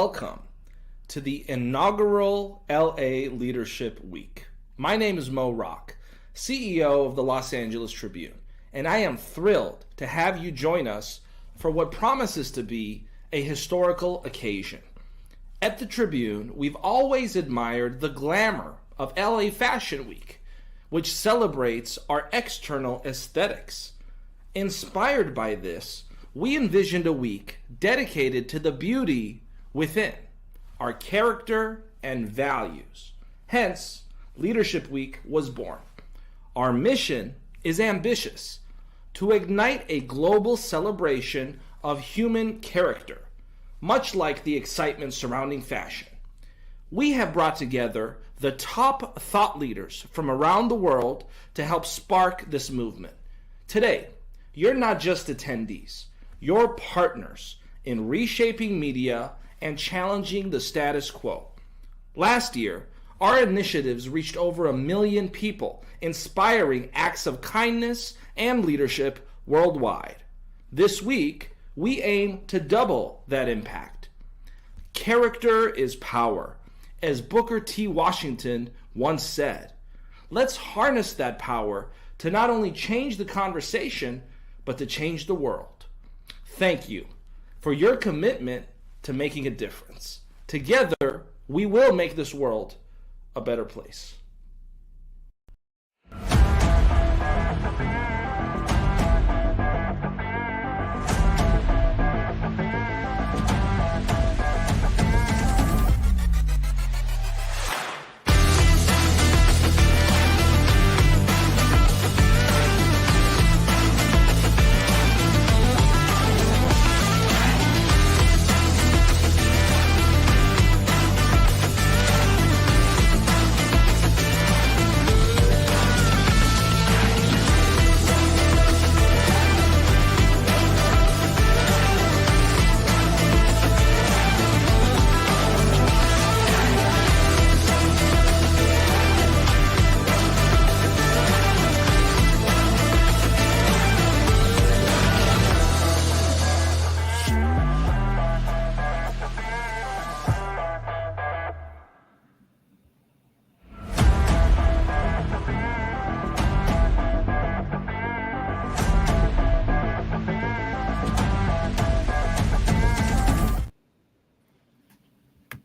welcome to the inaugural LA Leadership Week. My name is Mo Rock, CEO of the Los Angeles Tribune, and I am thrilled to have you join us for what promises to be a historical occasion. At the Tribune, we've always admired the glamour of LA Fashion Week, which celebrates our external aesthetics. Inspired by this, we envisioned a week dedicated to the beauty within, our character and values. Hence, Leadership Week was born. Our mission is ambitious: to ignite a global celebration of human character, much like the excitement surrounding fashion. We have brought together the top thought leaders from around the world to help spark this movement. Today, you're not just attendees. You're partners in reshaping media and challenging the status quo. Last year, our initiatives reached over 1 million people, inspiring acts of kindness and leadership worldwide. This week, we aim to double that impact. Character is power, as Booker T. Washington once said. Let's harness that power to not only change the conversation, but to change the world. Thank you for your commitment to making a difference. Together, we will make this world a better place.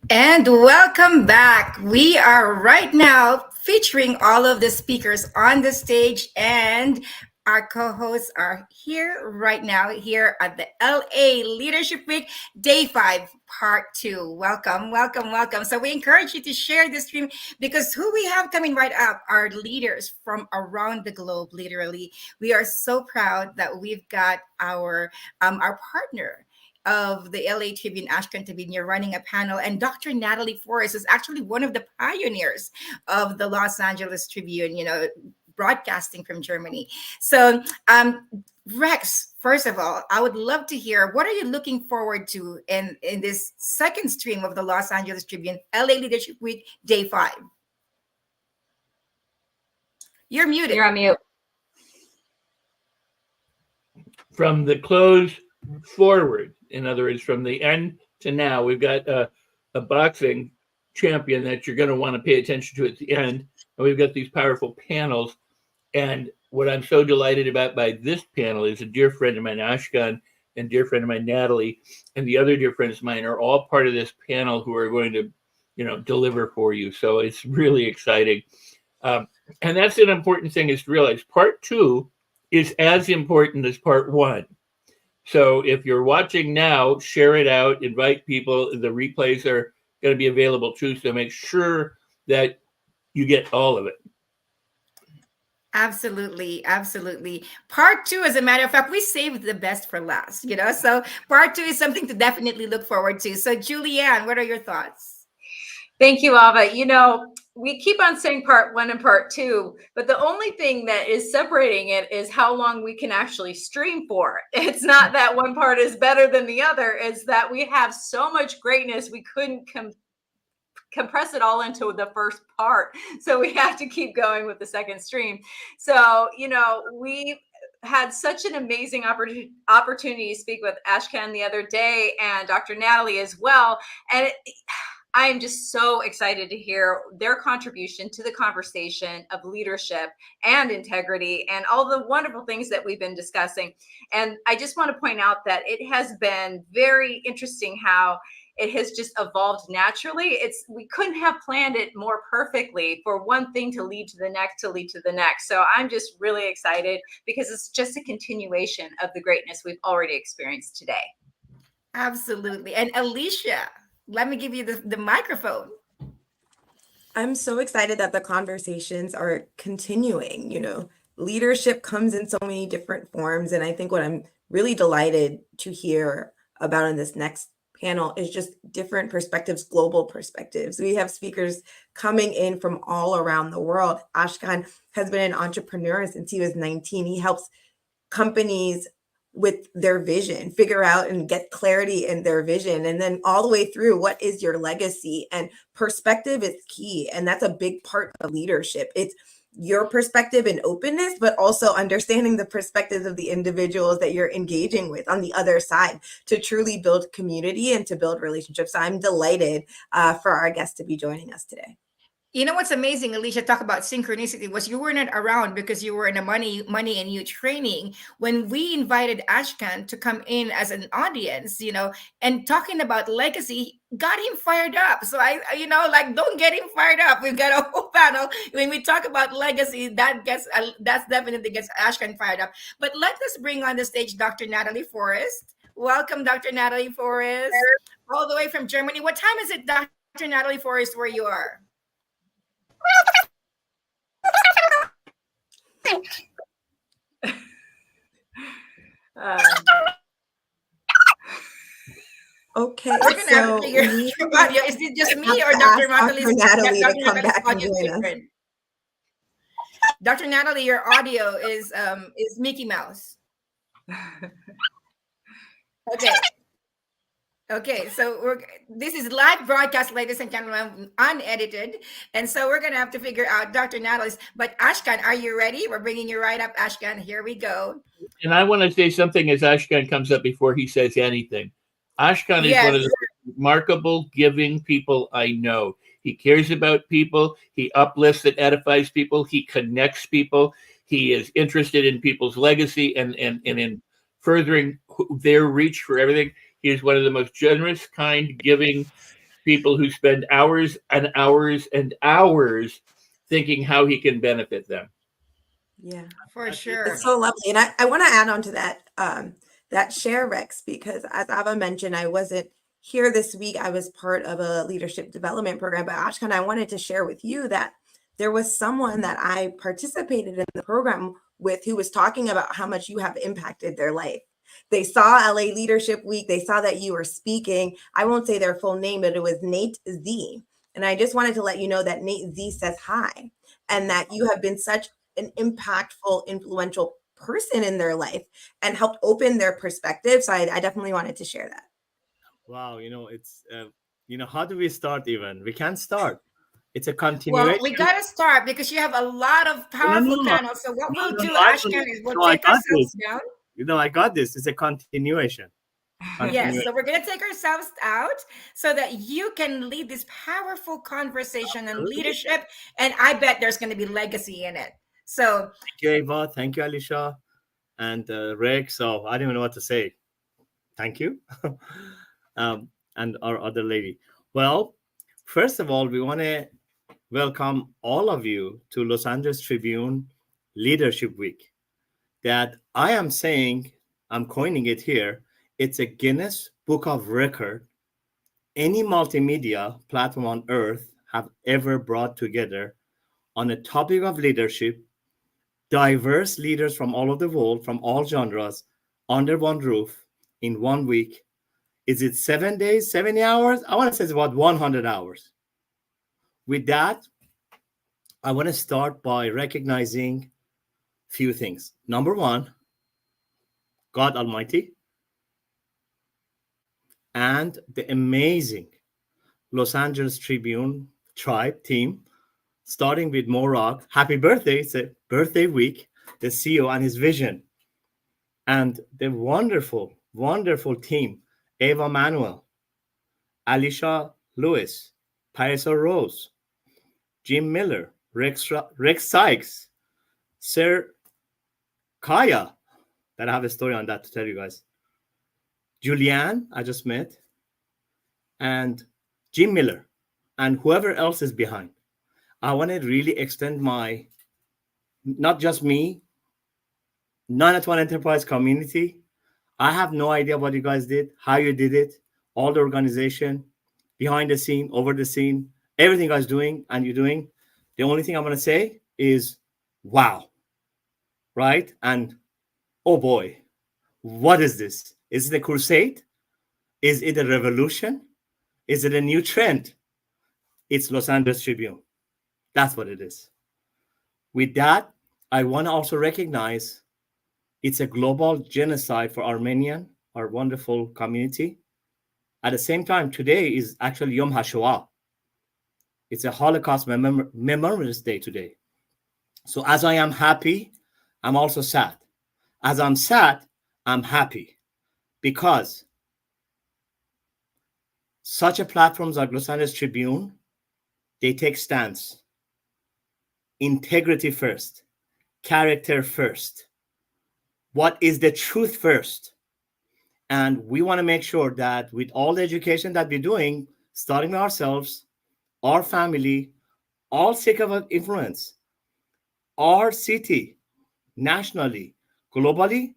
And welcome back. We are right now featuring all of the speakers on the stage, and our co-hosts are here right now here at the LA Leadership Week, Day 5, Part 2. Welcome, welcome, welcome. So we encourage you to share this stream, because who we have coming right up are leaders from around the globe, literally. We are so proud that we've got our partner of the LA Tribune, Ashkan Tabinia, running a panel. And Dr. Natalie Forrest is actually one of the pioneers of the Los Angeles Tribune, broadcasting from Germany. So, Rex, first of all, I would love to hear, what are you looking forward to in this second stream of the Los Angeles Tribune, LA Leadership Week, Day 5? You're muted. You're on mute. From the close forward, in other words, from the end to now, we've got a boxing champion that you're going to want to pay attention to at the end. And we've got these powerful panels. And what I'm so delighted about by this panel is a dear friend of mine, Ashkan, and dear friend of mine, Natalie, and the other dear friends of mine are all part of this panel who are going to, deliver for you. So it's really exciting. And that's an important thing is to realize. Part 2 is as important as Part 1. So if you're watching now, share it out, invite people. The replays are going to be available too, so make sure that you get all of it. Absolutely, absolutely. Part 2, as a matter of fact, we saved the best for last, so Part 2 is something to definitely look forward to. So Julianne, what are your thoughts? Thank you, Ava. We keep on saying Part 1 and Part 2, but the only thing that is separating it is how long we can actually stream for. It's not that one part is better than the other. It's that we have so much greatness, we couldn't compress it all into the first part. So we have to keep going with the second stream. So, we had such an amazing opportunity to speak with Ashkan the other day, and Dr. Natalie as well. And I am just so excited to hear their contribution to the conversation of leadership and integrity and all the wonderful things that we've been discussing. And I just want to point out that it has been very interesting how it has just evolved naturally. We couldn't have planned it more perfectly for one thing to lead to the next, to lead to the next. So I'm just really excited because it's just a continuation of the greatness we've already experienced today. Absolutely. And Alicia, let me give you the microphone. I'm so excited that the conversations are continuing. Leadership comes in so many different forms. And I think what I'm really delighted to hear about in this next panel is just different perspectives, global perspectives. We have speakers coming in from all around the world. Ashkan has been an entrepreneur since he was 19. He helps companies with their vision, figure out and get clarity in their vision. And then all the way through, what is your legacy? And perspective is key. And that's a big part of leadership. It's your perspective and openness, but also understanding the perspectives of the individuals that you're engaging with on the other side to truly build community and to build relationships. So I'm delighted for our guests to be joining us today. You know what's amazing, Alicia, talk about synchronicity, was you were not around because you were in a money and youth training when we invited Ashkan to come in as an audience, and talking about legacy got him fired up. So I don't get him fired up. We've got a whole panel. When we talk about legacy, that's definitely gets Ashkan fired up. But let us bring on the stage Dr. Natalie Forrest. Welcome, Dr. Natalie Forrest, all the way from Germany. What time is it, Dr. Natalie Forrest, where you are? Okay, we're gonna have to figure out, is it just me or Dr. Natalie to come back and join us? Dr. Natalie, your audio is Mickey Mouse. Okay, so this is live broadcast, ladies and gentlemen, unedited. And so we're going to have to figure out Dr. Natalie's. But Ashkan, are you ready? We're bringing you right up, Ashkan. Here we go. And I want to say something as Ashkan comes up before he says anything. Ashkan is one of the remarkable, giving people I know. He cares about people. He uplifts and edifies people. He connects people. He is interested in people's legacy and in furthering their reach for everything. He is one of the most generous, kind, giving people who spend hours and hours and hours thinking how he can benefit them. Yeah, for sure. It's so lovely. And I want to add on to that share, Rex, because as Ava mentioned, I wasn't here this week. I was part of a leadership development program. But Ashkan, I wanted to share with you that there was someone that I participated in the program with who was talking about how much you have impacted their life. They saw LA Leadership Week. They saw that you were speaking. I won't say their full name, but it was Nate Z. And I just wanted to let you know that Nate Z says hi, and that you have been such an impactful, influential person in their life and helped open their perspective. So I definitely wanted to share that. Wow. It's, how do we start even? We can't start. It's a continuation. Well, we got to start because you have a lot of powerful panels. So what we'll do, Ashkan, is we'll take ourselves down. I got this. It's a continuation. Yes, so we're going to take ourselves out so that you can lead this powerful conversation on leadership. And I bet there's going to be legacy in it. So thank you, Ava. Thank you, Alicia. And Rick. So I don't even know what to say. Thank you. And our other lady. Well, first of all, we want to welcome all of you to Los Angeles Tribune Leadership Week. That I am saying, I'm coining it here, it's a Guinness Book of Record any multimedia platform on earth have ever brought together on a topic of leadership, diverse leaders from all over the world, from all genres, under one roof in 1 week. Is it 7 days, 70 hours? I want to say it's about 100 hours. With that, I want to start by recognizing few things. Number one, God Almighty and the amazing Los Angeles Tribune tribe team, starting with Morak. Happy birthday. It's a birthday week. The CEO and his vision. and the wonderful, wonderful team, Eva Manuel, Alicia Lewis, Parisa Rose, Jim Miller, Rex Sykes, Sir Kaya, that I have a story on that to tell you guys, Julianne, I just met, and Jim Miller, and whoever else is behind. I want to really extend my, not just me, 9@1 Enterprise community. I have no idea what you guys did, how you did it, all the organization, behind the scene, over the scene, everything you guys doing and you're doing. The only thing I'm going to say is, wow, right? And oh boy, what is this? Is it a crusade? Is it a revolution? Is it a new trend? It's Los Angeles Tribune. That's what it is. With that, I want to also recognize it's a global genocide for Armenian, our wonderful community. At the same time, today is actually Yom HaShoah. It's a Holocaust Remembrance Day today. So as I am happy, I'm also sad. As I'm sad, I'm happy, because such a platforms like Los Angeles Tribune, they take stance. Integrity first, character first. What is the truth first? And we want to make sure that with all the education that we're doing, starting with ourselves, our family, all circle of influence, our city, nationally, globally,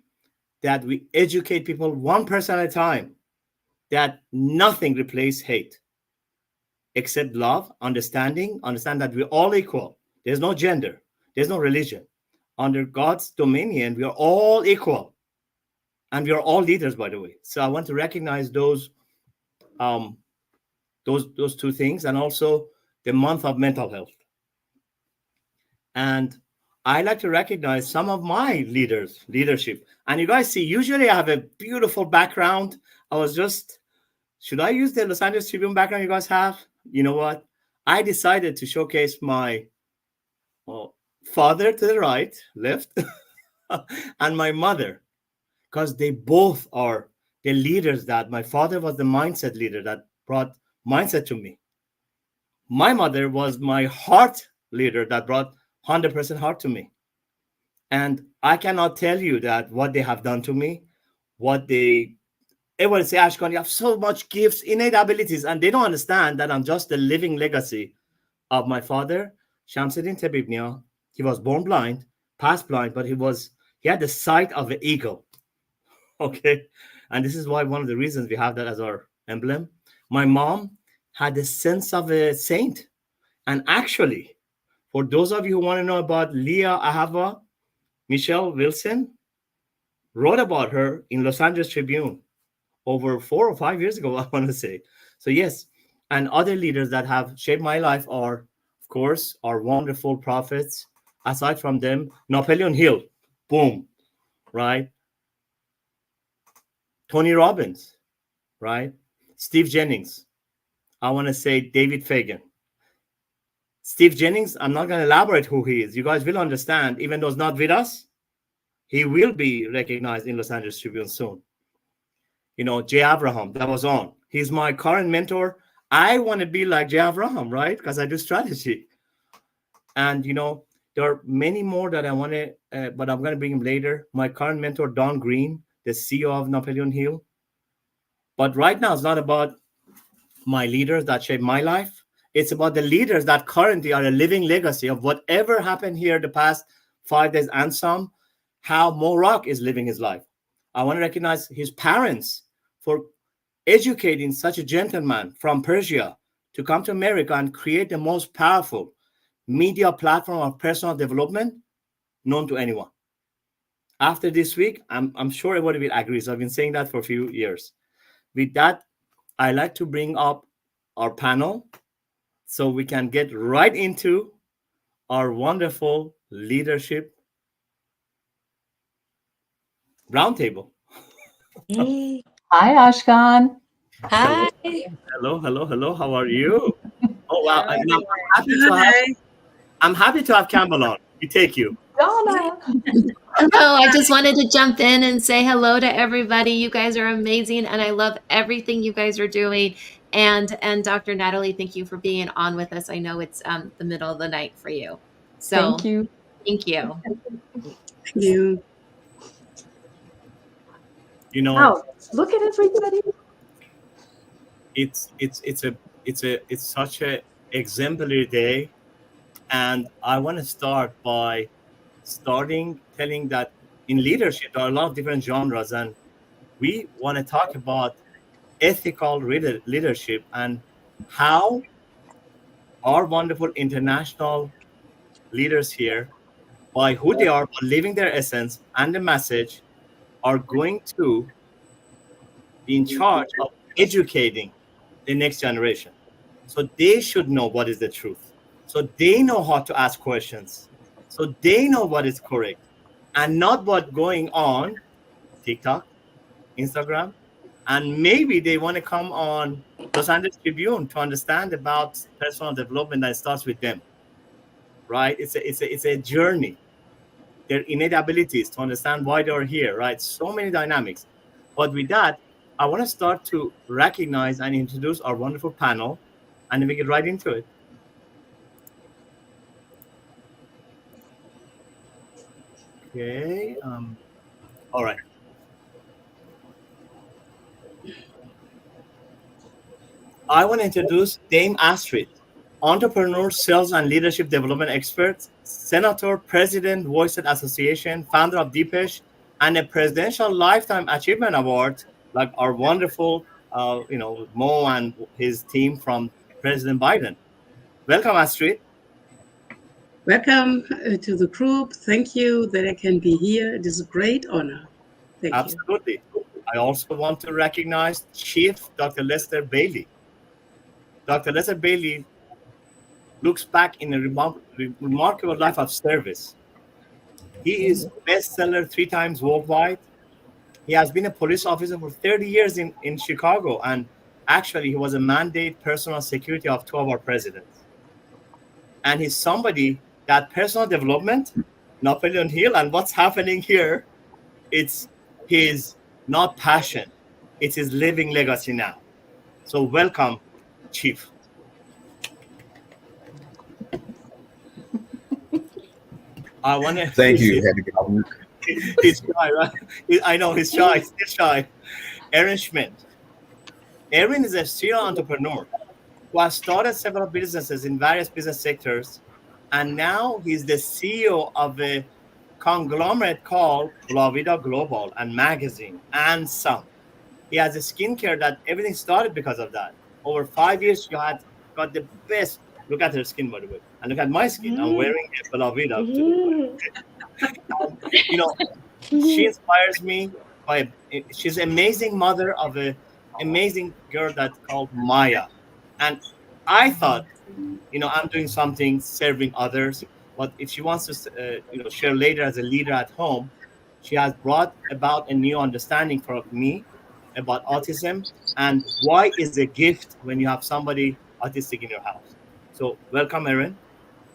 that we educate people one person at a time, that nothing replaces hate except love, understand that we're all equal. There's no gender, there's no religion. Under God's dominion, we are all equal. And we are all leaders, by the way. So I want to recognize those two things, and also the month of mental health. And I like to recognize some of my leadership. And you guys see, usually I have a beautiful background. Should I use the Los Angeles Tribune background you guys have? You know what? I decided to showcase my father to the right, left, and my mother, because they both are the leaders. That my father was the mindset leader that brought mindset to me. My mother was my heart leader that brought 100% heart to me. And I cannot tell you that what they have done to me, everyone say, Ashkan, you have so much gifts, innate abilities, and they don't understand that I'm just the living legacy of my father, Shamsuddin Tabibnia. He was born blind, passed blind, but he had the sight of an eagle. Okay. And this is why one of the reasons we have that as our emblem. My mom had the sense of a saint. And actually, for those of you who want to know about Leah Ahava, Michelle Wilson wrote about her in Los Angeles Tribune over 4 or 5 years ago, I want to say. So yes, and other leaders that have shaped my life are, of course, our wonderful prophets. Aside from them, Napoleon Hill, boom, right? Tony Robbins, right? Steve Jennings. I want to say David Fagan. Steve Jennings, I'm not going to elaborate who he is. You guys will understand. Even though he's not with us, he will be recognized in Los Angeles Tribune soon. You know, Jay Abraham, that was on. He's my current mentor. I want to be like Jay Abraham, right? Because I do strategy. And, you know, there are many more that I want to, but I'm going to bring him later. My current mentor, Don Green, the CEO of Napoleon Hill. But right now, it's not about my leaders that shaped my life. It's about the leaders that currently are a living legacy of whatever happened here the past 5 days and some, how Mo Rock is living his life. I want to recognize his parents for educating such a gentleman from Persia to come to America and create the most powerful media platform of personal development known to anyone. After this week, I'm sure everybody will agree. So I've been saying that for a few years. With that, I like to bring up our panel so we can get right into our wonderful leadership roundtable. Hi, Ashkan. Hi. Hello. How are you? Oh wow! I'm happy to have Campbell on. We take you. Donna. Hello, I just wanted to jump in and say hello to everybody. You guys are amazing, and I love everything you guys are doing. And Dr. Natalie, thank you for being on with us. I know it's the middle of the night for you. So Thank you. thank you. You. You know, Wow, look at everybody. it's such a exemplary day, and I want to start by telling that in leadership there are a lot of different genres, and we want to talk about ethical leadership and how our wonderful international leaders here, by who they are, by living their essence and the message, are going to be in charge of educating the next generation. So they should know what is the truth. So they know how to ask questions. So they know what is correct and not what going on TikTok, Instagram, and maybe they want to come on Los Angeles Tribune to understand about personal development that starts with them. Right? It's a journey. Their innate abilities to understand why they're here. Right? So many dynamics. But with that, I want to start to recognize and introduce our wonderful panel, and then we get right into it. Okay. All right. I want to introduce Dame Astrid, entrepreneur, sales, and leadership development expert, senator, president, Voiced Association, founder of Deepesh, and a Presidential Lifetime Achievement Award, like our wonderful, Mo and his team from President Biden. Welcome, Astrid. Welcome to the group. Thank you that I can be here. It is a great honor. Thank you. Absolutely. I also want to recognize Chief Dr. Lester Bailey. Dr. Lester Bailey looks back in a remarkable life of service. He is bestseller 3 times worldwide. He has been a police officer for 30 years in Chicago, and actually he was a mandate personal security of 2 of our presidents. And he's somebody that personal development, Napoleon Hill, and what's happening here, it's his not passion, it's his living legacy now. So welcome, Chief. I want to thank you. He's shy, right? I know he's shy. Still shy. Aaron Schmidt. Aaron is a serial entrepreneur who has started several businesses in various business sectors, and now he's the CEO of a conglomerate called La Vida Global and magazine and some. He has a skincare that everything started because of that. Over 5 years, she had got the best. Look at her skin, by the way, and look at my skin. I'm wearing a La Vida today. She inspires me by she's an amazing mother of an amazing girl that's called Maya, and I thought, I'm doing something serving others, but if she wants to, share later as a leader at home, she has brought about a new understanding for me about autism and why is a gift when you have somebody autistic in your house. So welcome, Erin.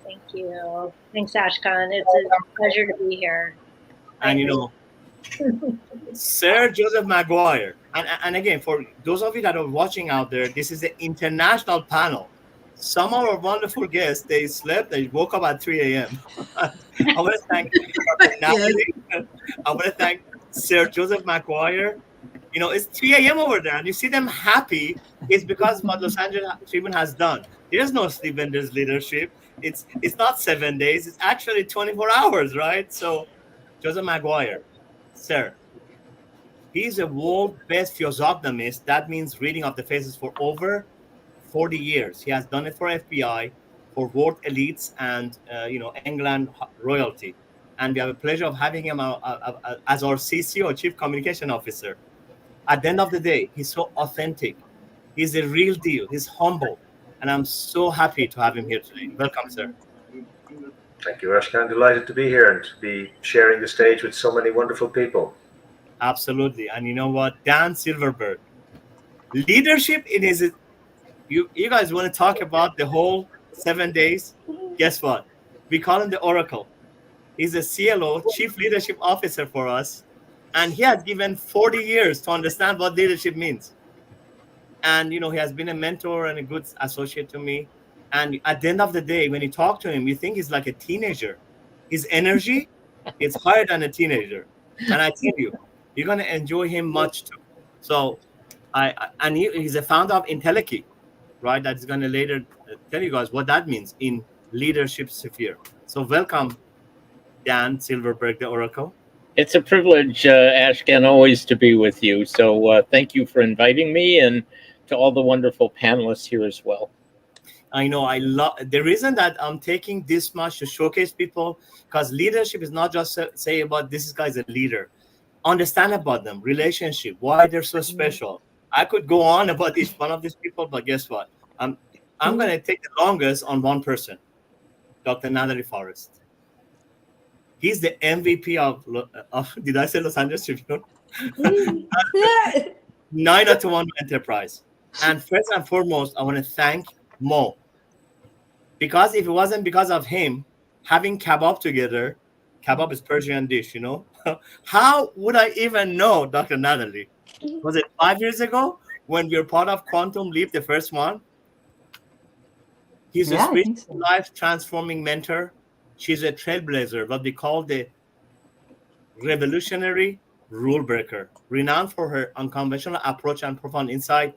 Thank you. Thanks, Ashkan. It's a pleasure to be here. And Sir Joseph Maguire. And again, for those of you that are watching out there, this is an international panel. Some of our wonderful guests, they slept, they woke up at 3 a.m. I want to thank Dr. Natalie. I want to thank Sir Joseph Maguire. It's 3 a.m. over there, and you see them happy. It's because what Los Angeles Tribune has done. There's no sleep when there's leadership. It's not 7 days. It's actually 24 hours, right? So, Joseph Maguire, sir, he's a world best physiognomist. That means reading of the faces for over 40 years. He has done it for FBI, for world elites, and England royalty. And we have a pleasure of having him as our CCO, Chief Communication Officer. At the end of the day, he's so authentic. He's a real deal. He's humble. And I'm so happy to have him here today. Welcome, sir. Thank you, Ashkan. Delighted to be here and to be sharing the stage with so many wonderful people. Absolutely. And you know what? Dan Silverberg. Leadership in his... You guys want to talk about the whole 7 days? Guess what? We call him the Oracle. He's a CLO, Chief Leadership Officer for us. And he has given 40 years to understand what leadership means. And, he has been a mentor and a good associate to me. And at the end of the day, when you talk to him, you think he's like a teenager. His energy is higher than a teenager. And I tell you, you're going to enjoy him much too. So, he's a founder of IntelliKey, right? That's going to later tell you guys what that means in leadership sphere. So welcome, Dan Silverberg, the Oracle. It's a privilege, Ashkan, always to be with you. So thank you for inviting me, and to all the wonderful panelists here as well. I know, I love the reason that I'm taking this much to showcase people, because leadership is not just say about this guy's a leader. Understand about them, relationship, why they're so special. I could go on about each one of these people, but guess what? I'm going to take the longest on one person, Dr. Natalie Forrest. He's the MVP of did I say Los Angeles Tribune? 901 Enterprise. And first and foremost, I want to thank Mo. Because if it wasn't because of him, having kebab together, kebab is Persian dish, how would I even know Dr. Natalie? Was it 5 years ago when we were part of Quantum Leap, the first one? He's a spiritual life transforming mentor. She's a trailblazer, what we call the revolutionary rule breaker, renowned for her unconventional approach and profound insight.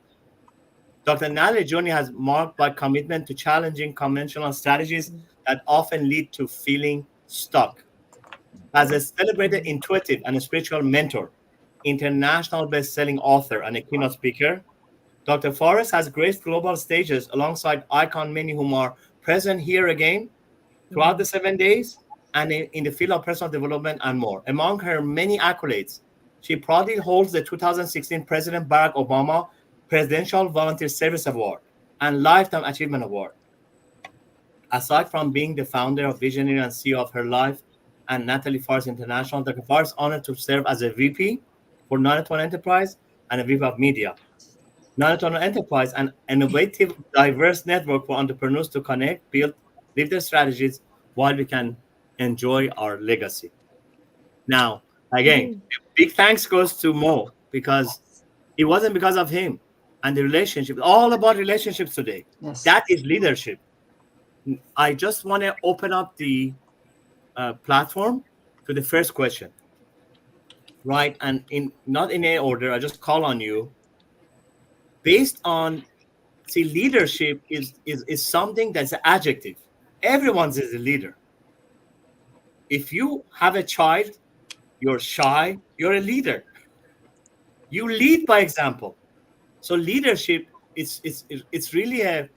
Dr. Natalie journey has marked by commitment to challenging conventional strategies that often lead to feeling stuck. As a celebrated intuitive and spiritual mentor, international best-selling author, and a keynote speaker, Dr. Forrest has graced global stages alongside icon many whom are present here again throughout the 7 days and in the field of personal development and more. Among her many accolades, she proudly holds the 2016 President Barack Obama Presidential Volunteer Service Award and Lifetime Achievement Award. Aside from being the founder of Visionary and CEO of Her Life and Natalie Forrest International, Dr. Forrest is honored to serve as a VP for 901 Enterprise and a VP of Media. 901 Enterprise, an innovative, diverse network for entrepreneurs to connect, build, live their strategies while we can enjoy our legacy. Now, again, big thanks goes to Mo, because it wasn't because of him and the relationship. All about relationships today. Yes. That is leadership. I just want to open up the platform to the first question, right? And not in any order, I just call on you. Based on, leadership is something that's an adjective. Everyone's is a leader. If you have a child, you're shy, you're a leader. You lead by example. So leadership, it's really a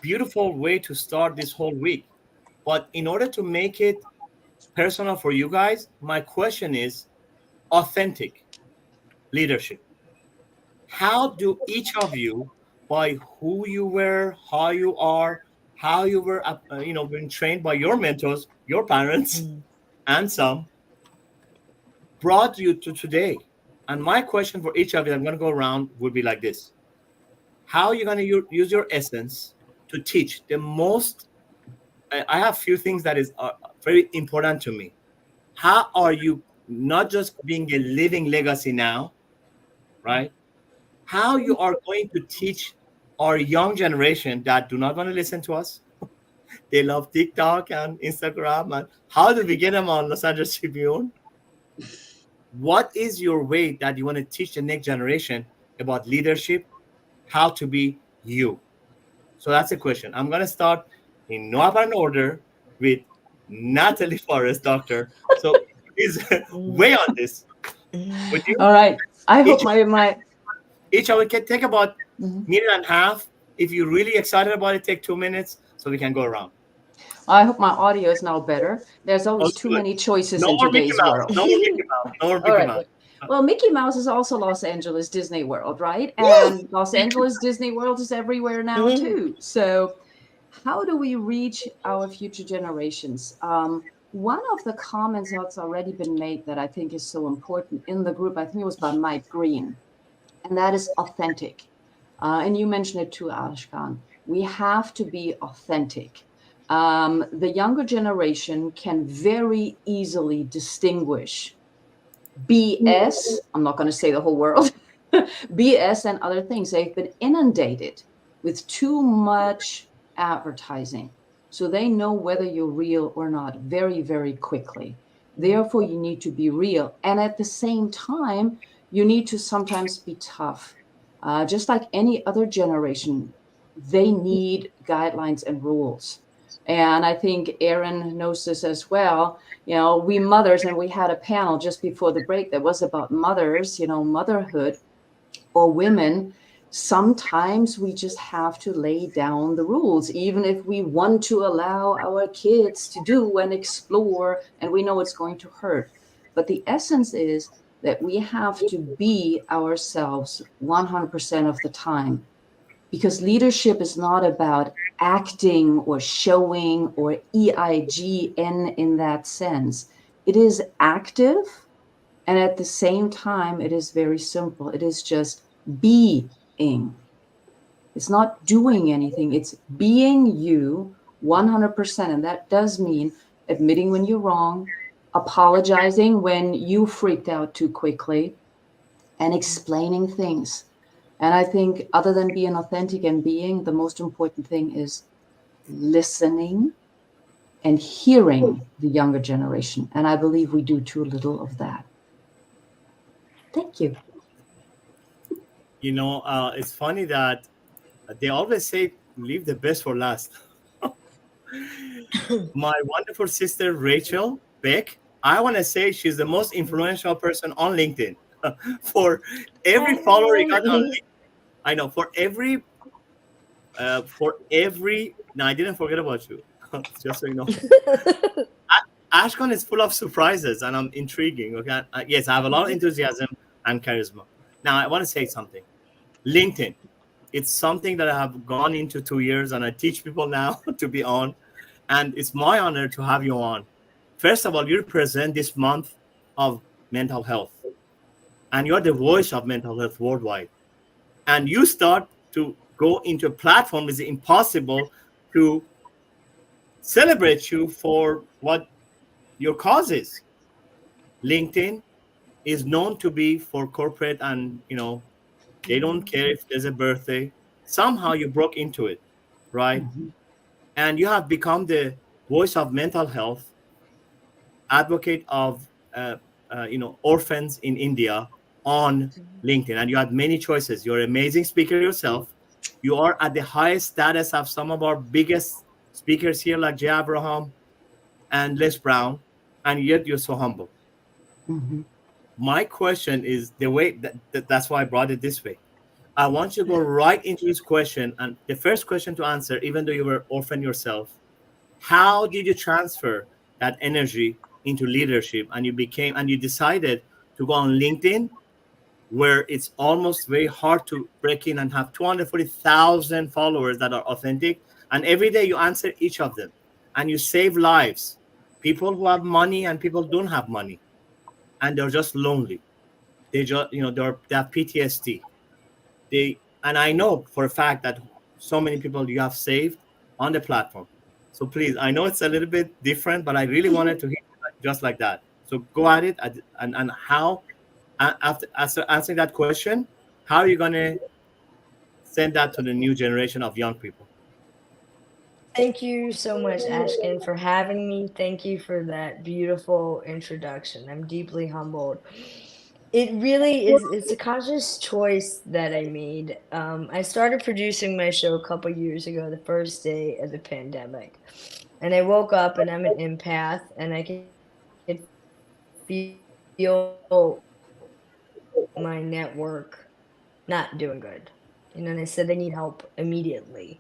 beautiful way to start this whole week. But in order to make it personal for you guys, my question is authentic leadership. How do each of you, by who you were, how you are, how you were, being trained by your mentors, your parents, and some, brought you to today? And my question for each of you, I'm going to go around, would be like this. How are you going to use your essence to teach the most? I have a few things that is very important to me. How are you not just being a living legacy now, right? How you are going to teach our young generation that do not want to listen to us. They love TikTok and Instagram. And how do we get them on Los Angeles Tribune? What is your way that you want to teach the next generation about leadership, how to be you? So that's a question. I'm going to start in no apparent order with Natalie Forrest, doctor. So please weigh on this. Would you? All right. I hope my each of us can take about minute and a half. If you're really excited about it, take 2 minutes so we can go around. I hope my audio is now better. There's always too many choices in today's world. No more Mickey Mouse. No more Mickey Mouse. Well, Mickey Mouse is also Los Angeles Disney World, right? And Los Angeles Disney World is everywhere now too. So how do we reach our future generations? One of the comments that's already been made that I think is so important in the group, I think it was by Mike Green, and that is authentic. And you mentioned it too, Ashkan. We have to be authentic. The younger generation can very easily distinguish BS. I'm not going to say the whole world. BS and other things. They've been inundated with too much advertising. So they know whether you're real or not very, very quickly. Therefore, you need to be real. And at the same time, you need to sometimes be tough. Just like any other generation, they need guidelines and rules. And I think Aaron knows this as well. You know, we mothers, and we had a panel just before the break that was about mothers, you know, motherhood or women. Sometimes we just have to lay down the rules, even if we want to allow our kids to do and explore, and we know it's going to hurt. But the essence is that we have to be ourselves 100% of the time, because leadership is not about acting or showing or EIGN in that sense. It is active, and at the same time, it is very simple. It is just being. It's not doing anything. It's being you 100%. And that does mean admitting when you're wrong, apologizing when you freaked out too quickly, and explaining things. And I think other than being authentic and being, the most important thing is listening and hearing the younger generation. And I believe we do too little of that. Thank you. You know, it's funny that they always say leave the best for last. My wonderful sister Rachel Beck, I want to say she's the most influential person on LinkedIn. For every follower you got on LinkedIn, I know for every no, I didn't forget about you. Just so you know. Ashcon is full of surprises and I'm intriguing. Okay. Yes, I have a lot of enthusiasm and charisma. Now I want to say something. LinkedIn, it's something that I have gone into 2 years and I teach people now to be on. And it's my honor to have you on. First of all, you represent this month of mental health. And you're the voice of mental health worldwide. And you start to go into a platform it's impossible to celebrate you for what your cause is. LinkedIn is known to be for corporate, and you know they don't care if there's a birthday. Somehow you broke into it, right? And you have become the voice of mental health, advocate of orphans in India on LinkedIn. And you had many choices. You're an amazing speaker yourself. You are at the highest status of some of our biggest speakers here, like Jay Abraham and Les Brown, and yet you're so humble. My question is the way that's why I brought it this way. I want you to go right into this question, and the first question to answer, even though you were orphan yourself, how did you transfer that energy into leadership, and you decided to go on LinkedIn, where it's almost very hard to break in and have 240,000 followers that are authentic, and every day you answer each of them, and you save lives, people who have money and people who don't have money, and they're just lonely. They just they have PTSD. And I know for a fact that so many people you have saved on the platform. So please, I know it's a little bit different, but I really wanted to hear just like that. So go at it, and how, after answering that question, how are you going to send that to the new generation of young people? Thank you so much, Ashkin, for having me. Thank you for that beautiful introduction. I'm deeply humbled. It really is, it's a conscious choice that I made. I started producing my show a couple years ago, the first day of the pandemic. And I woke up and I'm an empath and I can feel my network not doing good. And they said they need help immediately.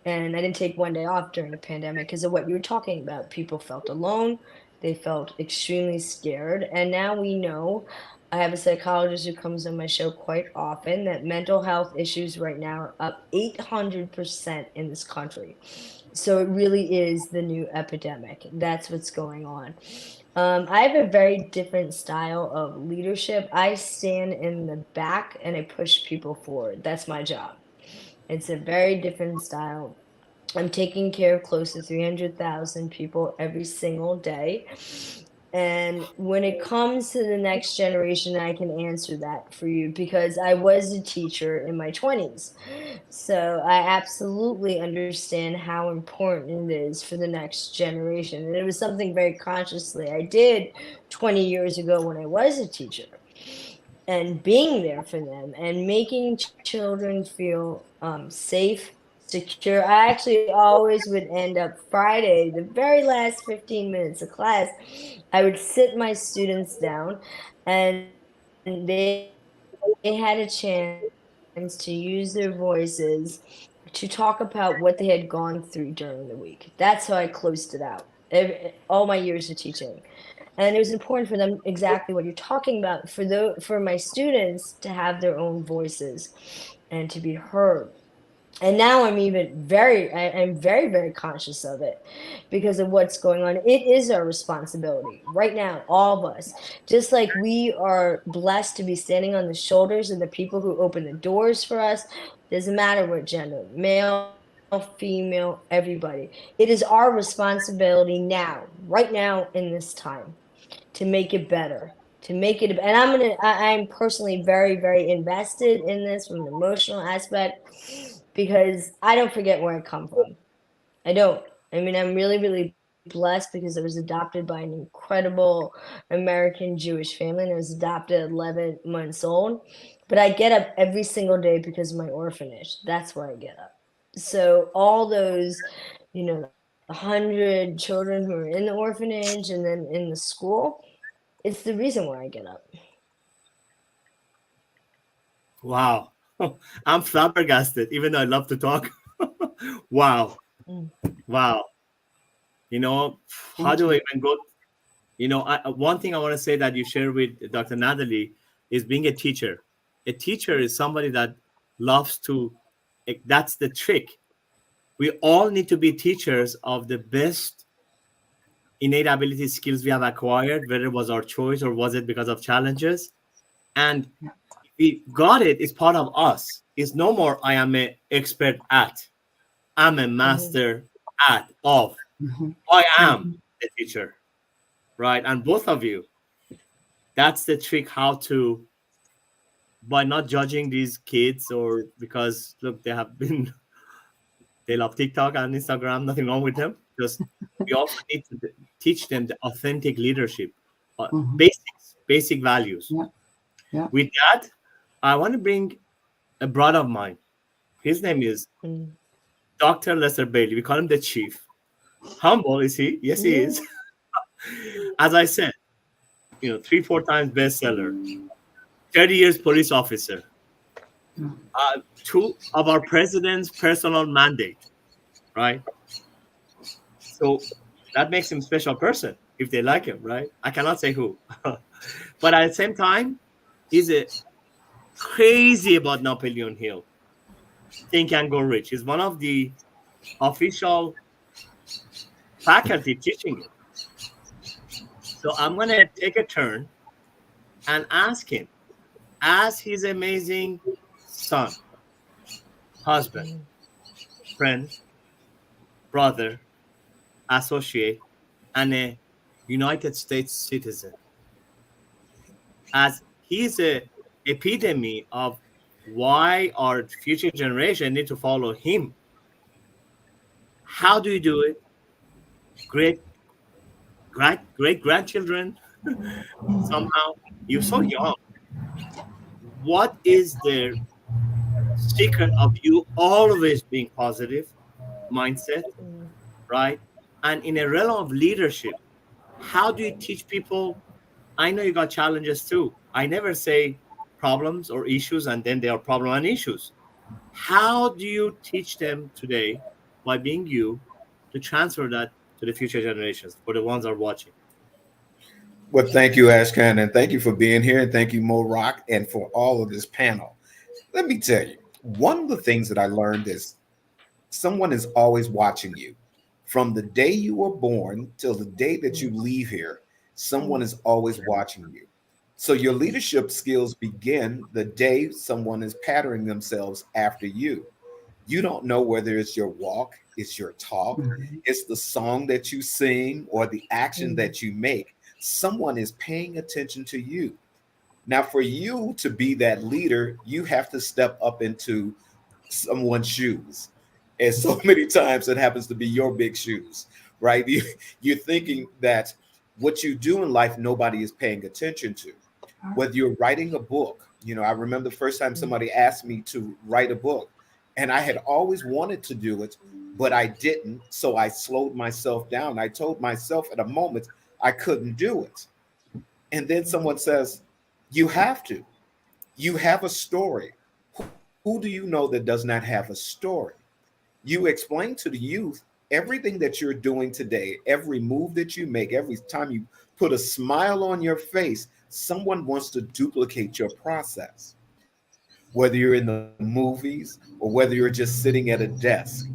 And I didn't take one day off during the pandemic because of what you were talking about. People felt alone. They felt extremely scared. And now we know, I have a psychologist who comes on my show quite often, that mental health issues right now are up 800% in this country. So it really is the new epidemic. That's what's going on. I have a very different style of leadership. I stand in the back and I push people forward. That's my job. It's a very different style. I'm taking care of close to 300,000 people every single day. And when it comes to the next generation, I can answer that for you because I was a teacher in my 20s. So I absolutely understand how important it is for the next generation. And it was something very consciously I did 20 years ago when I was a teacher, and being there for them and making children feel safe, secure. I actually always would end up Friday, the very last 15 minutes of class, I would sit my students down and they had a chance to use their voices to talk about what they had gone through during the week. That's how I closed it out. All my years of teaching. And it was important for them, exactly what you're talking about, for my students to have their own voices and to be heard. And now I'm I'm very, very conscious of it because of what's going on. It is our responsibility right now, all of us. Just like we are blessed to be standing on the shoulders of the people who open the doors for us, doesn't matter what gender, male, female, everybody. It is our responsibility now, right now in this time, to make it better, to make it. And I'm personally very, very invested in this from an emotional aspect because I don't forget where I come from. I don't. I mean, I'm really, really blessed because I was adopted by an incredible American Jewish family, and I was adopted at 11 months old. But I get up every single day because of my orphanage. That's where I get up. So all those, 100 children who are in the orphanage and then in the school, it's the reason why I get up. Wow. I'm flabbergasted, even though I love to talk. Wow. Wow. How do I even go? One thing I want to say that you share with Dr. Natalie is being a teacher. A teacher is somebody that loves to, that's the trick. We all need to be teachers of the best innate ability skills we have acquired, whether it was our choice or was it because of challenges. And we got it. It's part of us. It's no more I am an expert at. I'm a master of. I am a teacher, right? And both of you, that's the trick, how to, by not judging these kids, or because look, they love TikTok and Instagram, nothing wrong with them. Just we also need to teach them the authentic leadership, basic values. Yeah. With that, I want to bring a brother of mine. His name is Dr. Lester Bailey. We call him the Chief. Humble, is he? Yes, he is. As I said, 3-4 times bestseller, 30 years police officer, 2 of our president's personal mandate, right? So that makes him a special person if they like him, right? I cannot say who. But at the same time, he's crazy about Napoleon Hill. Think and Go Rich. He's one of the official faculty teaching it. So I'm going to take a turn and ask him, as his amazing son, husband, friend, brother, associate, and a United States citizen, as he's a epitome of why our future generation need to follow him. How do you do it? Great grandchildren. Somehow you're so young. What is the secret of you always being positive mindset, right? And in a realm of leadership, how do you teach people? I know you got challenges too. I never say problems or issues and then they are problem and issues. How do you teach them today, by being you, to transfer that to the future generations, for the ones that are watching? Well, thank you, Ashkan, and thank you for being here, and thank you, Mo Rock, and for all of this panel. Let me tell you, one of the things that I learned is someone is always watching you. From the day you were born till the day that you leave here, someone is always watching you. So your leadership skills begin the day someone is patterning themselves after you. You don't know whether it's your walk, it's your talk, it's the song that you sing, or the action that you make. Someone is paying attention to you. Now, for you to be that leader, you have to step up into someone's shoes. And so many times it happens to be your big shoes, right? You're thinking that what you do in life, nobody is paying attention to. Whether you're writing a book, I remember the first time somebody asked me to write a book, and I had always wanted to do it, but I didn't. So I slowed myself down. I told myself at a moment I couldn't do it. And then someone says, you have to. You have a story. Who do you know that does not have a story? You explain to the youth everything that you're doing today, every move that you make, every time you put a smile on your face, someone wants to duplicate your process. Whether you're in the movies or whether you're just sitting at a desk.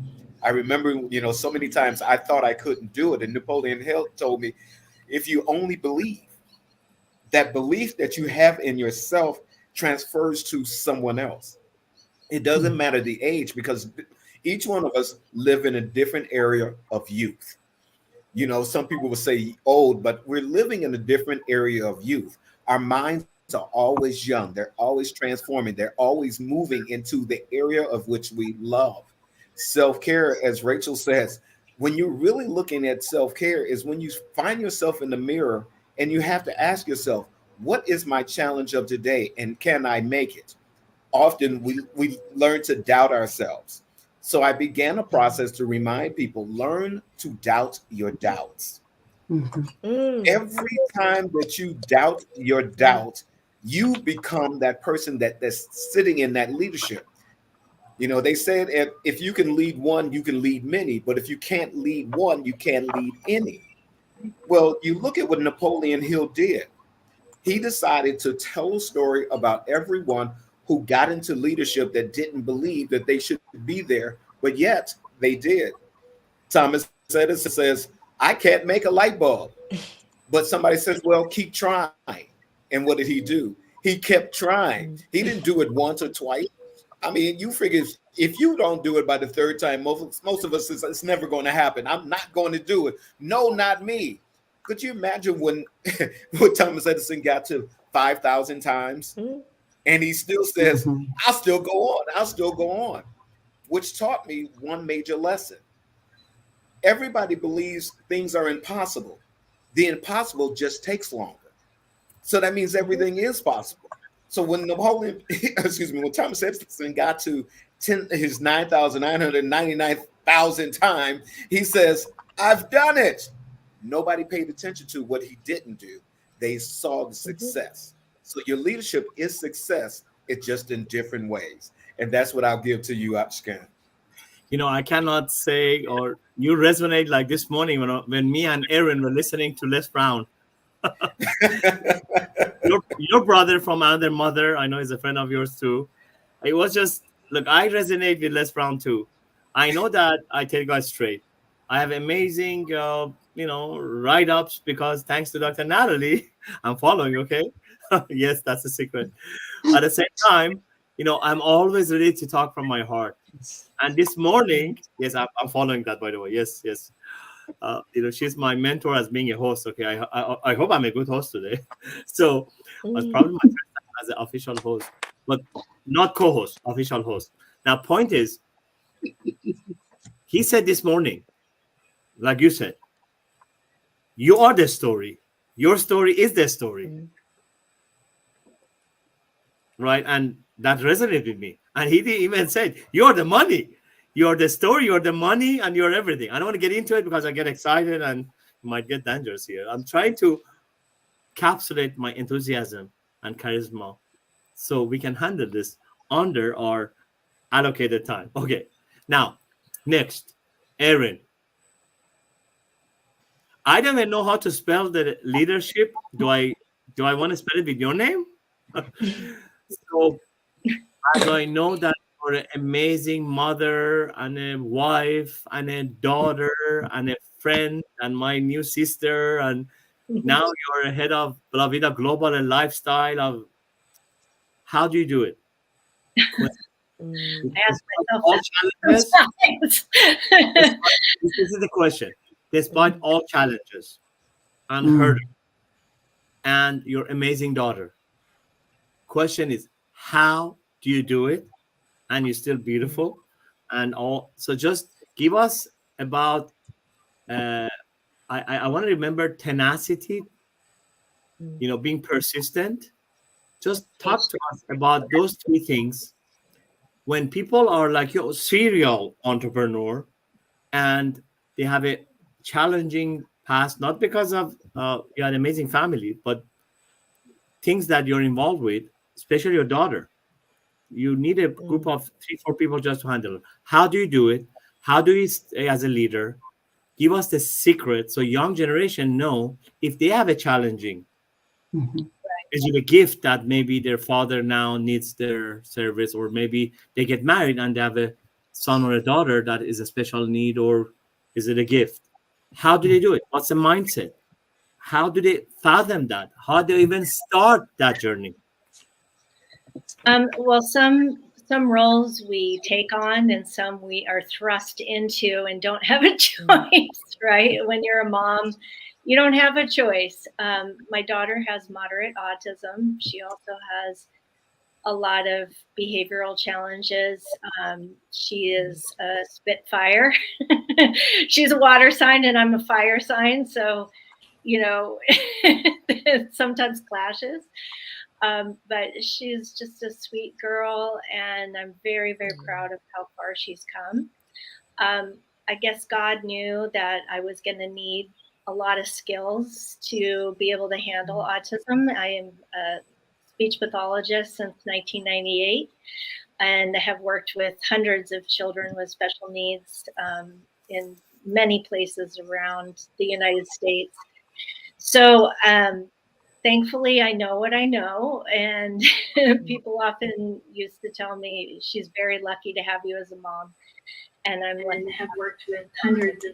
I remember, so many times I thought I couldn't do it. And Napoleon Hill told me, if you only believe, that belief that you have in yourself transfers to someone else. It doesn't matter the age, because each one of us live in a different area of youth. Some people will say old, but we're living in a different area of youth. Our minds are always young. They're always transforming. They're always moving into the area of which we love. Self-care, as Rachel says, when you're really looking at self-care is when you find yourself in the mirror and you have to ask yourself, what is my challenge of today and can I make it? Often we learn to doubt ourselves. So I began a process to remind people, learn to doubt your doubts. Every time that you doubt your doubt, you become that person that's sitting in that leadership. They said if you can lead one, you can lead many. But if you can't lead one, you can't lead any. Well, you look at what Napoleon Hill did. He decided to tell a story about everyone who got into leadership that didn't believe that they should be there, but yet they did. Thomas Edison says, I can't make a light bulb. But somebody says, well, keep trying. And what did he do? He kept trying. He didn't do it once or twice. I mean, you figure if you don't do it by the third time, most of us, it's never going to happen. I'm not going to do it. No, not me. Could you imagine when Thomas Edison got to 5,000 times and he still says, I'll still go on. I'll still go on, which taught me one major lesson. Everybody believes things are impossible. The impossible just takes longer. So that means everything is possible. So when when Thomas Edison got to his 9,999,000th time, he says, I've done it. Nobody paid attention to what he didn't do. They saw the success. So your leadership is success. It's just in different ways. And that's what I'll give to you, Ashkan. I cannot say, or you resonate like this morning when me and Aaron were listening to Les Brown. your brother from another mother, I know he's a friend of yours too. It was just, look, I resonate with Les Brown too. I know that I tell you guys straight. I have amazing, write-ups because thanks to Dr. Natalie, I'm following, okay? Yes, that's a secret. At the same time, I'm always ready to talk from my heart. And this morning, yes, I'm following that, by the way. Yes. She's my mentor as being a host. Okay, I hope I'm a good host today. So it's probably my first time as an official host, but not co-host, official host. Now, point is, he said this morning, like you said, you are the story. Your story is the story. Right? And that resonated with me. And he even said, you're the money. You're the story, you're the money, and you're everything. I don't want to get into it because I get excited and it might get dangerous here. I'm trying to encapsulate my enthusiasm and charisma so we can handle this under our allocated time. Okay. Now, next, Aaron. I don't even know how to spell the leadership. Do I want to spell it with your name? So as I know that you're an amazing mother and a wife and a daughter and a friend and my new sister, and now you're head of La Vida Global and Lifestyle. How do you do it? I ask myself all that challenges, sometimes. this is the question. Despite all challenges and Mm. hurdles and your amazing daughter, question is, how do you do it? And you're still beautiful and all. So just give us about, I want to remember tenacity, being persistent. Just talk to us about those three things. When people are like serial entrepreneur and they have a challenging past, not because of you had an amazing family, but things that you're involved with, especially your daughter. You need a group of 3-4 people just to handle it. How do you do it? How do you stay as a leader? Give us the secret so young generation know if they have a challenging, is it a gift that maybe their father now needs their service, or maybe they get married and they have a son or a daughter that is a special need, or is it a gift? How do they do it? What's the mindset? How do they fathom that? How do they even start that journey? Well, some roles we take on and some we are thrust into and don't have a choice, right? When you're a mom, you don't have a choice. My daughter has moderate autism. She also has a lot of behavioral challenges. She is a Spitfire. She's a water sign and I'm a fire sign. So, it sometimes clashes. But she's just a sweet girl, and I'm very, very proud of how far she's come. I guess God knew that I was going to need a lot of skills to be able to handle autism. I am a speech pathologist since 1998, and I have worked with hundreds of children with special needs in many places around the United States. So, thankfully, I know what I know, and people often used to tell me she's very lucky to have you as a mom, and I'm lucky to have worked with hundreds of,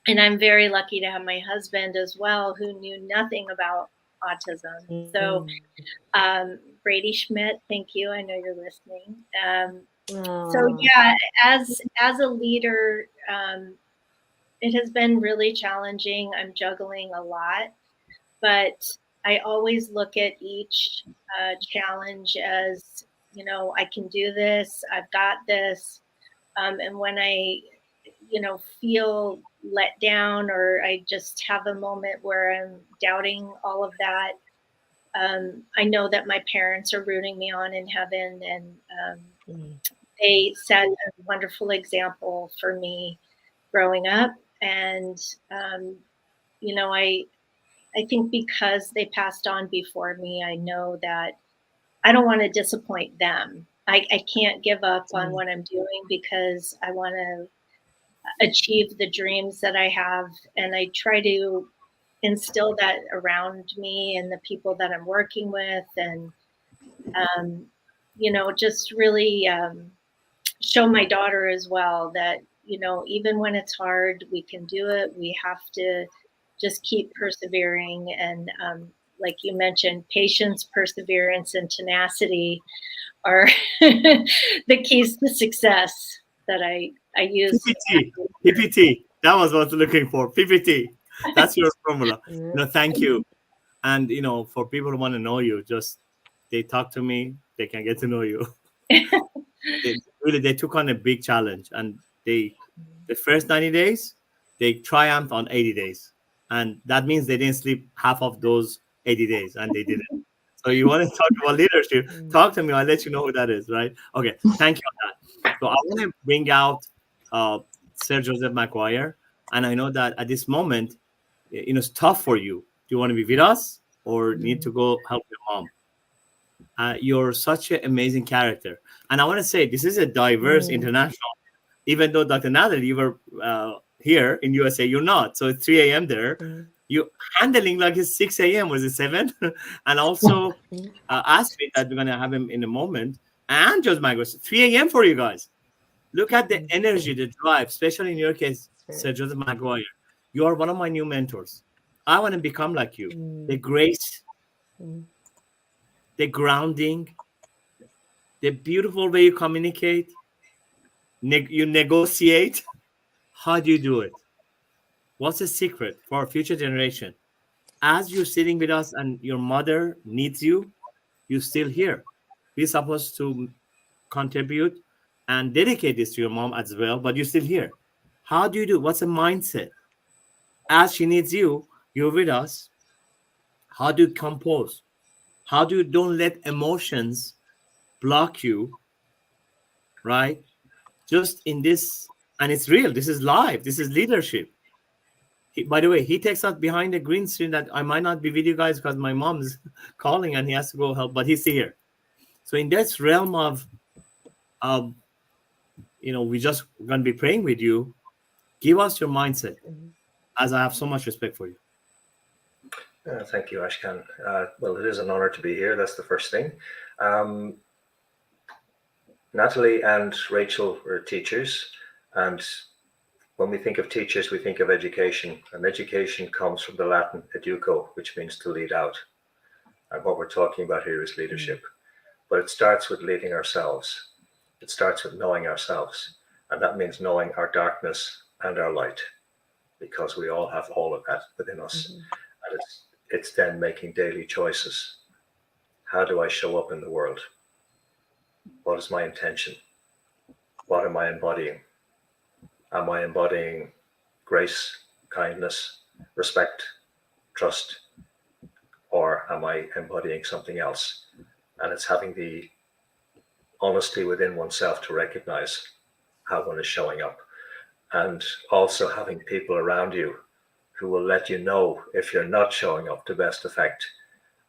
and I'm very lucky to have my husband as well, who knew nothing about autism. So, Brady Schmidt, thank you. I know you're listening. So yeah, as a leader, it has been really challenging. I'm juggling a lot, but I always look at each challenge as, I can do this, I've got this. And when I, feel let down, or I just have a moment where I'm doubting all of that, I know that my parents are rooting me on in heaven, and they set a wonderful example for me growing up. And, I think because they passed on before me, I know that I don't want to disappoint them. I can't give up on what I'm doing because I want to achieve the dreams that I have. And I try to instill that around me and the people that I'm working with, and, just really show my daughter as well that, even when it's hard, we can do it. We have to just keep persevering. And like you mentioned, patience, perseverance, and tenacity are the keys to success that I use. PPT. That was what I was looking for. PPT. That's your formula. Thank you. And for people who want to know you, just they talk to me, they can get to know you. They took on a big challenge, and the first 90 days, they triumphed on 80 days. And that means they didn't sleep half of those 80 days, and they didn't. So you want to talk about leadership, talk to me. I'll let you know who that is, right? Okay, thank you on that. So I want to bring out Sir Joseph McGuire. And I know that at this moment, it's tough for you. Do you want to be with us or need to go help your mom? You're such an amazing character. And I want to say, this is a diverse international, even though Dr. Natalie, you were here in USA, you're not. So it's 3 a.m. there. You handling like it's 6 a.m. Was it 7? And also Astrid, that we're going to have him in a moment. And Joseph McGuire, 3 a.m. for you guys. Look at the energy, the drive, especially in your case, Sir Joseph McGuire. You are one of my new mentors. I want to become like you. The grace, the grounding, the beautiful way you communicate, you negotiate. How do you do it? What's the secret for our future generation? As you're sitting with us and your mother needs you, you're still here. We're supposed to contribute and dedicate this to your mom as well, but you're still here. How do you do? What's the mindset? As she needs you, you're with us. How do you compose? How do you don't let emotions block you, right? Just in this, and it's real. This is live. This is leadership. By the way, he takes us behind the green screen that I might not be with you guys because my mom's calling and he has to go help, but he's here. So in this realm of, we just going to be praying with you. Give us your mindset, as I have so much respect for you. Thank you, Ashkan. Well, it is an honor to be here. That's the first thing. Natalie and Rachel are teachers, and when we think of teachers, we think of education, and education comes from the Latin educo, which means to lead out. And what we're talking about here is leadership. But it starts with leading ourselves. It starts with knowing ourselves, and that means knowing our darkness and our light, because we all have all of that within us. And it's then making daily choices. How do I show up in the world? What is my intention? What am I embodying? Am I embodying grace, kindness, respect, trust, or am I embodying something else? And it's having the honesty within oneself to recognize how one is showing up, and also having people around you who will let you know if you're not showing up to best effect,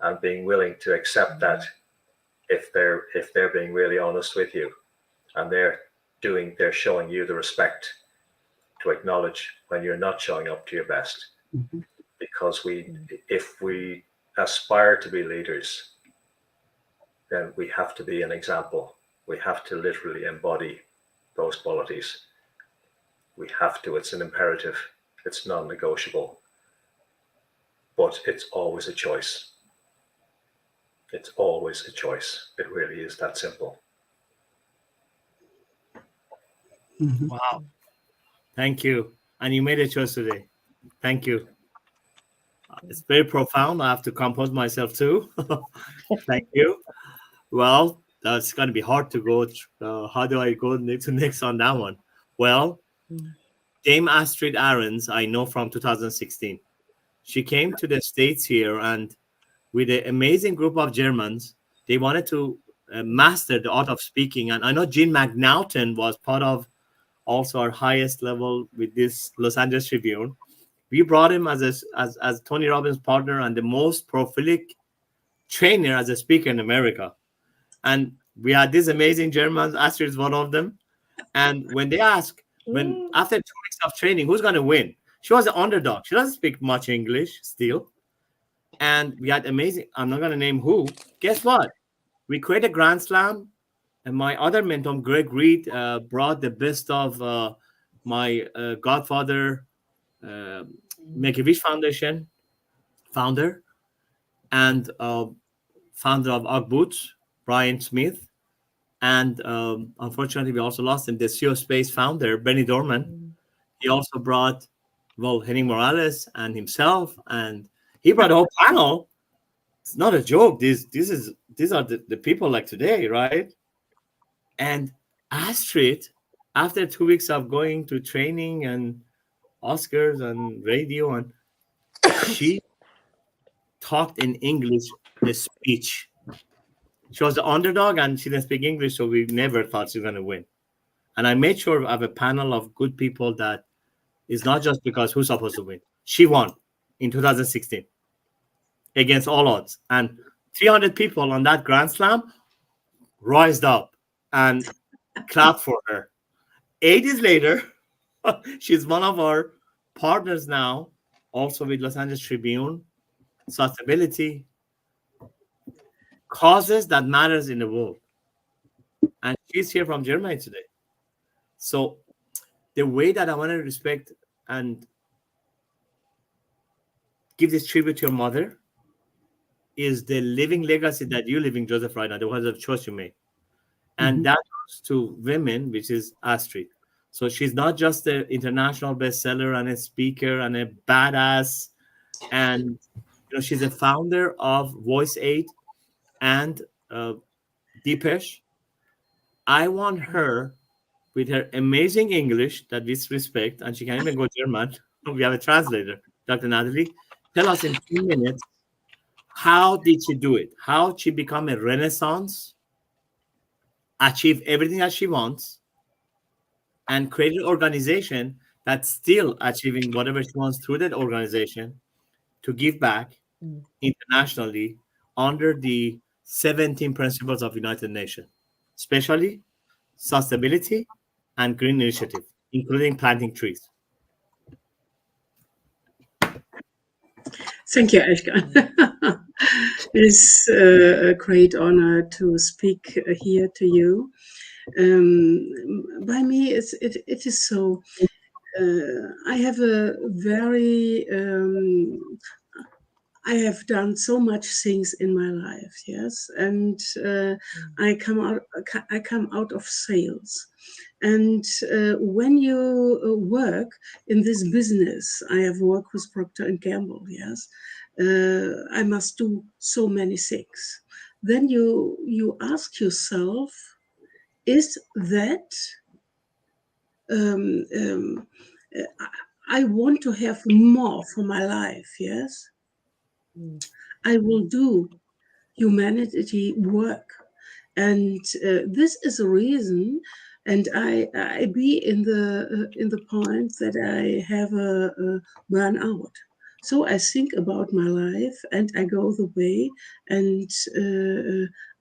and being willing to accept that if they're being really honest with you, and they're showing you the respect to acknowledge when you're not showing up to your best. Because if we aspire to be leaders, then we have to be an example. We have to literally embody those qualities. We have to. It's an imperative. It's non-negotiable. But it's always a choice. It's always a choice. It really is that simple. Wow. Thank you. And you made a choice today. Thank you. It's very profound. I have to compose myself too. Thank you. Well, that's going to be hard to go. How do I go next on that one? Well, Dame Astrid Ahrens, I know from 2016. She came to the States here, and with an amazing group of Germans, they wanted to master the art of speaking. And I know Gene McNaughton was part of also our highest level with this Los Angeles Tribune. We brought him as Tony Robbins' partner and the most prolific trainer as a speaker in America. And we had these amazing Germans. Astrid is one of them. And when they ask, after 2 weeks of training, who's going to win? She was the underdog. She doesn't speak much English still. And we had amazing, I'm not going to name who. Guess what? We created a Grand Slam. And my other mentor, Greg Reed, brought the best of my godfather, Make-A-Wish Foundation founder, and founder of Ugg Boots, Brian Smith. And unfortunately, we also lost him, the CEO Space founder, Benny Dorman. He also brought, Henning Morales and himself, and he brought a whole panel. It's not a joke. These are the people like today, right? And Astrid, after 2 weeks of going to training and Oscars and radio, and she talked in English, the speech. She was the underdog and she didn't speak English, so we never thought she was going to win. And I made sure I have a panel of good people that is not just because who's supposed to win. She won in 2016 against all odds. And 300 people on that Grand Slam rised up and clapped for her. 8 years later, she's one of our partners now, also with Los Angeles Tribune, sustainability, causes that matters in the world. And she's here from Germany today. So the way that I want to respect and give this tribute to your mother is the living legacy that you're living, Joseph, right now, the ones of choice you made. And that goes to women, which is Astrid. So she's not just an international bestseller and a speaker and a badass, and she's a founder of Voice 8 and Deepesh. I want her, with her amazing English that we respect, and she can even go German. We have a translator, Dr. Natalie. Tell us in 2 minutes, how did she do it? How she become a renaissance, achieve everything that she wants, and create an organization that's still achieving whatever she wants through that organization to give back internationally under the 17 principles of United Nations, especially sustainability and green initiative, including planting trees. Thank you, Ashkan. It is a great honor to speak here to you. By me, it is so. I have a very I have done so much things in my life, yes, and I come out of sales, and when you work in this business, I have worked with Procter and Gamble, yes, I must do so many things. Then you ask yourself, is that I want to have more for my life, yes? I will do humanity work. And this is a reason, and I be in the point that I have a burnout. So I think about my life and I go the way, and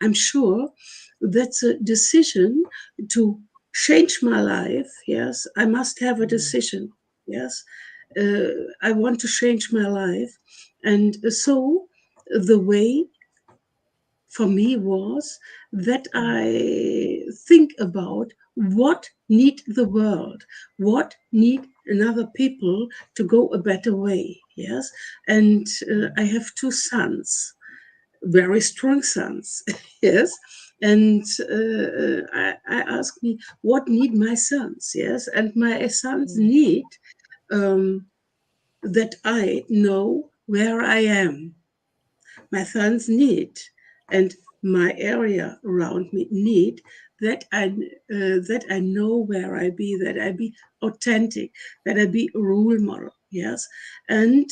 I'm sure that's a decision to change my life. Yes, I must have a decision. Yes, I want to change my life, and so the way for me was that I think about what need the world, what need another people to go a better way. Yes, and I have 2 sons, very strong sons. Yes, and I ask me what need my sons. Yes, and my sons need that I know where I am. My sons need, and my area around me need that I know where I be, that I be authentic, that I be a role model. Yes, and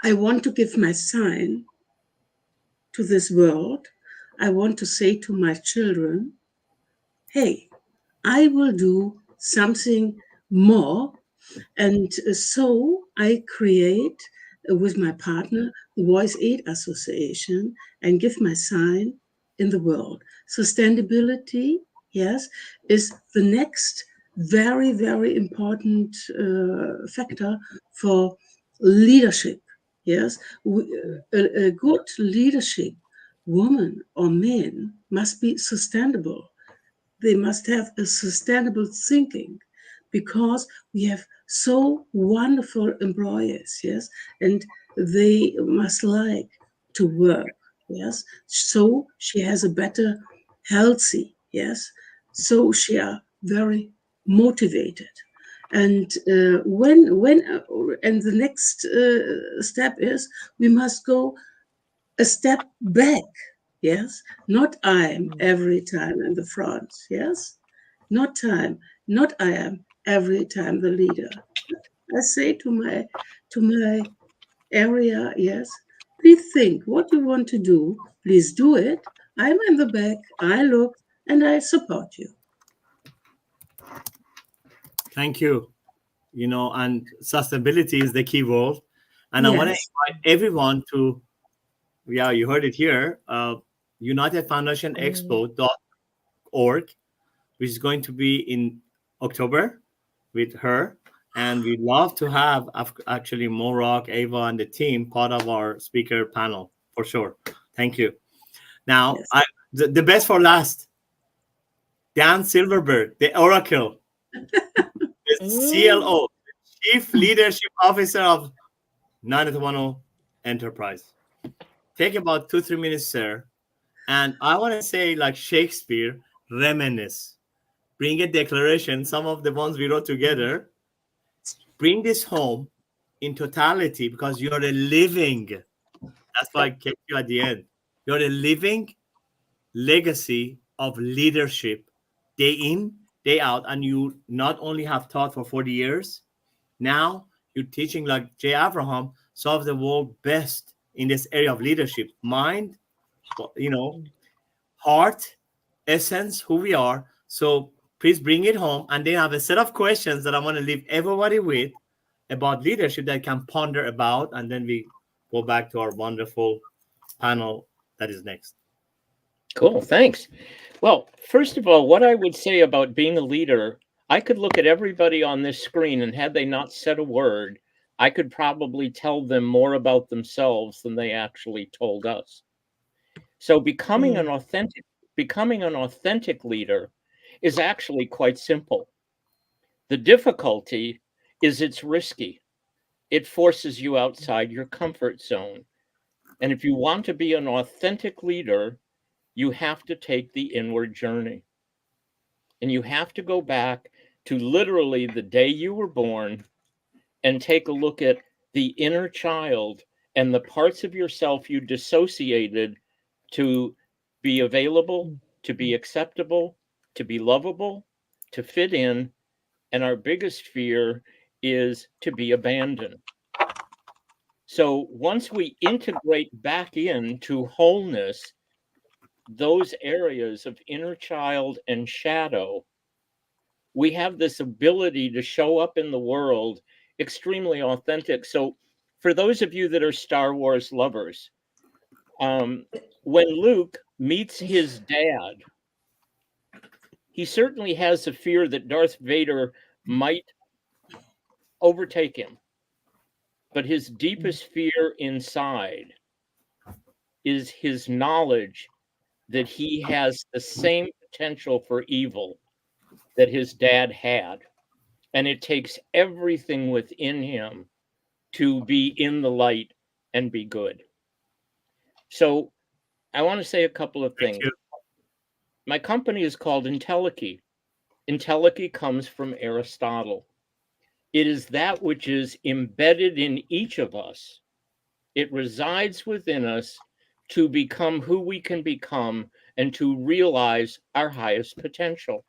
I want to give my sign to this world. I want to say to my children, hey, I will do something more. And so I create with my partner the Voice 8 Association and give my sign in the world. Sustainability, yes, is the next very, very important factor for leadership. Yes, a good leadership, woman or man, must be sustainable. They must have a sustainable thinking, because we have so wonderful employers, yes, and they must like to work, yes, so she has a better healthy, yes, so she are very motivated. And when and the next step is we must go a step back. Yes, not I am every time in the front. Yes, not I am every time the leader. I say to my area, yes, please think what you want to do. Please do it. I'm in the back. I look and I support you. Thank you. And sustainability is the key word. And I want to invite everyone to, you heard it here, UnitedFoundationExpo.org, which is going to be in October with her. And we'd love to have actually Morak, Ava, and the team part of our speaker panel for sure. Thank you. Now, the best for last, Dan Silverberg, the Oracle, the CLO, Chief Leadership Officer of 910 Enterprise. Take about 2-3 minutes, sir, And I want to say, like Shakespeare, reminisce, bring a declaration, some of the ones we wrote together, bring this home in totality, because you're a living, that's why I kept you at the end. You're a living legacy of leadership, day in, day out. And you not only have taught for 40 years, now you're teaching like Jay Abraham, some of the world best in this area of leadership, mind, heart, essence, who we are. So please bring it home. And then I have a set of questions that I want to leave everybody with about leadership that I can ponder about. And then we go back to our wonderful panel that is next. Cool, thanks. Well, first of all, what I would say about being a leader, I could look at everybody on this screen, and had they not said a word, I could probably tell them more about themselves than they actually told us. So becoming an authentic leader is actually quite simple. The difficulty is it's risky. It forces you outside your comfort zone. And if you want to be an authentic leader, you have to take the inward journey. And you have to go back to literally the day you were born and take a look at the inner child and the parts of yourself you dissociated to be available, to be acceptable, to be lovable, to fit in. And our biggest fear is to be abandoned. So once we integrate back into wholeness, those areas of inner child and shadow, we have this ability to show up in the world extremely authentic. So for those of you that are Star Wars lovers, when Luke meets his dad, he certainly has a fear that Darth Vader might overtake him. But his deepest fear inside is his knowledge that he has the same potential for evil that his dad had. And it takes everything within him to be in the light and be good. So I want to say a couple of things. My company is called Entelechy. Entelechy comes from Aristotle. It is that which is embedded in each of us. It resides within us to become who we can become and to realize our highest potential.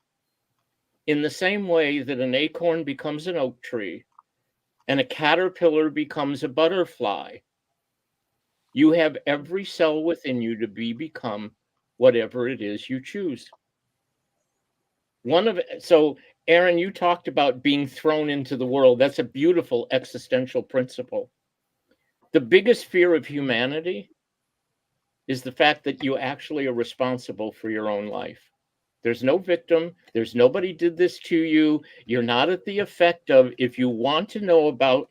In the same way that an acorn becomes an oak tree and a caterpillar becomes a butterfly, you have every cell within you to become whatever it is you choose. So Aaron, you talked about being thrown into the world. That's a beautiful existential principle. The biggest fear of humanity is the fact that you actually are responsible for your own life. There's no victim. There's nobody did this to you. You're not at the effect of. If you want to know about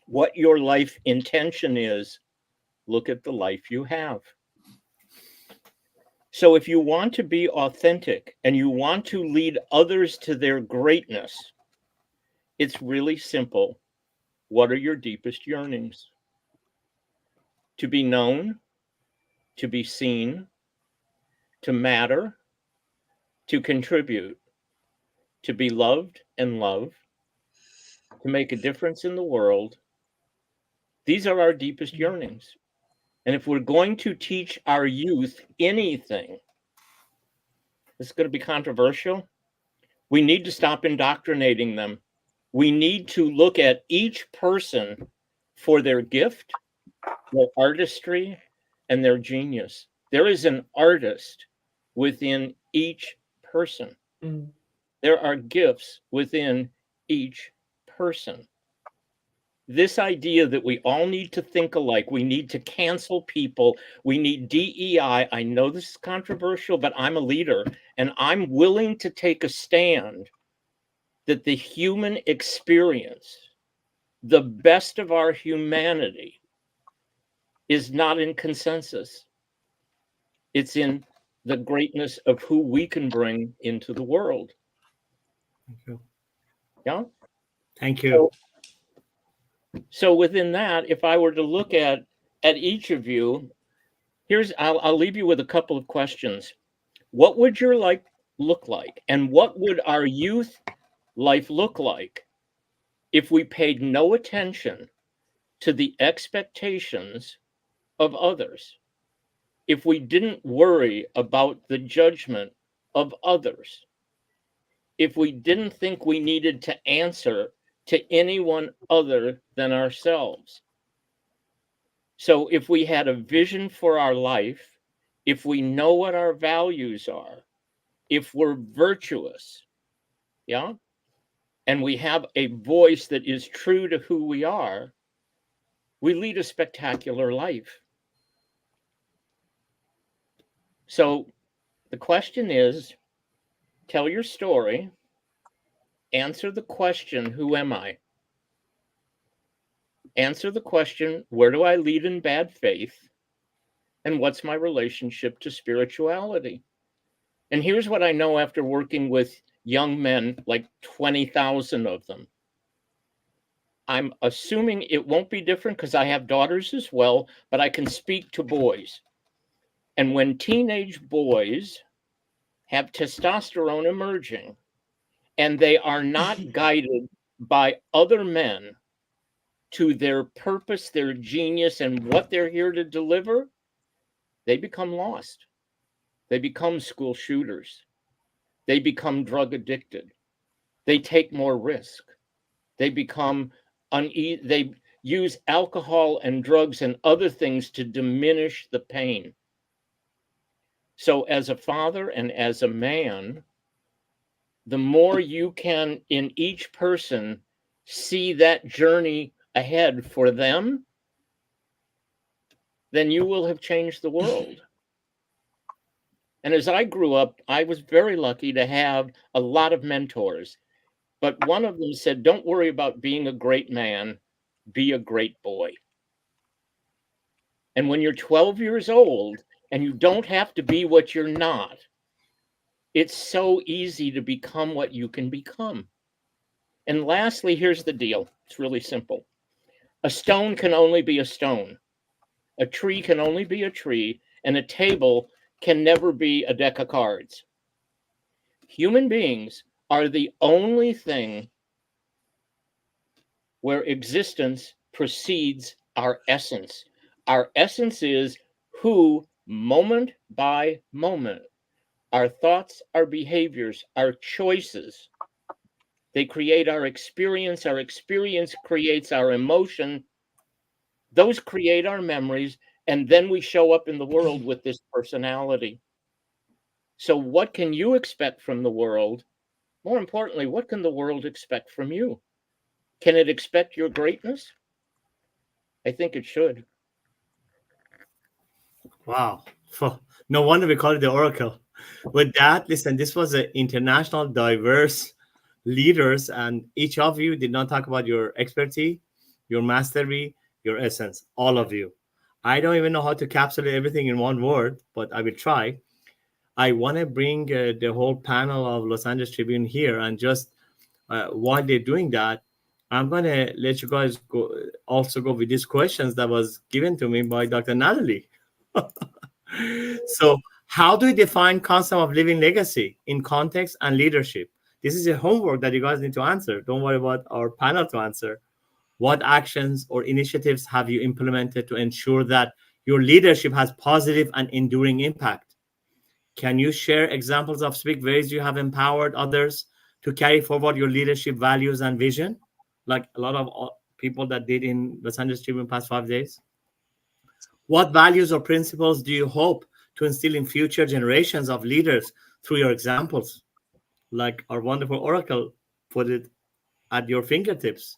what your life intention is, look at the life you have. So if you want to be authentic and you want to lead others to their greatness, it's really simple. What are your deepest yearnings? To be known, to be seen, to matter, to contribute, to be loved and love, to make a difference in the world. These are our deepest yearnings. And if we're going to teach our youth anything, it's going to be controversial. We need to stop indoctrinating them. We need to look at each person for their gift, their artistry, and their genius. There is an artist within each person. There are gifts within each person. This idea that we all need to think alike, we need to cancel people, we need DEI. I know this is controversial, but I'm a leader and I'm willing to take a stand that the human experience, the best of our humanity, is not in consensus. It's in the greatness of who we can bring into the world. Thank you. Yeah. Thank you. So within that, if I were to look at each of you, I'll leave you with a couple of questions. What would your life look like? And what would our youth life look like if we paid no attention to the expectations of others? If we didn't worry about the judgment of others? If we didn't think we needed to answer to anyone other than ourselves? So if we had a vision for our life, if we know what our values are, if we're virtuous, yeah, and we have a voice that is true to who we are, we lead a spectacular life. So the question is, tell your story, answer the question, who am I? Answer the question, where do I lead in bad faith? And what's my relationship to spirituality? And here's what I know after working with young men, like 20,000 of them. I'm assuming it won't be different because I have daughters as well, but I can speak to boys. And when teenage boys have testosterone emerging and they are not guided by other men to their purpose, their genius, and what they're here to deliver, they become lost. They become school shooters. They become drug addicted. They take more risk. They become they use alcohol and drugs and other things to diminish the pain. So as a father and as a man, the more you can in each person see that journey ahead for them, then you will have changed the world. And as I grew up, I was very lucky to have a lot of mentors. But one of them said, don't worry about being a great man, be a great boy. And when you're 12 years old and you don't have to be what you're not, it's so easy to become what you can become. And lastly, here's the deal. It's really simple. A stone can only be a stone. A tree can only be a tree, and a table can never be a deck of cards. Human beings are the only thing where existence precedes our essence. Our essence is who, moment by moment, our thoughts, our behaviors, our choices, they create our experience creates our emotion, those create our memories, and then we show up in the world with this personality. So what can you expect from the world? More importantly, what can the world expect from you? Can it expect your greatness? I think it should. Wow. No wonder we call it the Oracle. With that, listen, this was an international, diverse leaders, and each of you did not talk about your expertise, your mastery, your essence, all of you. I don't even know how to capsulate everything in one word, but I will try. I want to bring the whole panel of Los Angeles Tribune here, and just while they're doing that, I'm going to let you guys also go with these questions that was given to me by Dr. Natalie. So how do you define concept of living legacy in context and leadership? This is a homework that you guys need to answer. Don't worry about our panel to answer. What actions or initiatives have you implemented to ensure that your leadership has positive and enduring impact? Can you share examples of specific ways you have empowered others to carry forward your leadership values and vision, like a lot of people that did in Los Angeles Tribune past 5 days? What values or principles do you hope to instill in future generations of leaders through your examples? Like our wonderful Oracle put it at your fingertips.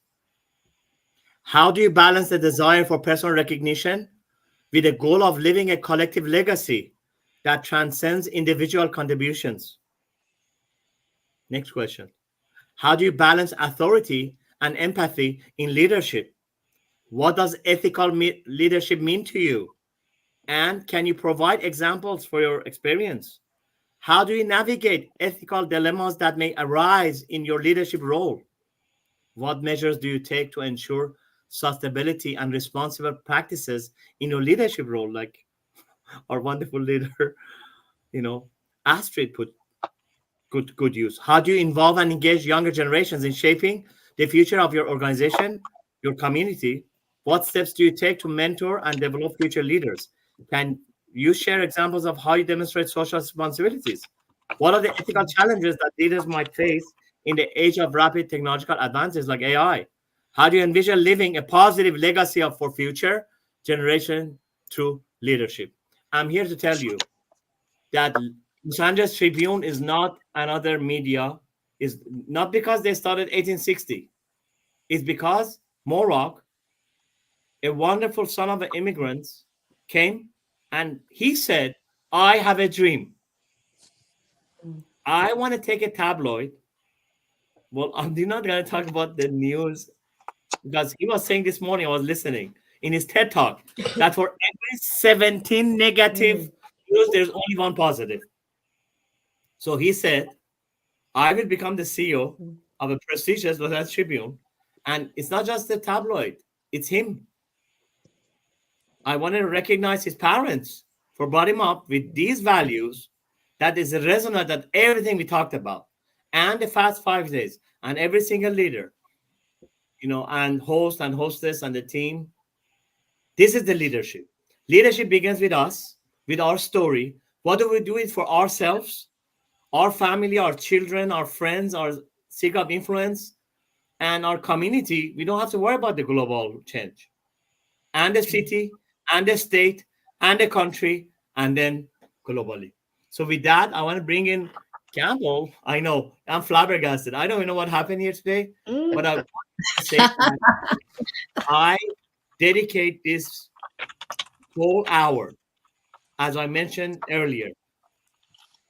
How do you balance the desire for personal recognition with the goal of living a collective legacy that transcends individual contributions? Next question. How do you balance authority and empathy in leadership? What does ethical leadership mean to you? And can you provide examples for your experience? How do you navigate ethical dilemmas that may arise in your leadership role? What measures do you take to ensure sustainability and responsible practices in your leadership role? Like, our wonderful leader, Astrid put good use. How do you involve and engage younger generations in shaping the future of your organization, your community? What steps do you take to mentor and develop future leaders? Can you share examples of how you demonstrate social responsibilities? What are the ethical challenges that leaders might face in the age of rapid technological advances like AI? How do you envision living a positive legacy for future generation through leadership? I'm here to tell you that Los Angeles Tribune is not another media, is not because they started 1860. It's because Morag, a wonderful son of immigrants, came and he said, I have a dream. I want to take a tabloid. Well, I'm not going to talk about the news because he was saying this morning, I was listening in his TED talk, that for every 17 negative news, there's only one positive. So he said, I will become the CEO of a prestigious Los Angeles Tribune. And it's not just the tabloid, it's him. I wanted to recognize his parents for brought him up with these values that is resonant at everything we talked about. And the Fast 5 days and every single leader, and host and hostess and the team. This is the leadership. Leadership begins with us, with our story. What do we do it for ourselves, our family, our children, our friends, our circle of influence, and our community? We don't have to worry about the global change, and the city, and the state, and the country, and then globally. So with that, I want to bring in Campbell. I know I'm flabbergasted. I don't even know what happened here today, but I want to say that I dedicate this whole hour, as I mentioned earlier,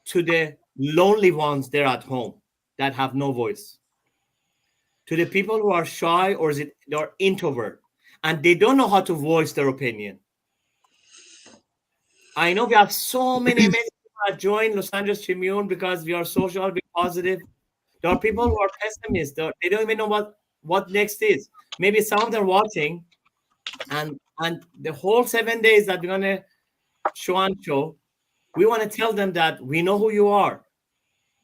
to the lonely ones there at home that have no voice, to the people who are shy or they're introvert and they don't know how to voice their opinion. I know we have so many amazing people that join Los Angeles Tribune because we are social, we're positive. There are people who are pessimists. They don't even know what next is. Maybe some of them are watching, and the whole 7 days that we're gonna show, we want to tell them that we know who you are.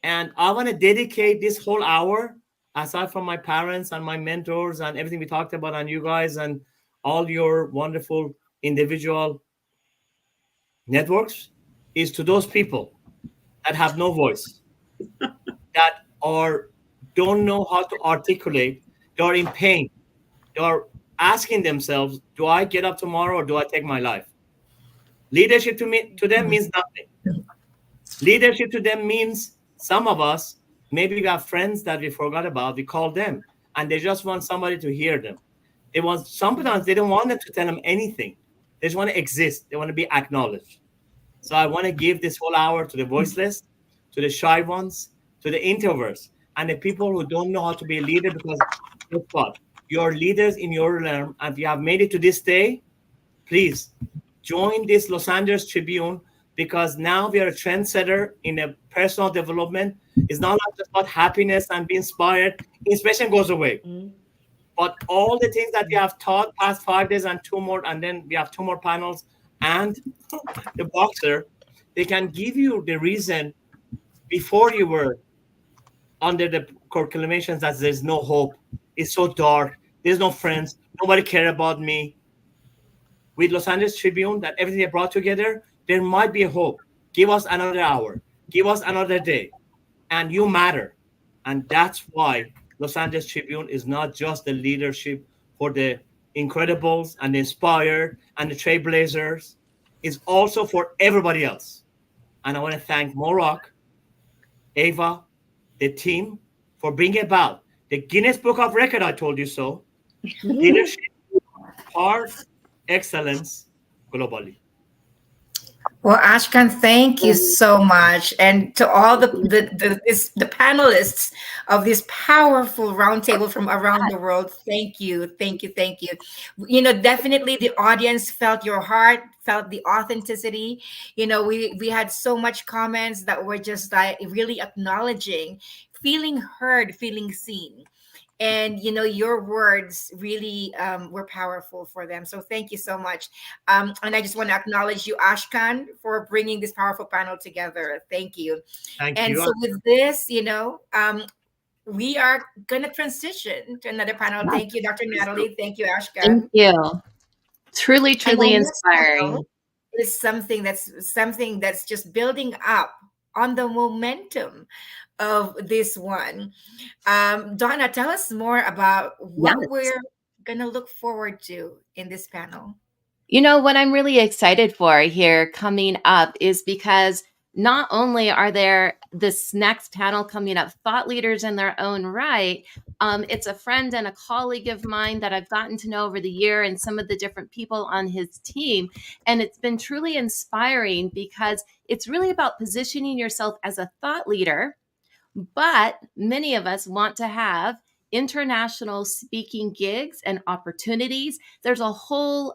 And I want to dedicate this whole hour, aside from my parents and my mentors and everything we talked about, and you guys and all your wonderful individual networks, is to those people that have no voice, that don't know how to articulate, they are in pain, they are asking themselves, do I get up tomorrow or do I take my life? Leadership to them means nothing. Leadership to them means some of us, maybe we have friends that we forgot about, we call them, and they just want somebody to hear them. Sometimes they don't want them to tell them anything. They just want to exist. They want to be acknowledged. So I want to give this whole hour to the voiceless, to the shy ones, to the introverts, and the people who don't know how to be a leader, because guess what? You're leaders in your realm, and if you have made it to this day, please join this Los Angeles Tribune, because now we are a trendsetter in a personal development. It's not just about happiness and being inspired. Inspiration goes away. But all the things that we have taught past 5 days and 2 more, and then we have 2 more panels, and the boxer, they can give you the reason before you were under the proclamations that there's no hope. It's so dark. There's no friends. Nobody care about me. With Los Angeles Tribune, that everything they brought together, there might be a hope. Give us another hour. Give us another day. And you matter. And that's why Los Angeles Tribune is not just the leadership for the incredibles and the inspired and the trailblazers. It's also for everybody else. And I want to thank Morag, Ava, the team for bringing about the Guinness Book of Record, I told you so. Leadership, par excellence globally. Well, Ashkan, thank you so much, and to all the panelists of this powerful roundtable from around the world. Thank you, thank you, thank you. Definitely the audience felt your heart, felt the authenticity. We had so much comments that were just like really acknowledging, feeling heard, feeling seen. And your words really were powerful for them. So thank you so much. And I just want to acknowledge you, Ashkan, for bringing this powerful panel together. Thank you. Thank And you. so with this, we are gonna transition to another panel. Thank you, Dr. Natalie. Thank you, Thank Ashkan. you. Truly, And truly our next inspiring. panel is something that's just building up on the momentum of this one. Donna, tell us more about what Yes. we're gonna look forward to in this panel. What I'm really excited for here coming up is because not only are there this next panel coming up, thought leaders in their own right, it's a friend and a colleague of mine that I've gotten to know over the year and some of the different people on his team. And it's been truly inspiring because it's really about positioning yourself as a thought leader. But many of us want to have international speaking gigs and opportunities. There's a whole,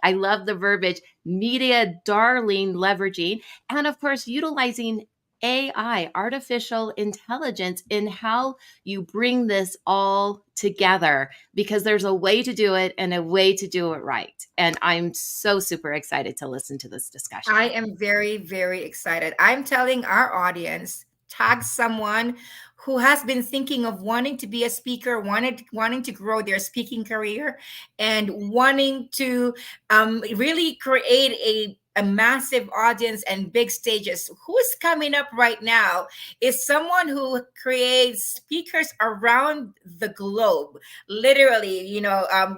I love the verbiage, media darling leveraging, and of course, utilizing AI, artificial intelligence, in how you bring this all together, because there's a way to do it and a way to do it right. And I'm so super excited to listen to this discussion. I am very, very excited. I'm telling our audience, tag someone who has been thinking of wanting to be a speaker, wanting to grow their speaking career, and wanting to really create a massive audience and big stages. Who's coming up right now is someone who creates speakers around the globe, literally,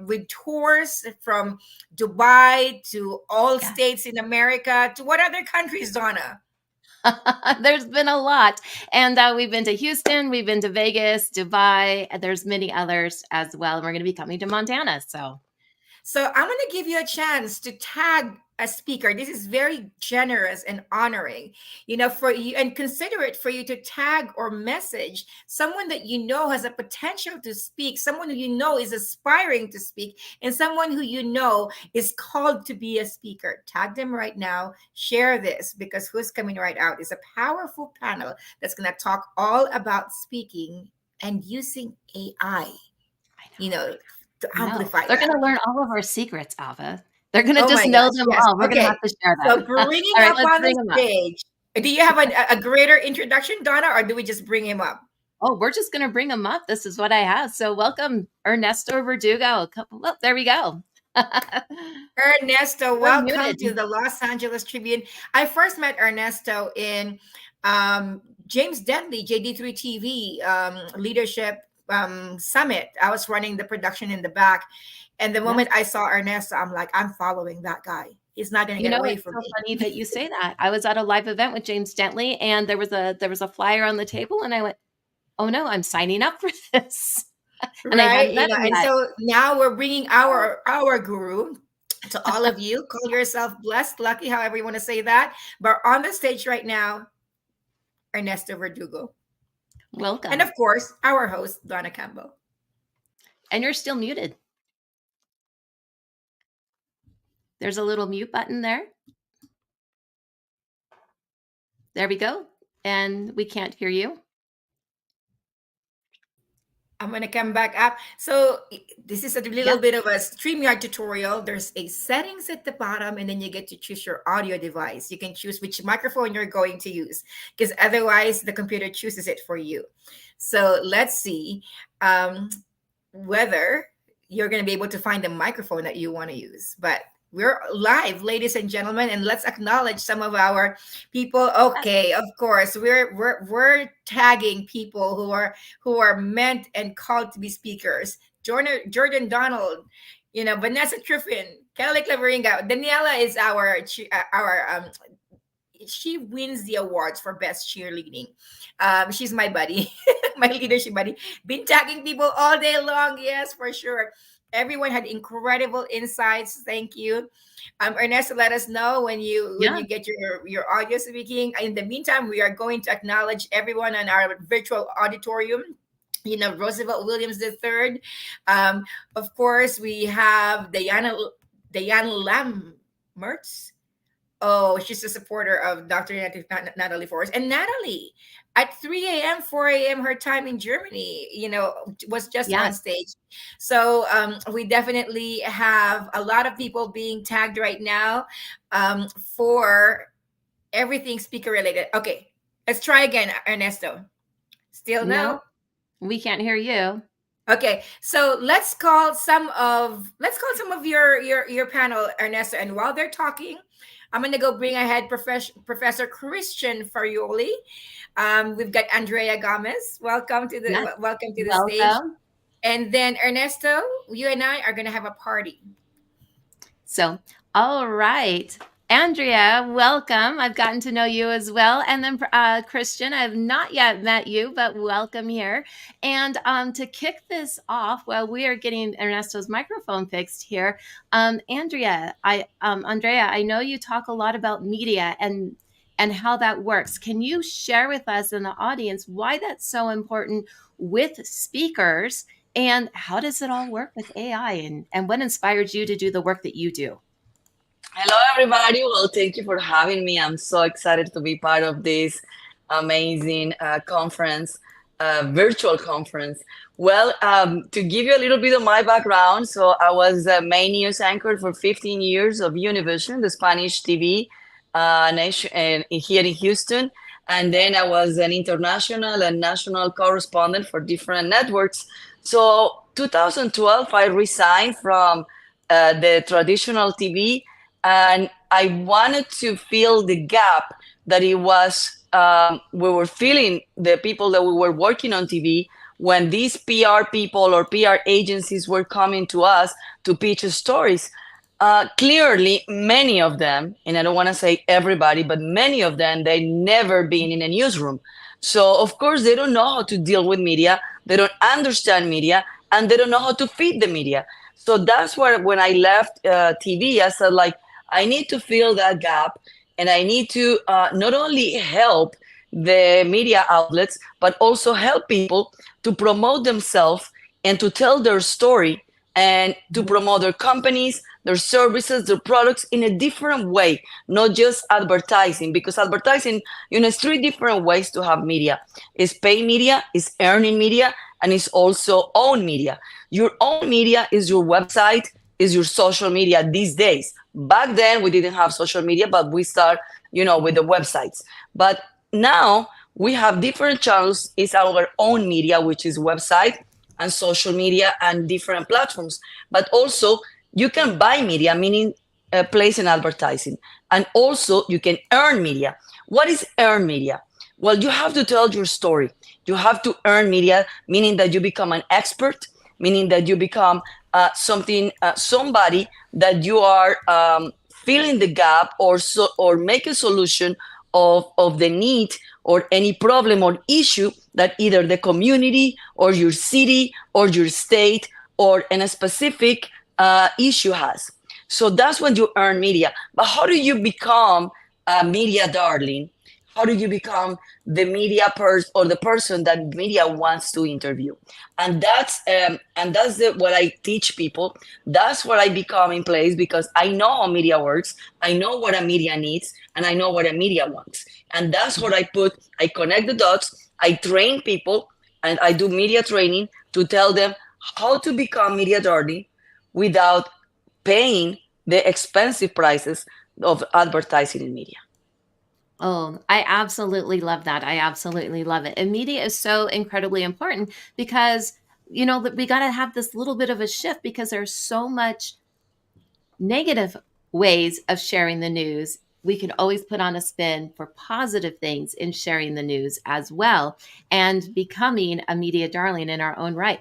with tours from Dubai to all states in America. To what other countries, Donna? There's been a lot. And we've been to Houston, we've been to Vegas, Dubai. There's many others as well. We're going to be coming to Montana. So I'm going to give you a chance to tag a speaker. This is very generous and honoring, for you, and considerate for you to tag or message someone that has a potential to speak, someone who is aspiring to speak, and someone who is called to be a speaker. Tag them right now. Share this, because who's coming right out is a powerful panel that's going to talk all about speaking and using AI, to amplify. They're going to learn all of our secrets, Ava. They're going to Oh just my know gosh, them yes. all. We're going to Okay. have to share So them. bringing All right, up let's on bring the them up. stage. Do you have a greater introduction, Donna, or do we just bring him up? Oh, we're just going to bring them up. This is what I have. So welcome, Ernesto Verdugo. Oh, there we go. Ernesto, You're welcome muted. to the Los Angeles Tribune. I first met Ernesto in James Dentley, JD3 TV Leadership Summit. I was running the production in the back. And the moment I saw Ernesto, I'm like, I'm following that guy. He's not going to get away It's from so me. funny that you say that. I was at a live event with James Dentley, and there was a flyer on the table, and I went, "Oh no, I'm signing up for this." And I Right, hadn't met him and yet. so now we're bringing our guru to all of you. Call yourself blessed, lucky, however you want to say that. But on the stage right now, Ernesto Verdugo. Welcome. And of course, our host, Donna Campbell. And you're still muted. There's a little mute button there. There we go. And we can't hear you. I'm going to come back up. So this is a little bit of a StreamYard tutorial. There's a settings at the bottom, and then you get to choose your audio device. You can choose which microphone you're going to use, because otherwise the computer chooses it for you. So let's see whether you're going to be able to find the microphone that you want to use. But we're live, ladies and gentlemen, and let's acknowledge some of our people. Okay, of course, we're tagging people who are meant and called to be speakers. Jordan Donald, Vanessa Triffin, Kelly Claveringa, Daniela is our she wins the awards for best cheerleading. She's my buddy, my leadership buddy. Been tagging people all day long. Yes, for sure. Everyone had incredible insights. Thank you. Ernesto, let us know when you get your audio speaking. In the meantime, we are going to acknowledge everyone in our virtual auditorium. Roosevelt Williams III. Of course, we have Diane Lammertz. Oh, she's a supporter of Dr. Natalie Forrest. And Natalie, at 3 a.m., 4 a.m., her time in Germany, was just on Yes. stage. So we definitely have a lot of people being tagged right now for everything speaker related. Okay, let's try again, Ernesto. Still no? No, we can't hear you. Okay, so let's call some of your panel, Ernesto. And while they're talking, I'm gonna go bring ahead Professor Christian Farioli. We've got Andrea Gomez. Welcome to the Yes. stage. Welcome. And then Ernesto, you and I are gonna have a party. So, all right. Andrea, welcome. I've gotten to know you as well. And then Christian, I've not yet met you, but welcome here. And to kick this off, while we are getting Ernesto's microphone fixed here, Andrea, I know you talk a lot about media and how that works. Can you share with us in the audience why that's so important with speakers? And how does it all work with AI, and what inspired you to do the work that you do? Hello, everybody. Well, thank you for having me. I'm so excited to be part of this amazing conference, virtual conference. Well, to give you a little bit of my background, so I was a main news anchor for 15 years of Univision, the Spanish TV nation here in Houston. And then I was an international and national correspondent for different networks. So 2012, I resigned from the traditional TV, and I wanted to fill the gap that it was we were feeling, the people that we were working on TV, when these PR people or PR agencies were coming to us to pitch stories. Clearly, many of them, and I don't want to say everybody, but many of them, they never been in a newsroom. So, of course, they don't know how to deal with media. They don't understand media, and they don't know how to feed the media. So that's where, when I left TV, I said, like, I need to fill that gap, and I need to not only help the media outlets, but also help people to promote themselves and to tell their story and to promote their companies, their services, their products in a different way, not just advertising, because advertising, it's 3 different ways to have media. It's paid media, it's earning media, and it's also own media. Your own media is your website, is your social media these days. Back then, we didn't have social media, but we start, with the websites. But now we have different channels. It's our own media, which is website and social media and different platforms. But also you can buy media, meaning place in advertising. And also you can earn media. What is earn media? Well, you have to tell your story. You have to earn media, meaning that you become an expert, meaning that you become somebody that you are filling the gap or make a solution of the need or any problem or issue that either the community or your city or your state or in a specific issue has. So that's when you earn media. But how do you become a media darling? How do you become the media person or the person that media wants to interview? And that's what I teach people. That's what I become in place, because I know how media works. I know what a media needs, and I know what a media wants. And that's what I connect the dots. I train people, and I do media training to tell them how to become media darling without paying the expensive prices of advertising in media. Oh, I absolutely love that. I absolutely love it. And media is so incredibly important because, that we got to have this little bit of a shift, because there's so much negative ways of sharing the news. We can always put on a spin for positive things in sharing the news as well, and becoming a media darling in our own right.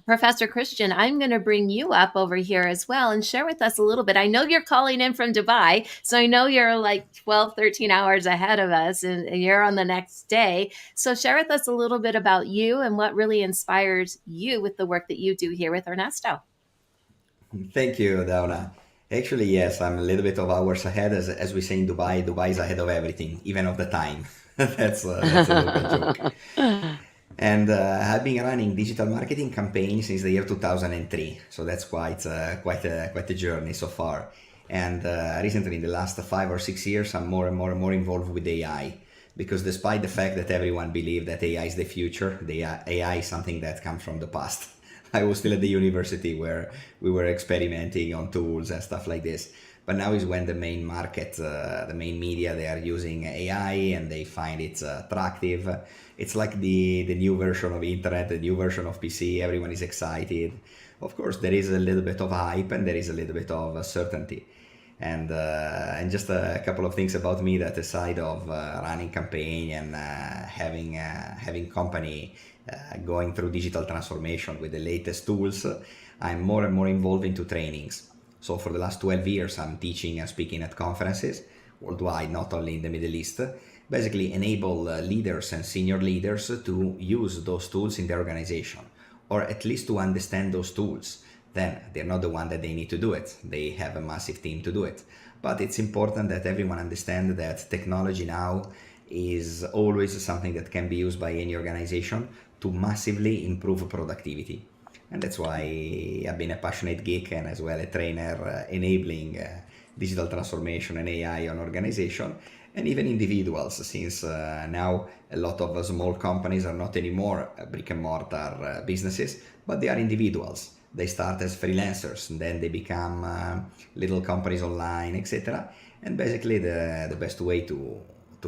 Professor Christian, I'm going to bring you up over here as well and share with us a little bit. I know you're calling in from Dubai, so I know you're like 12, 13 hours ahead of us, and you're on the next day. So share with us a little bit about you and what really inspires you with the work that you do here with Ernesto. Thank you, Dauna. Actually, yes, I'm a little bit of hours ahead. As we say in Dubai, Dubai is ahead of everything, even of the time. That's a local joke. And I've been running digital marketing campaigns since the year 2003, so that's quite a journey so far. And recently, in the last 5 or 6 years, I'm more and more involved with AI, because despite the fact that everyone believed that AI is the future, the AI is something that comes from the past. I was still at the university where we were experimenting on tools and stuff like this. But now is when the main market, the main media, they are using AI and they find it attractive. It's like the new version of internet, the new version of PC. Everyone is excited. Of course, there is a little bit of hype and there is a little bit of certainty. And just a couple of things about me, that aside of running campaign and having company going through digital transformation with the latest tools, I'm more and more involved into trainings. So for the last 12 years, I'm teaching and speaking at conferences worldwide, not only in the Middle East, basically enable leaders and senior leaders to use those tools in their organization, or at least to understand those tools. Then they're not the one that they need to do it. They have a massive team to do it. But it's important that everyone understand that technology now is always something that can be used by any organization to massively improve productivity. And that's why I've been a passionate geek and as well a trainer enabling digital transformation and AI on organization and even individuals, since now a lot of small companies are not anymore brick and mortar businesses, but they are individuals. They start as freelancers and then they become little companies online, etc. And basically the best way to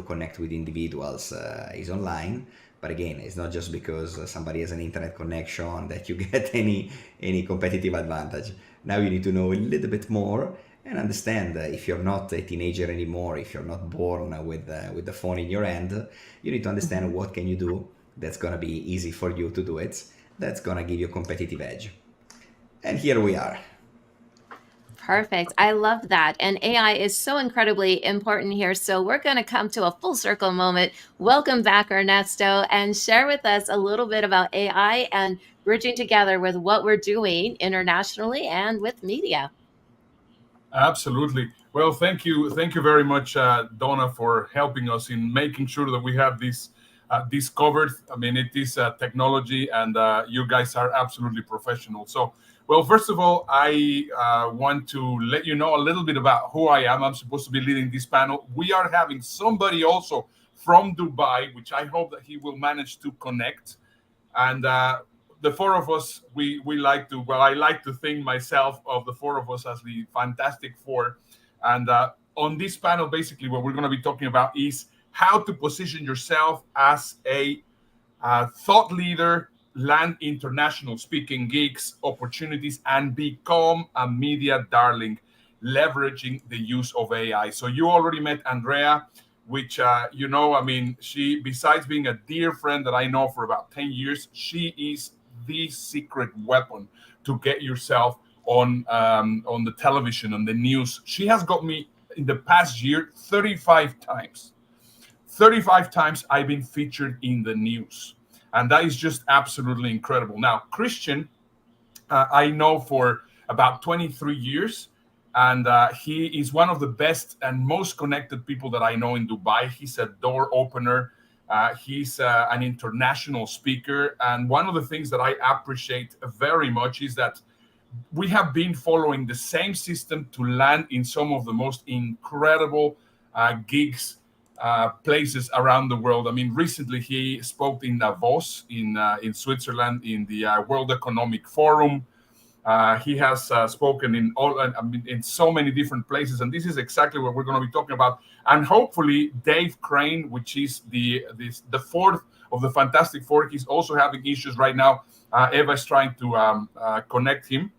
connect with individuals is online. But again, it's not just because somebody has an internet connection that you get any competitive advantage. Now you need to know a little bit more and understand if you're not a teenager anymore, if you're not born with the phone in your hand, you need to understand what can you do that's going to be easy for you to do it, that's going to give you a competitive edge. And here we are. Perfect. I love that. And AI is so incredibly important here. So we're going to come to a full circle moment. Welcome back, Ernesto, and share with us a little bit about AI and bridging together with what we're doing internationally and with media. Absolutely. Well, thank you very much, Donna, for helping us in making sure that we have this covered. I mean, it is technology, and you guys are absolutely professional. So, well, first of all, I want to let you know a little bit about who I am. I'm supposed to be leading this panel. We are having somebody also from Dubai, which I hope that he will manage to connect. And the four of us, we like to, well, I like to think myself of the four of us as the Fantastic Four. And on this panel, basically, what we're going to be talking about is how to position yourself as a thought leader, land international speaking gigs, opportunities, and become a media darling, leveraging the use of AI. So you already met Andrea, which, you know, I mean, she, besides being a dear friend that I know for about 10 years, she is the secret weapon to get yourself on the television, on the news. She has got me in the past year 35 times. 35 times I've been featured in the news. And that is just absolutely incredible. Now, Christian, I know for about 23 years. And he is one of the best and most connected people that I know in Dubai. He's a door opener. He's an international speaker. And one of the things that I appreciate very much is that we have been following the same system to land in some of the most incredible gigs, places around the world. I mean, recently he spoke in Davos in Switzerland in the World Economic Forum. He has spoken in so many different places, and this is exactly what we're going to be talking about. And hopefully, Dave Crane, which is the fourth of the Fantastic Four, he's also having issues right now. Eva is trying to connect him,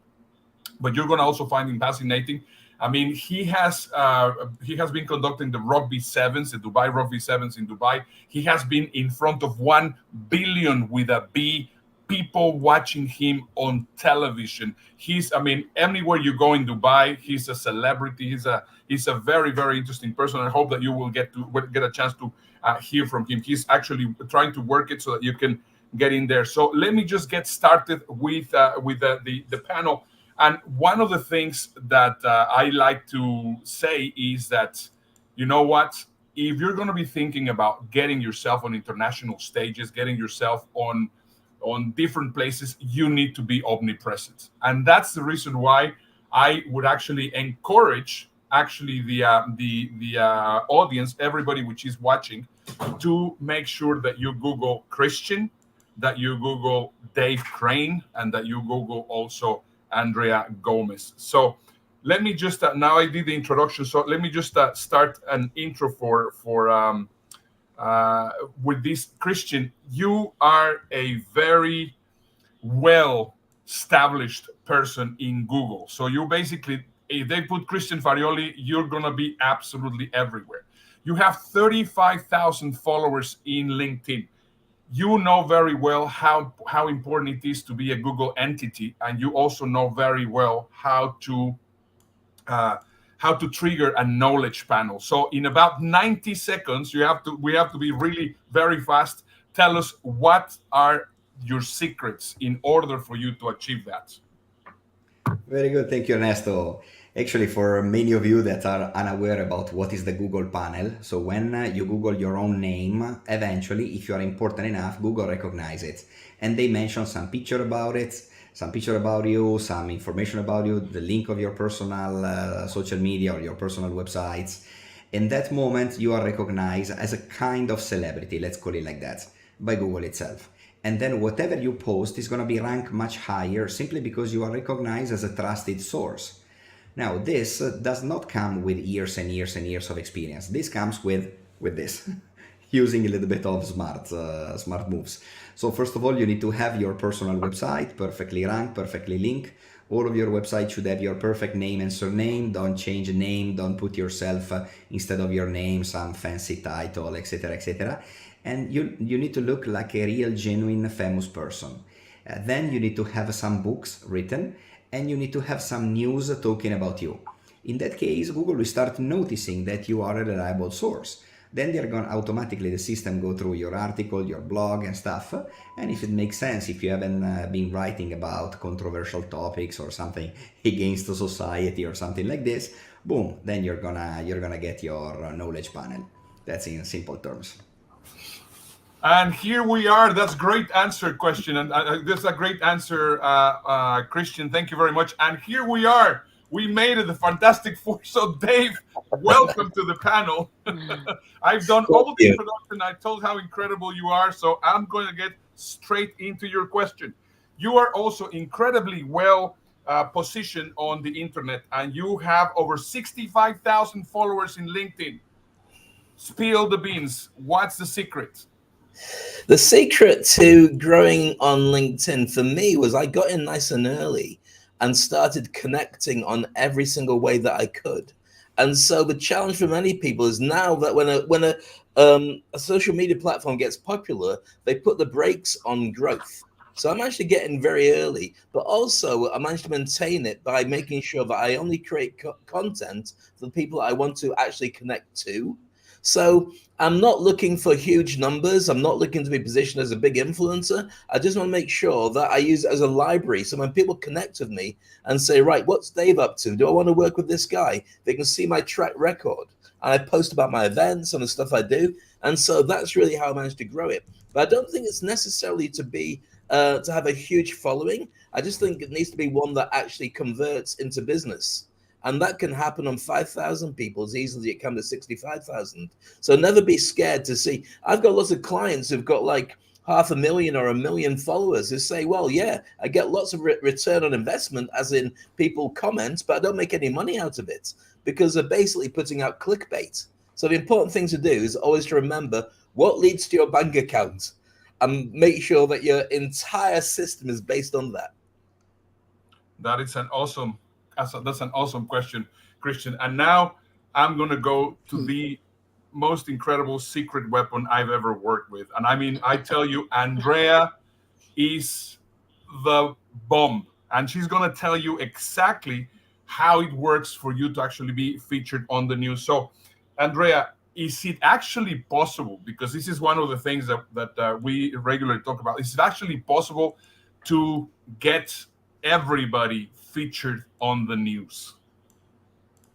but you're going to also find him fascinating. I mean, he has been conducting the Rugby Sevens, the Dubai Rugby Sevens in Dubai. He has been in front of 1 billion with a B. People watching him on television. I mean, anywhere you go in Dubai, he's a celebrity. He's a very, very interesting person. I hope that you will get a chance to hear from him. He's actually trying to work it so that you can get in there. So let me just get started with the panel. And one of the things that I like to say is that, you know what? If you're going to be thinking about getting yourself on international stages, getting yourself on different places, you need to be omnipresent. And that's the reason why I would actually encourage the audience, everybody which is watching, to make sure that you Google Christian, that you Google Dave Crane, and that you Google also Andrea Gomez. So let me just now I did the introduction, so let me just start an intro for with this. Christian, you are a very well established person in Google. So you basically, if they put Christian Farioli, you're gonna be absolutely everywhere. You have 35,000 followers in LinkedIn. You know very well how important it is to be a Google entity, and you also know very well how to trigger a knowledge panel. So in about 90 seconds, we have to be really very fast. Tell us, what are your secrets in order for you to achieve that? Very good. Thank you, Ernesto. Actually, for many of you that are unaware about what is the Google panel, so when you Google your own name, eventually, if you are important enough, Google recognizes it. And they mention some picture about it, some picture about you, some information about you, the link of your personal social media or your personal websites. In that moment, you are recognized as a kind of celebrity, let's call it like that, by Google itself. And then whatever you post is going to be ranked much higher simply because you are recognized as a trusted source. Now, this does not come with years and years and years of experience. This comes with this, using a little bit of smart moves. So first of all, you need to have your personal website perfectly ranked, perfectly linked. All of your websites should have your perfect name and surname. Don't change the name. Don't put yourself instead of your name some fancy title, etc., etc. And you need to look like a real, genuine, famous person. Then you need to have some books written, and you need to have some news talking about you. In that case, Google will start noticing that you are a reliable source. Then they're going to automatically, the system go through your article, your blog and stuff. And if it makes sense, if you haven't been writing about controversial topics or something against the society or something like this, boom, then you're gonna get your knowledge panel. That's in simple terms. And here we are. That's great answer, question. And that's a great answer, Christian. Thank you very much. And here we are. We made it, the Fantastic Four. So, Dave, welcome to the panel. I've done all the introduction. I told how incredible you are. So I'm going to get straight into your question. You are also incredibly well positioned on the internet, and you have over 65,000 followers in LinkedIn. Spill the beans. What's the secret? The secret to growing on LinkedIn for me was I got in nice and early and started connecting on every single way that I could. And so the challenge for many people is now that when a social media platform gets popular, they put the brakes on growth. So I'm actually getting very early, but also I managed to maintain it by making sure that I only create content for the people I want to actually connect to. So I'm not looking for huge numbers. I'm not looking to be positioned as a big influencer. I just want to make sure that I use it as a library. So when people connect with me and say, right, what's Dave up to? Do I want to work with this guy? They can see my track record. And I post about my events and the stuff I do. And so that's really how I managed to grow it. But I don't think it's necessarily to be to have a huge following. I just think it needs to be one that actually converts into business. And that can happen on 5,000 people as easily as it can to 65,000. So never be scared to see. I've got lots of clients who've got like 500,000 or 1 million followers who say, well, yeah, I get lots of return on investment, as in people comment, but I don't make any money out of it because they're basically putting out clickbait. So the important thing to do is always to remember what leads to your bank account and make sure that your entire system is based on that. That's an awesome question, Christian. And now I'm going to go to the most incredible secret weapon I've ever worked with. And I mean, I tell you, Andrea is the bomb. And she's going to tell you exactly how it works for you to actually be featured on the news. So, Andrea, is it actually possible, because this is one of the things that we regularly talk about, is it actually possible to get everybody featured on the news?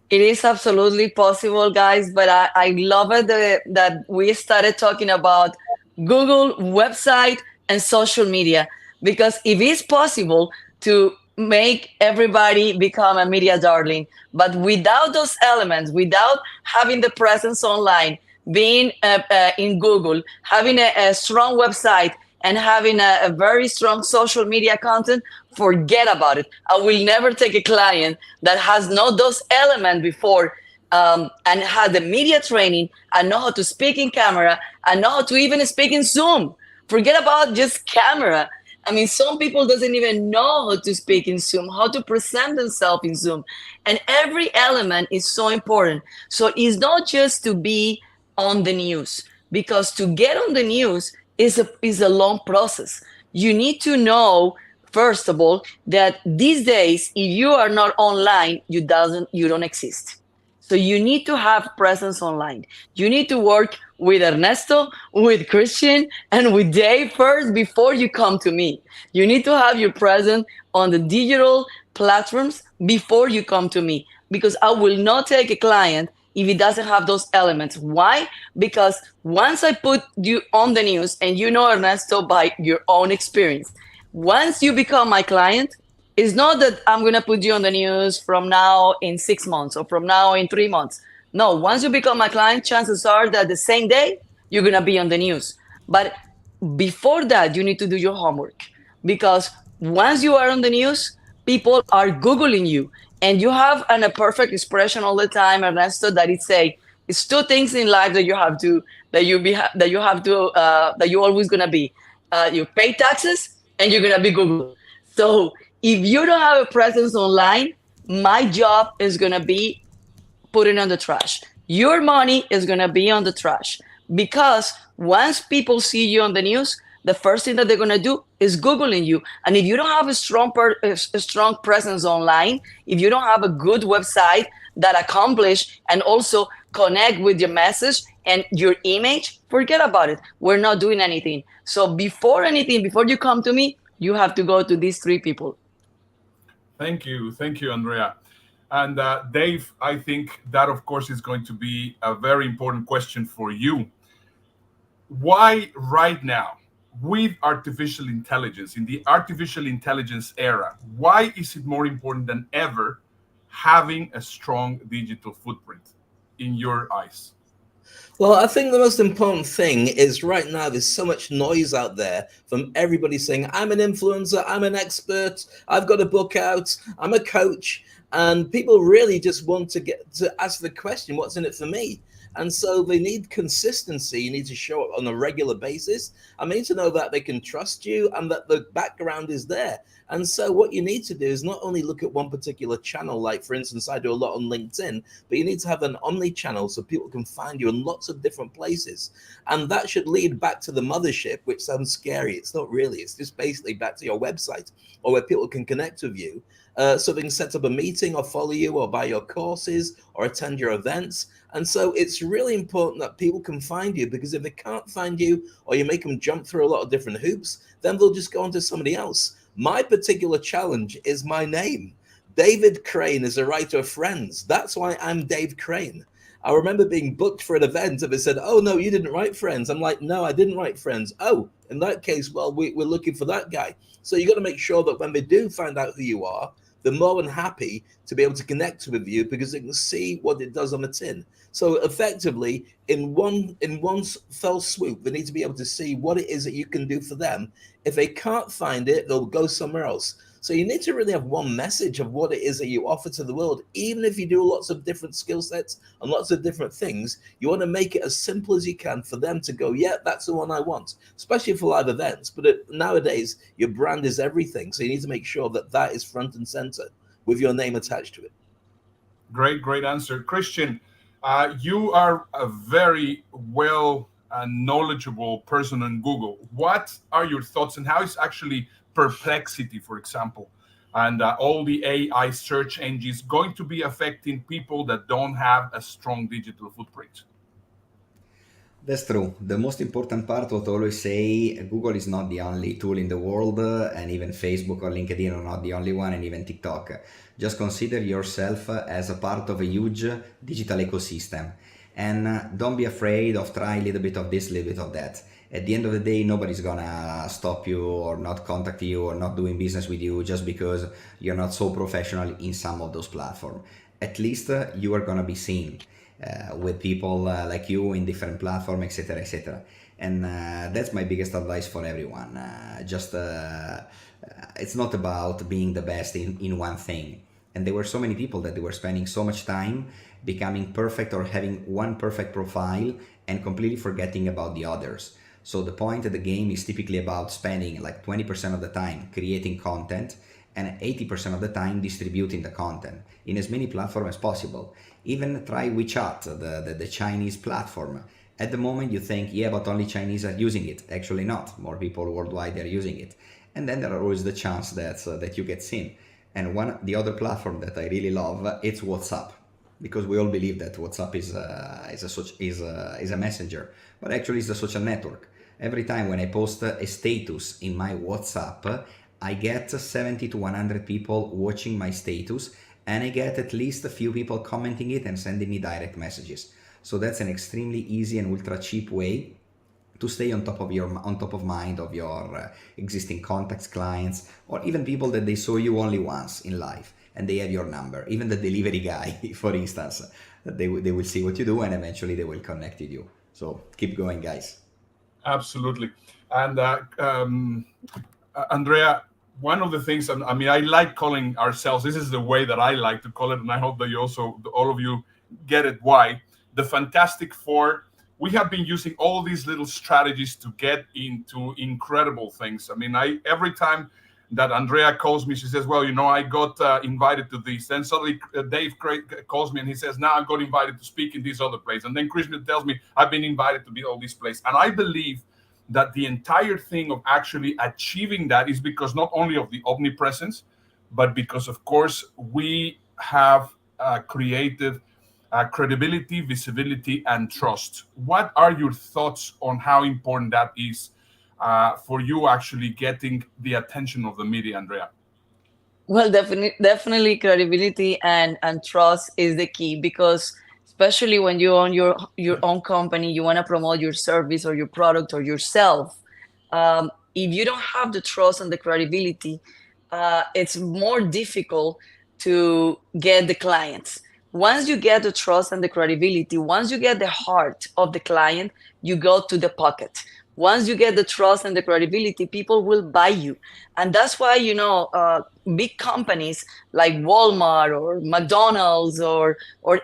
It is absolutely possible, guys, but I love it that we started talking about Google, website, and social media, because if it's possible to make everybody become a media darling. But without those elements, without having the presence online, being in Google, having a strong website, and having a very strong social media content, forget about it. I will never take a client that has not those elements before, and had the media training, and know how to speak in camera, and know how to even speak in Zoom. Forget about just camera. I mean, some people doesn't even know how to speak in Zoom, how to present themselves in Zoom. And every element is so important. So it's not just to be on the news, because to get on the news is a long process. You need to know, first of all, that these days, if you are not online, you don't exist. So you need to have presence online. You need to work with Ernesto, with Christian, and with Dave first before you come to me. You need to have your presence on the digital platforms before you come to me, because I will not take a client if it doesn't have those elements. Why? Because once I put you on the news, and you know Ernesto by your own experience, once you become my client, it's not that I'm going to put you on the news from now in 6 months or from now in 3 months. No, once you become my client, chances are that the same day you're going to be on the news. But before that, you need to do your homework, because once you are on the news, people are Googling you. And you have a perfect expression all the time, Ernesto, that it's two things in life that you're always going to be. You pay taxes and you're going to be Googled. So if you don't have a presence online, my job is going to be putting on the trash. Your money is going to be on the trash, because once people see you on the news, the first thing that they're going to do is Googling you. And if you don't have a strong presence online, if you don't have a good website that accomplish and also connect with your message and your image, forget about it. We're not doing anything. So before you come to me, you have to go to these three people. Thank you, Andrea. And Dave, I think that, of course, is going to be a very important question for you. Why right now, with artificial intelligence, in the artificial intelligence era, why is it more important than ever having a strong digital footprint in your eyes? Well, I think the most important thing is right now there's so much noise out there from everybody saying, I'm an influencer, I'm an expert, I've got a book out, I'm a coach. And people really just want to get to ask the question, what's in it for me? And so they need consistency. You need to show up on a regular basis. I need to know that they can trust you and that the background is there. And so what you need to do is not only look at one particular channel, like for instance, I do a lot on LinkedIn, but you need to have an omni-channel so people can find you in lots of different places. And that should lead back to the mothership, which sounds scary. It's not really, it's just basically back to your website or where people can connect with you. So they can set up a meeting or follow you or buy your courses or attend your events. And so it's really important that people can find you, because if they can't find you or you make them jump through a lot of different hoops, then they'll just go on to somebody else. My particular challenge is my name. David Crane is a writer of Friends. That's why I'm Dave Crane. I remember being booked for an event and they said, oh, no, you didn't write Friends. I'm like, no, I didn't write Friends. Oh, in that case, well, we're looking for that guy. So you got to make sure that when they do find out who you are, they're more than happy to be able to connect with you because they can see what it does on the tin. So effectively, in one fell swoop, they need to be able to see what it is that you can do for them. If they can't find it, they'll go somewhere else. So you need to really have one message of what it is that you offer to the world. Even if you do lots of different skill sets and lots of different things, you want to make it as simple as you can for them to go, yeah, that's the one I want, especially for live events. But nowadays, your brand is everything. So you need to make sure that that is front and center with your name attached to it. Great answer. Christian, you are a very well knowledgeable person on Google. What are your thoughts on how is actually Perplexity, for example, and all the AI search engines going to be affecting people that don't have a strong digital footprint? That's true. The most important part, what I always say, Google is not the only tool in the world, and even Facebook or LinkedIn are not the only one, and even TikTok. Just consider yourself as a part of a huge digital ecosystem. And don't be afraid of trying a little bit of this, a little bit of that. At the end of the day, nobody's gonna stop you or not contact you or not doing business with you just because you're not so professional in some of those platforms. At least you are gonna be seen with people like you in different platforms, etc., etc. And that's my biggest advice for everyone. It's not about being the best in one thing. And there were so many people that they were spending so much time becoming perfect or having one perfect profile and completely forgetting about the others. So the point of the game is typically about spending like 20% of the time creating content and 80% of the time distributing the content in as many platforms as possible. Even try WeChat, the Chinese platform. At the moment you think, yeah, but only Chinese are using it. Actually not. More people worldwide are using it. And then there are always the chance that you get seen. And the other platform that I really love, it's WhatsApp, because we all believe that WhatsApp is a messenger, but actually it's a social network. Every time when I post a status in my WhatsApp, I get 70 to 100 people watching my status, and I get at least a few people commenting it and sending me direct messages. So that's an extremely easy and ultra cheap way to stay on top of mind of your existing contacts, clients, or even people that they saw you only once in life and they have your number. Even the delivery guy, for instance, they will see what you do and eventually they will connect with you. So keep going, guys. Absolutely. And Andrea, one of the things, I mean, I like calling ourselves, this is the way that I like to call it, and I hope that you also, all of you get it why, the Fantastic Four. We have been using all these little strategies to get into incredible things. I mean, every time that Andrea calls me, she says, well, you know, I got invited to this. Then suddenly Dave calls me and he says, now I got invited to speak in this other place. And then Krishna tells me I've been invited to be all this place. And I believe that the entire thing of actually achieving that is because not only of the omnipresence, but because, of course, we have created credibility, visibility, and trust. What are your thoughts on how important that is for you actually getting the attention of the media, Andrea? Well, definitely credibility and trust is the key, because especially when you own your own company, you want to promote your service or your product or yourself. If you don't have the trust and the credibility, it's more difficult to get the clients. Once you get the trust and the credibility, once you get the heart of the client, you go to the pocket. Once you get the trust and the credibility, people will buy you. And that's why, you know, big companies like Walmart or McDonald's or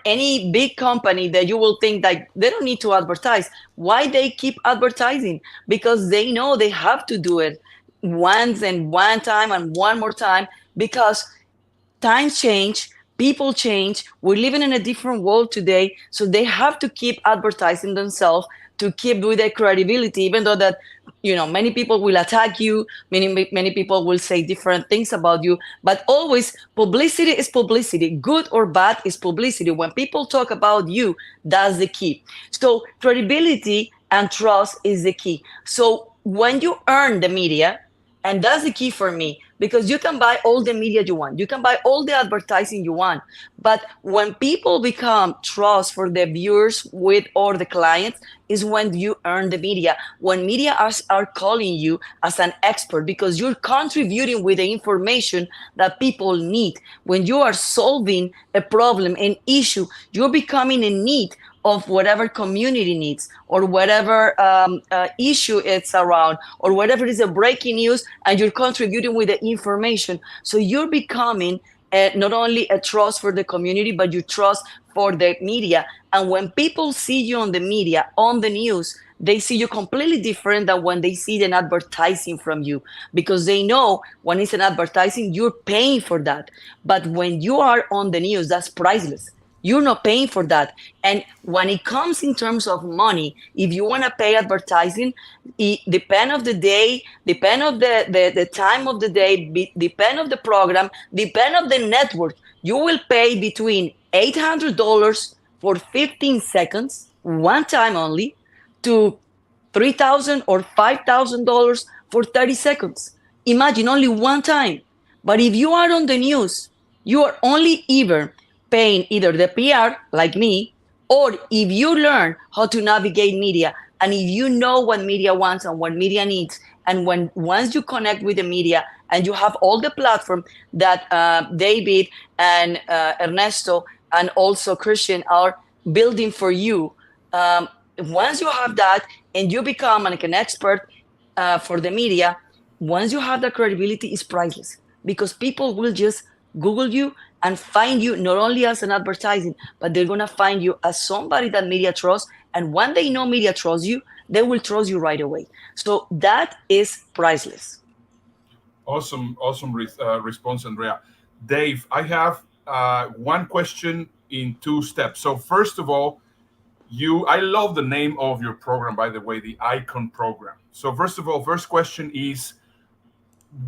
any big company that you will think that they don't need to advertise. Why they keep advertising? Because they know they have to do it once and one time and one more time, because times change, people change, we're living in a different world today, so they have to keep advertising themselves to keep with their credibility, even though that, you know, many people will attack you, many people will say different things about you, but always publicity is publicity. Good or bad is publicity. When people talk about you, that's the key. So credibility and trust is the key. So when you earn the media, and that's the key for me, because you can buy all the media you want, you can buy all the advertising you want, but when people become trust for the viewers with or the clients is when you earn the media, when media are calling you as an expert, because you're contributing with the information that people need. When you are solving a problem, an issue, you're becoming in need of whatever community needs or whatever issue it's around or whatever is a breaking news, and you're contributing with the information. So you're becoming not only a trust for the community, but you trust for the media. And when people see you on the media, on the news, they see you completely different than when they see an advertising from you, because they know when it's an advertising, you're paying for that. But when you are on the news, that's priceless. You're not paying for that. And when it comes in terms of money, if you want to pay advertising, it depend of the day, depend of the time of the day, depend of the program, depend of the network, you will pay between $800 for 15 seconds, one time only, to $3,000 or $5,000 for 30 seconds. Imagine, only one time. But if you are on the news, you are only either paying either the PR, like me, or if you learn how to navigate media, And if you know what media wants and what media needs, and once you connect with the media and you have all the platform that David and Ernesto and also Christian are building for you, once you have that and you become like an expert for the media, once you have that credibility, is priceless, because people will just Google you and find you not only as an advertising, but they're going to find you as somebody that media trusts. And when they know media trusts you, they will trust you right away. So that is priceless. Awesome response, Andrea. Dave, I have one question in 2 steps. So first of all, I love the name of your program, by the way, the Icon program. So first of all, first question is,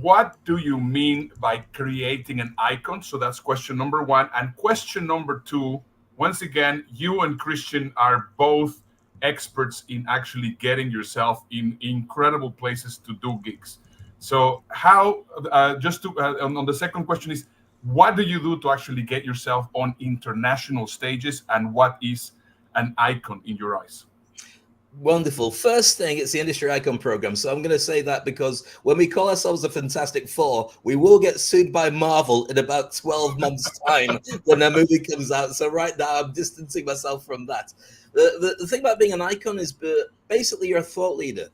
what do you mean by creating an icon? So that's question number 1. And question number 2, once again, you and Christian are both experts in actually getting yourself in incredible places to do gigs. So how, on the second question is, what do you do to actually get yourself on international stages, and what is an icon in your eyes? Wonderful. First thing, it's the Industry Icon Program. So I'm going to say that because when we call ourselves the Fantastic Four, we will get sued by Marvel in about 12 months' time when their movie comes out. So right now, I'm distancing myself from that. The thing about being an icon is basically you're a thought leader.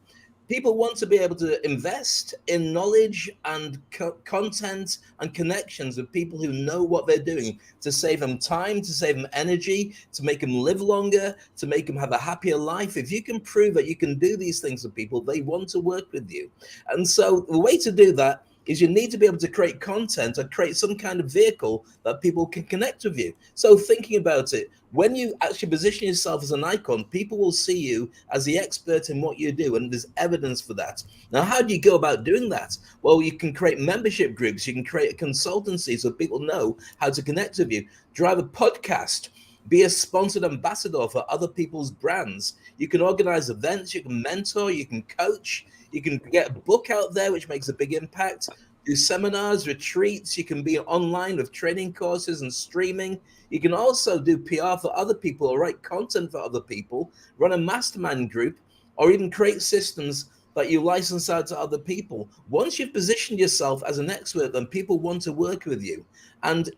People want to be able to invest in knowledge and content and connections with people who know what they're doing, to save them time, to save them energy, to make them live longer, to make them have a happier life. If you can prove that you can do these things with people, they want to work with you. And so the way to do that is you need to be able to create content or create some kind of vehicle that people can connect with you. So thinking about it, when you actually position yourself as an icon, people will see you as the expert in what you do, and there's evidence for that. Now, how do you go about doing that? Well, you can create membership groups, you can create a consultancy so people know how to connect with you, drive a podcast, be a sponsored ambassador for other people's brands. You can organize events, you can mentor, you can coach, you can get a book out there, which makes a big impact, do seminars, retreats. You can be online with training courses and streaming. You can also do PR for other people or write content for other people, run a mastermind group, or even create systems that you license out to other people. Once you've positioned yourself as an expert, then people want to work with you. And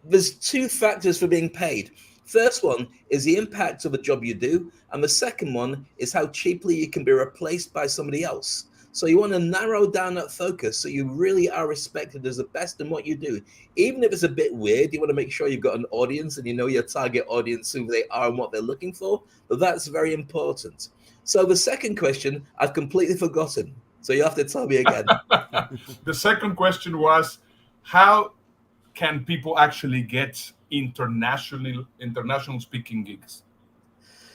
there's 2 factors for being paid. First one is the impact of the job you do, and the second one is how cheaply you can be replaced by somebody else. So you want to narrow down that focus so you really are respected as the best in what you do. Even if it's a bit weird, you want to make sure you've got an audience and you know your target audience, who they are and what they're looking for, but that's very important. So the second question, I've completely forgotten. So you have to tell me again. The second question was, how can people actually get international speaking gigs?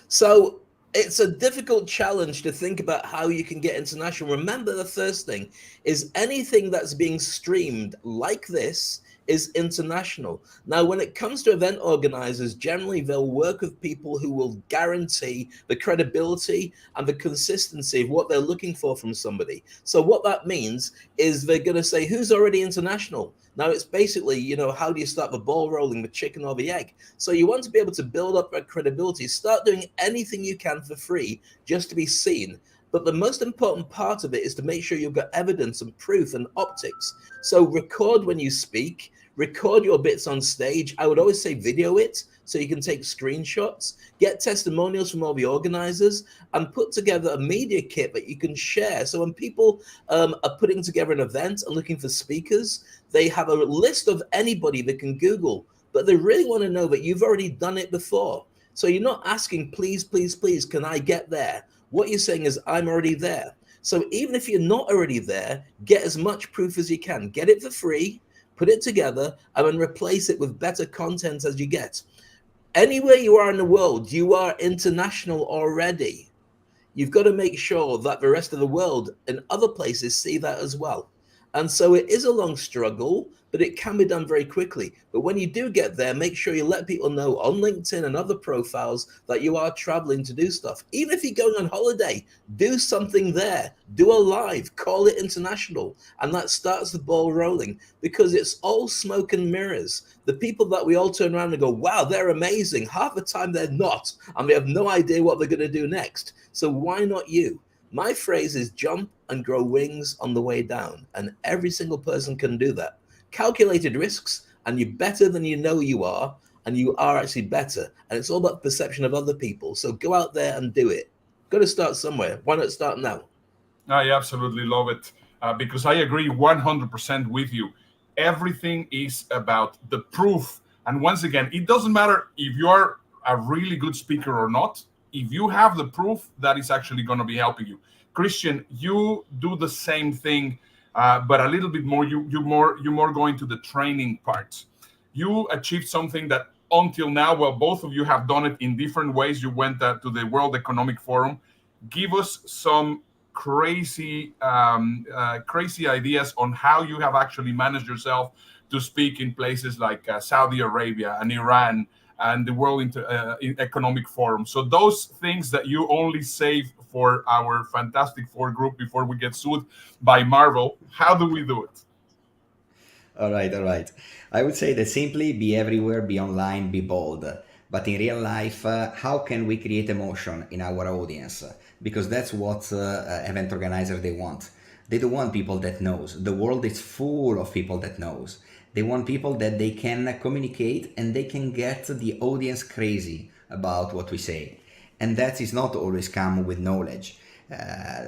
So it's a difficult challenge to think about how you can get international. Remember, the first thing is anything that's being streamed like this is international. Now, when it comes to event organizers, generally they'll work with people who will guarantee the credibility and the consistency of what they're looking for from somebody. So what that means is they're going to say, who's already international? Now, it's basically, how do you start the ball rolling, the chicken or the egg? So you want to be able to build up that credibility. Start doing anything you can for free just to be seen. But the most important part of it is to make sure you've got evidence and proof and optics. So record when you speak, record your bits on stage. I would always say video it so you can take screenshots, get testimonials from all the organizers, and put together a media kit that you can share. So when people are putting together an event and looking for speakers, they have a list of anybody they can Google, but they really want to know that you've already done it before. So you're not asking, please, please, please, can I get there? What you're saying is, I'm already there. So even if you're not already there, get as much proof as you can. Get it for free, put it together, and then replace it with better content as you get. Anywhere you are in the world, you are international already. You've got to make sure that the rest of the world and other places see that as well. And so it is a long struggle, but it can be done very quickly. But when you do get there, make sure you let people know on LinkedIn and other profiles that you are traveling to do stuff. Even if you're going on holiday, do something there, do a live, call it international, and that starts the ball rolling, because it's all smoke and mirrors. The people that we all turn around and go, wow, they're amazing, half the time they're not, and we have no idea what they're going to do next. So why not you? My phrase is jump and grow wings on the way down, and every single person can do that. Calculated risks, and you're better than you know you are, and you are actually better. And it's all about the perception of other people. So go out there and do it. Got to start somewhere. Why not start now? I absolutely love it, because I agree 100% with you. Everything is about the proof. And once again, it doesn't matter if you are a really good speaker or not. If you have the proof, that is actually going to be helping you. Christian, you do the same thing, but a little bit more. You're more going to the training part. You achieved something that until now, well, both of you have done it in different ways. You went to the World Economic Forum. Give us some crazy ideas on how you have actually managed yourself to speak in places like Saudi Arabia and Iran and the World Economic Forum. So those things that you only save for our Fantastic Four group before we get sued by Marvel, how do we do it? All right. I would say that simply be everywhere, be online, be bold. But in real life, how can we create emotion in our audience? Because that's what event organizers, they want. They don't want people that knows. The world is full of people that knows. They want people that they can communicate and they can get the audience crazy about what we say. And that is not always come with knowledge.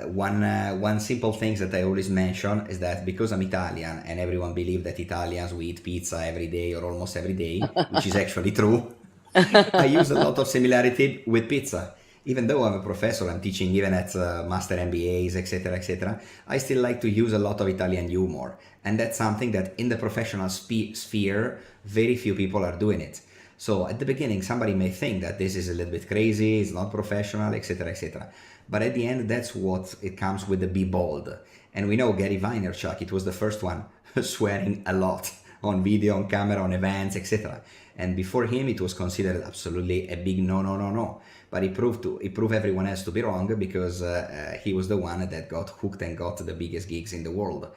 One simple thing that I always mention is that because I'm Italian and everyone believes that Italians, we eat pizza every day or almost every day, which is actually true, I use a lot of similarity with pizza. Even though I'm a professor, I'm teaching even at master MBAs, etc., I still like to use a lot of Italian humor. And that's something that in the professional sphere, very few people are doing it. So at the beginning, somebody may think that this is a little bit crazy, it's not professional, etc. But at the end, that's what it comes with the be bold. And we know Gary Vaynerchuk, it was the first one swearing a lot on video, on camera, on events, etc. And before him, it was considered absolutely a big no. But he proved everyone else to be wrong, because he was the one that got hooked and got the biggest gigs in the world.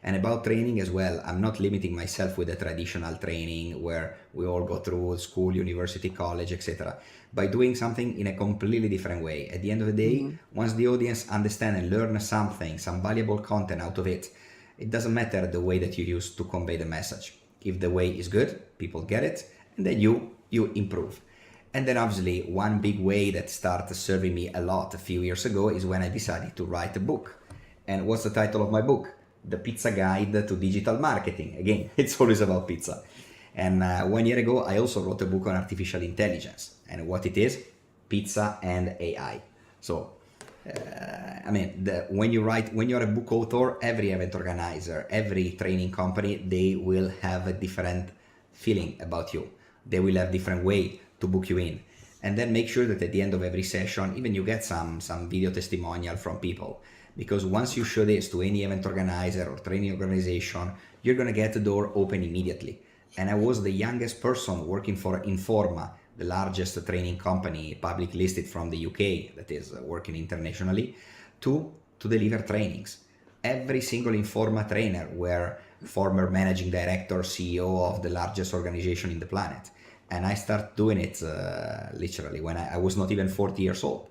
And about training as well, I'm not limiting myself with the traditional training where we all go through school, university, college, etc. By doing something in a completely different way. At the end of the day, once the audience understand and learn something, some valuable content out of it, it doesn't matter the way that you use to convey the message. If the way is good, people get it, and then you improve. And then obviously one big way that started serving me a lot a few years ago is when I decided to write a book. And what's the title of my book? The Pizza Guide to Digital Marketing. Again, it's always about pizza. And 1 year ago, I also wrote a book on artificial intelligence. And what it is? Pizza and AI. So, when you're a book author, every event organizer, every training company, they will have a different feeling about you. They will have different way to book you in. And then make sure that at the end of every session, even you get some video testimonial from people. Because once you show this to any event organizer or training organization, you're going to get the door open immediately. And I was the youngest person working for Informa, the largest training company, public listed from the UK, that is working internationally, to deliver trainings. Every single Informa trainer were former managing director, CEO of the largest organization in the planet. And I started doing it literally when I was not even 40 years old.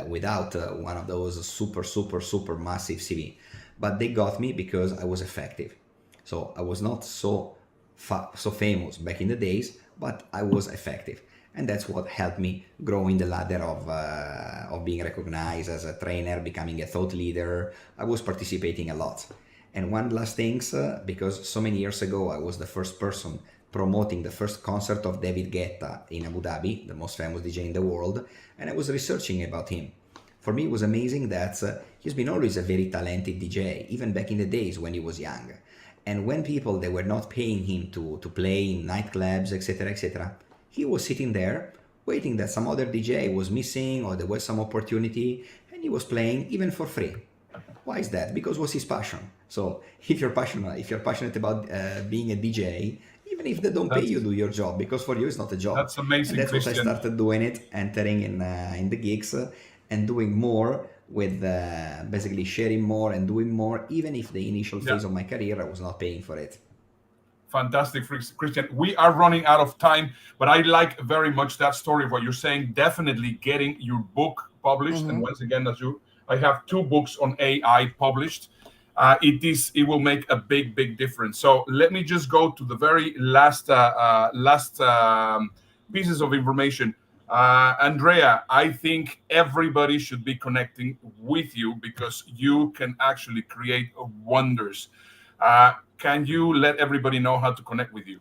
Without one of those super massive CV. But they got me because I was effective. So I was not so famous back in the days, but I was effective. And that's what helped me grow in the ladder of being recognized as a trainer, becoming a thought leader. I was participating a lot. And one last thing, because so many years ago, I was the first person promoting the first concert of David Guetta in Abu Dhabi, the most famous DJ in the world, and I was researching about him. For me, it was amazing that he's been always a very talented DJ, even back in the days when he was young. And when people, they were not paying him to play in nightclubs, etc., he was sitting there waiting that some other DJ was missing or there was some opportunity, and he was playing even for free. Why is that? Because it was his passion. So if you're passionate about being a DJ, even if they don't pay you, do your job, because for you it's not a job. That's amazing, And that's what I Christian. started doing it, entering in the gigs and doing more with basically sharing more and doing more, even if the initial phase of my career I was not paying for it. Fantastic, Christian. We are running out of time, but I like very much that story of what you're saying. Definitely getting your book published. And once again, I have 2 books on AI published. It will make a big difference. So let me just go to the very last pieces of information. Andrea, I think everybody should be connecting with you because you can actually create wonders. Can you let everybody know how to connect with you?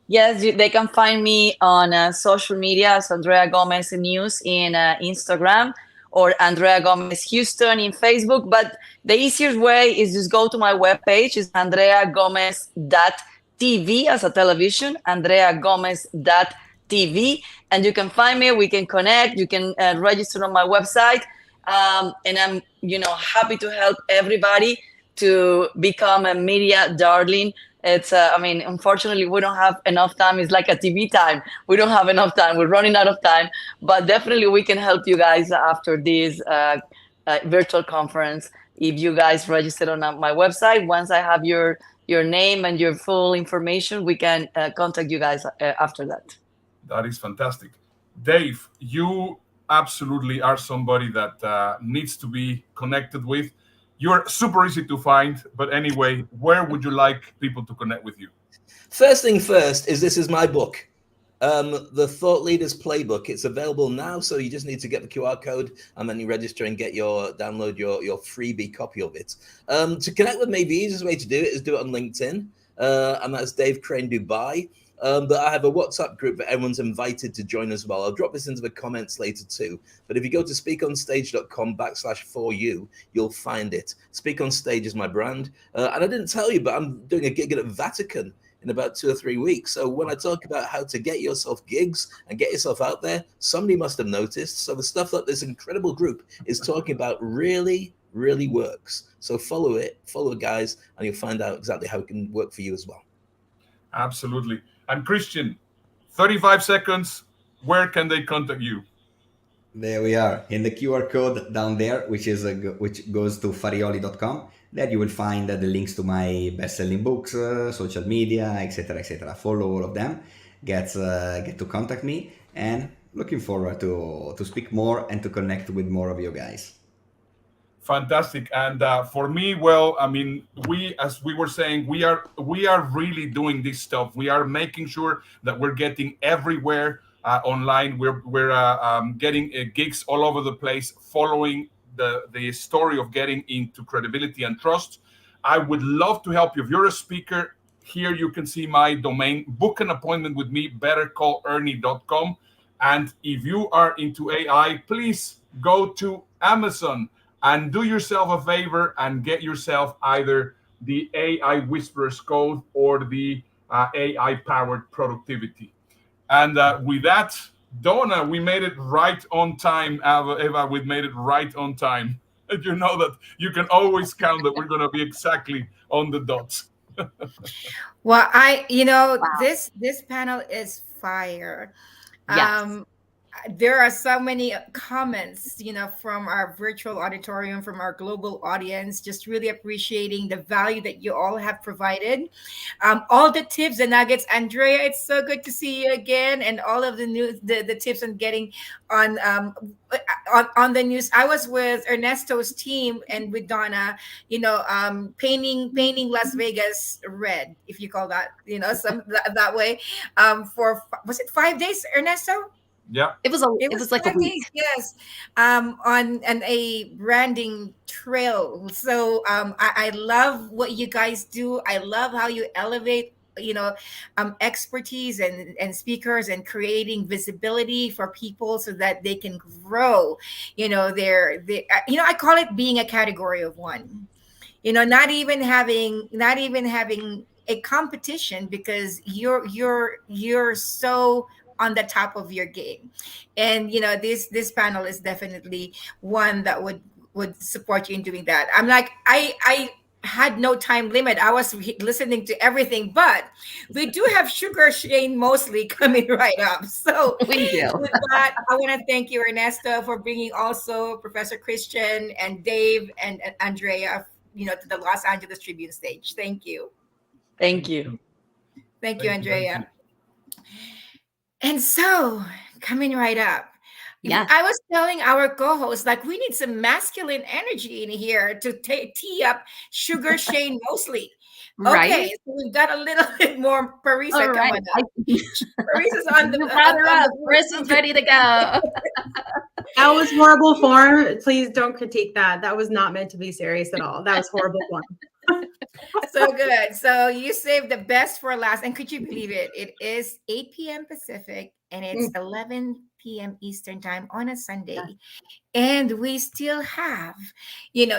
Yes, they can find me on social media as Andrea Gomez News in Instagram, or Andrea Gomez Houston in Facebook. But the easiest way is just go to my webpage. It's andreagomez.tv as a television, andreagomez.tv. And you can find me, we can connect, you can register on my website. And I'm, happy to help everybody to become a media darling. It's, unfortunately, we don't have enough time. It's like a TV time. We don't have enough time. We're running out of time. But definitely we can help you guys after this virtual conference. If you guys register on my website, once I have your name and your full information, we can contact you guys after that. That is fantastic. Dave, you absolutely are somebody that needs to be connected with. You're super easy to find, but anyway, where would you like people to connect with you? First thing first is this is my book, the Thought Leaders Playbook. It's available now, so you just need to get the QR code and then you register and download your freebie copy of it. To connect with me, the easiest way to do it is do it on LinkedIn, and that's Dave Crane Dubai. But I have a WhatsApp group that everyone's invited to join as well. I'll drop this into the comments later too. But if you go to speakonstage.com/4u, you'll find it. Speak on Stage is my brand. And I didn't tell you, but I'm doing a gig at Vatican in about 2 or 3 weeks. So when I talk about how to get yourself gigs and get yourself out there, somebody must have noticed. So the stuff that this incredible group is talking about really works. So follow it, guys, and you'll find out exactly how it can work for you as well. Absolutely. And Christian, 35 seconds, where can they contact you? There we are, in the QR code down there, which goes to farioli.com. There you will find the links to my best-selling books, social media, etc. Follow all of them, get to contact me, and looking forward to speak more and to connect with more of you guys. Fantastic. And for me, well, I mean, as we were saying, we are really doing this stuff. We are making sure that we're getting everywhere online. We're getting gigs all over the place, following the story of getting into credibility and trust. I would love to help you. If you're a speaker, here you can see my domain. Book an appointment with me, bettercallernie.com. And if you are into AI, please go to Amazon and do yourself a favor and get yourself either the AI Whisperers Code or the AI-powered productivity. And with that, Donna, we made it right on time. Eva, we made it right on time. You know that you can always count that we're going to be exactly on the dot. Well, this panel is fire. Yes. There are so many comments, from our virtual auditorium, from our global audience, just really appreciating the value that you all have provided. All the tips and nuggets. Andrea, it's so good to see you again, and all of the tips on getting on the news. I was with Ernesto's team and with Donna, painting Las Vegas red, if you call that, that way. Was it 5 days, Ernesto? Yeah, it was like a week. Yes, on a branding trail. So I love what you guys do. I love how you elevate expertise and speakers, and creating visibility for people so that they can grow. I call it being a category of one. Not even having a competition, because you're so on the top of your game. And this panel is definitely one that would would support you in doing that. I'm like, I had no time limit. I was listening to everything, but we do have Sugar Shane Mosley coming right up. So We do. with that, I want to thank you, Ernesto, for bringing also Professor Christian and Dave and Andrea, to the Los Angeles Tribune stage. Thank you. Thank you. Thank you, Andrea. And so, coming right up, Yeah. I was telling our co-host, like, we need some masculine energy in here to tee up Sugar Shane Mosley. Right. Okay, so we've got a little bit more Parisa All right. coming up. Parisa's on the You brought her on up. Marissa's ready to go. That was horrible form. Please don't critique that. That was not meant to be serious at all. That was horrible form. So good. So you saved the best for last. And could you believe it? It is 8 p.m. Pacific and it's 11 p.m. Eastern time on a Sunday. And we still have,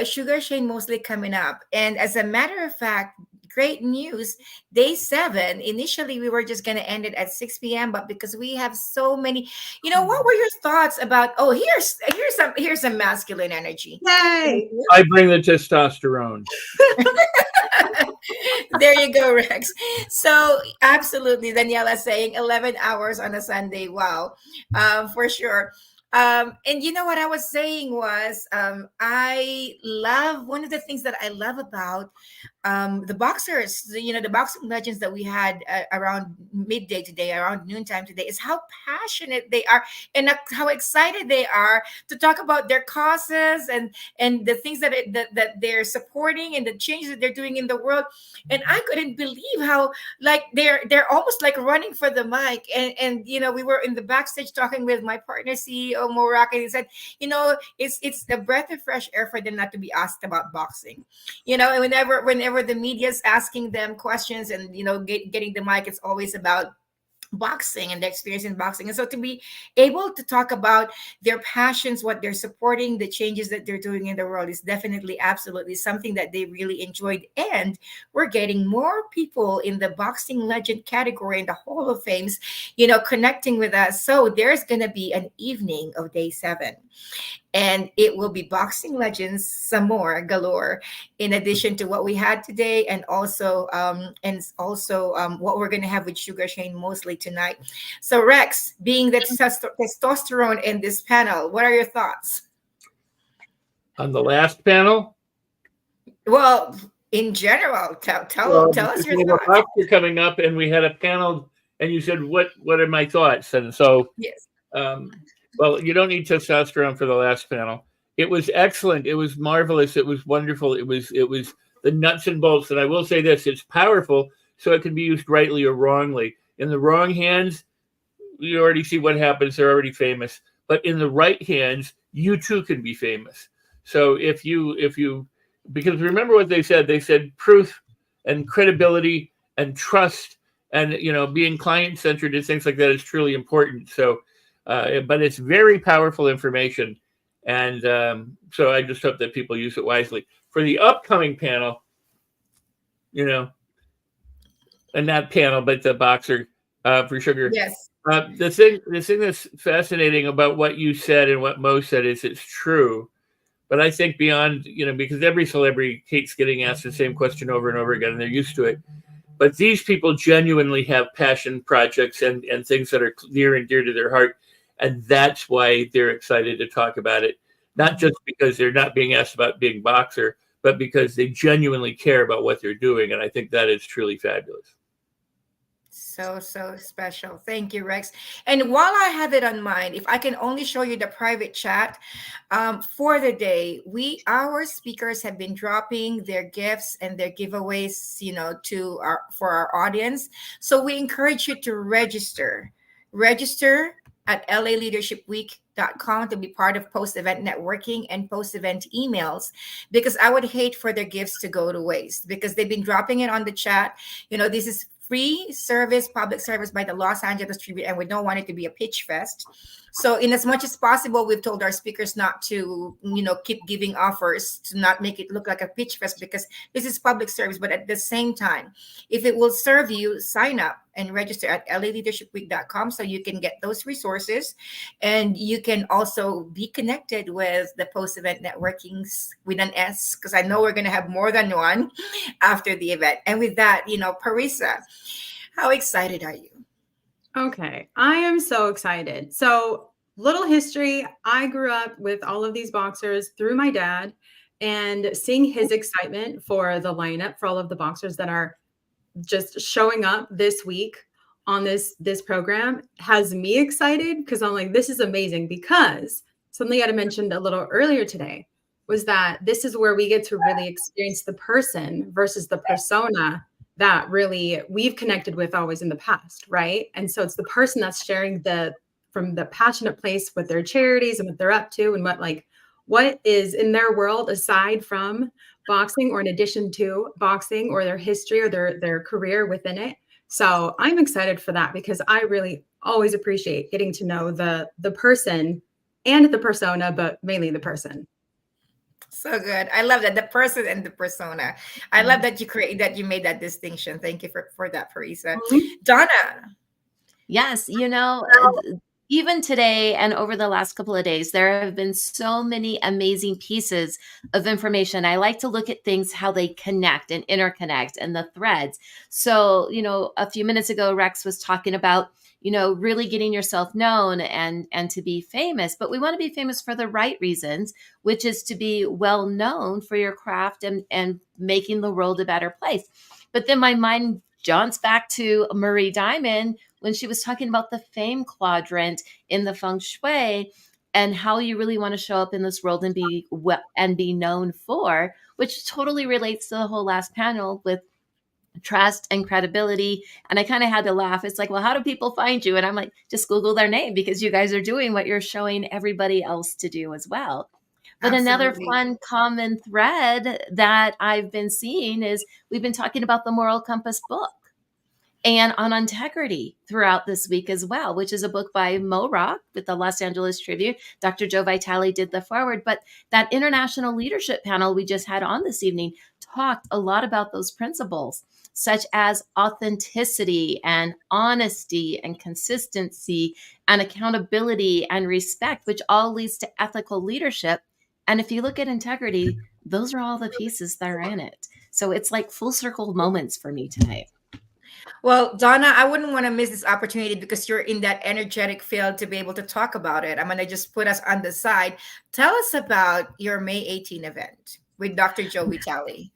Sugar Shane Mosley coming up. And as a matter of fact, great news, day 7. Initially, we were just going to end it at 6 p.m. But because we have so many, what were your thoughts about, here's some masculine energy. Yay! I bring the testosterone. There you go, Rex. So absolutely, Daniela saying 11 hours on a Sunday. Wow, for sure. And what I was saying was, I love, one of the things that I love about the boxers, the boxing legends that we had around midday today, around noontime today, is how passionate they are and how excited they are to talk about their causes and the things that they're supporting and the changes that they're doing in the world. And I couldn't believe how, like, they're almost like running for the mic. And we were in the backstage talking with my partner CEO Morak, and he said, it's a breath of fresh air for them not to be asked about boxing. And whenever the media's asking them questions and getting the mic, it's always about boxing and their experience in boxing. And so to be able to talk about their passions, what they're supporting, the changes that they're doing in the world is definitely absolutely something that they really enjoyed. And we're getting more people in the boxing legend category in the Hall of Fames, connecting with us. So there's going to be an evening of day 7. And it will be boxing legends, some more galore, in addition to what we had today, and also what we're going to have with Sugar Shane Mosley tonight. So Rex, being the testosterone in this panel, what are your thoughts? On the last panel? Well, in general, tell us your thoughts. You're coming up, and we had a panel, and you said, "What are my thoughts?" And so, yes. Well, you don't need testosterone for the last panel. It was excellent. It was marvelous. It was wonderful. It was the nuts and bolts. And I will say this: it's powerful, so it can be used rightly or wrongly. In the wrong hands, you already see what happens. They're already famous. But in the right hands, you too can be famous. So if you, because remember what they said. They said proof and credibility and trust and being client-centered and things like that is truly important. So. But it's very powerful information. And so I just hope that people use it wisely. For the upcoming panel, and not panel, but the boxer for Sugar. Yes. The thing that's fascinating about what you said and what Mo said is it's true. But I think beyond, because every celebrity hates getting asked the same question over and over again, and they're used to it. But these people genuinely have passion projects and things that are near and dear to their heart. And that's why they're excited to talk about it. Not just because they're not being asked about being boxer, but because they genuinely care about what they're doing. And I think that is truly fabulous. So special. Thank you, Rex. And while I have it on mind, if I can only show you the private chat for the day, our speakers have been dropping their gifts and their giveaways, for our audience. So we encourage you to register at laleadershipweek.com to be part of post-event networking and post-event emails, because I would hate for their gifts to go to waste, because they've been dropping it on the chat. This is free service, public service by the Los Angeles Tribune, and we don't want it to be a pitch fest. So in as much as possible, we've told our speakers not to, keep giving offers, to not make it look like a pitch fest, because this is public service. But at the same time, if it will serve you, sign up and register at laleadershipweek.com so you can get those resources. And you can also be connected with the post-event networkings with an S, because I know we're going to have more than one after the event. And with that, Parisa, how excited are you? Okay, I am so excited. So, little history. I grew up with all of these boxers through my dad, and seeing his excitement for the lineup for all of the boxers that are just showing up this week on this program has me excited, because I'm like, this is amazing. Because something I had mentioned a little earlier today was that this is where we get to really experience the person versus the persona that really we've connected with always in the past, right? And so it's the person that's sharing from the passionate place with their charities and what they're up to and what is in their world aside from boxing or in addition to boxing, or their history or their career within it. So I'm excited for that, because I really always appreciate getting to know the person and the persona, but mainly the person. So good. I love that, the person and the persona. I love that you made that distinction. Thank you for that, Parisa. Donna. Yes, even today and over the last couple of days, there have been so many amazing pieces of information. I like to look at things, how they connect and interconnect, and the threads. So, a few minutes ago, Rex was talking about, really getting yourself known and to be famous. But we want to be famous for the right reasons, which is to be well known for your craft and making the world a better place. But then my mind jaunts back to Marie Diamond when she was talking about the fame quadrant in the feng shui, and how you really want to show up in this world and be known for, which totally relates to the whole last panel with trust and credibility. And I kind of had to laugh. It's like, well, how do people find you? And I'm like, just Google their name, because you guys are doing what you're showing everybody else to do as well. But another fun common thread that I've been seeing is we've been talking about the Moral Compass book and on integrity throughout this week as well, which is a book by Mo Rock with the Los Angeles Tribune. Dr. Joe Vitale did the foreword, but that international leadership panel we just had on this evening talked a lot about those principles, such as authenticity and honesty and consistency and accountability and respect, which all leads to ethical leadership. And if you look at integrity, those are all the pieces that are in it. So it's like full circle moments for me tonight. Well, Donna, I wouldn't want to miss this opportunity, because you're in that energetic field to be able to talk about it. I'm going to just put us on the side. Tell us about your May 18 event with Dr. Joe Vitale.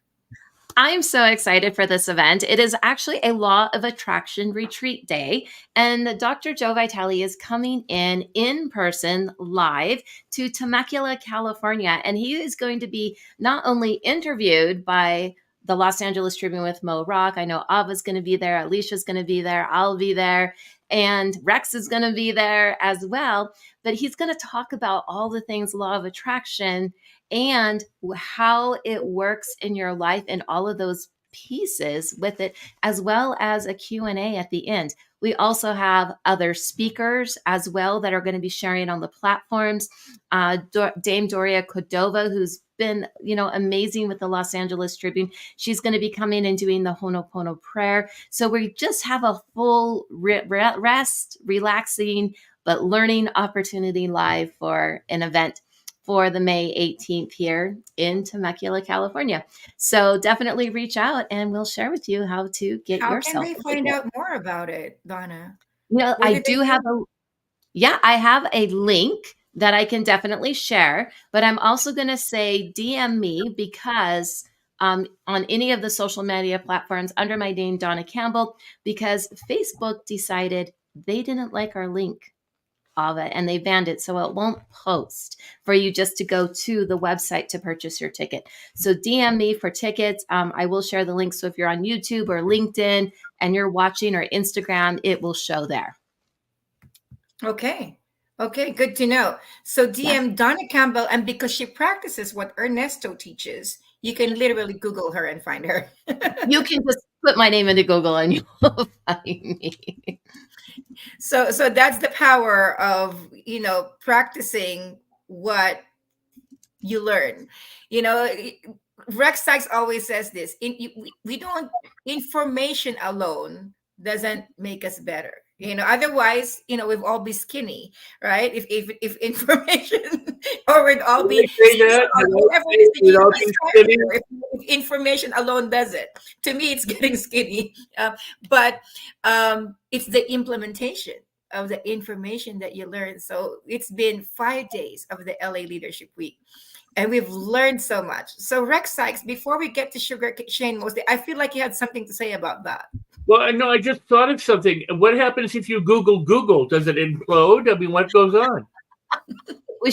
I'm so excited for this event. It is actually a Law of Attraction retreat day, and Dr. Joe Vitale is coming in person live to Temecula, California, and he is going to be not only interviewed by the Los Angeles Tribune with Mo Rock. I know Ava's going to be there, Alicia's going to be there, I'll be there, and Rex is going to be there as well. But he's going to talk about all the things Law of Attraction and how it works in your life and all of those pieces with it, as well as a Q&A at the end. We also have other speakers as well that are going to be sharing on the platforms. Dame Doria Cordova, who's been, amazing with the Los Angeles Tribune. She's going to be coming and doing the Ho'oponopono prayer. So we just have a full rest, relaxing, but learning opportunity live for an event for the May 18th here in Temecula, California. So definitely reach out and we'll share with you how to get yourself. How can they find out more about it, Donna? I have a link that I can definitely share, but I'm also going to say DM me, because on any of the social media platforms under my name, Donna Campbell, because Facebook decided they didn't like our link of it and they banned it. So it won't post for you just to go to the website to purchase your ticket. So DM me for tickets. I will share the link. So if you're on YouTube or LinkedIn and you're watching, or Instagram, it will show there. Okay, good to know. So DM Donna Campbell, and because she practices what Ernesto teaches, you can literally Google her and find her. You can just put my name into Google and you will find me. So that's the power of, practicing what you learn. Rex Sykes always says this, we don't, information alone doesn't make us better. Otherwise, we'd all be skinny, right? If information, or we'd all be if information alone does it. To me, it's getting skinny. But it's the implementation of the information that you learn. So it's been 5 days of the LA Leadership Week, and we've learned so much. So Rex Sykes, before we get to Sugar Shane Mosley, I feel like you had something to say about that. Well, I know. I just thought of something. What happens if you Google? Does it implode? I mean, what goes on?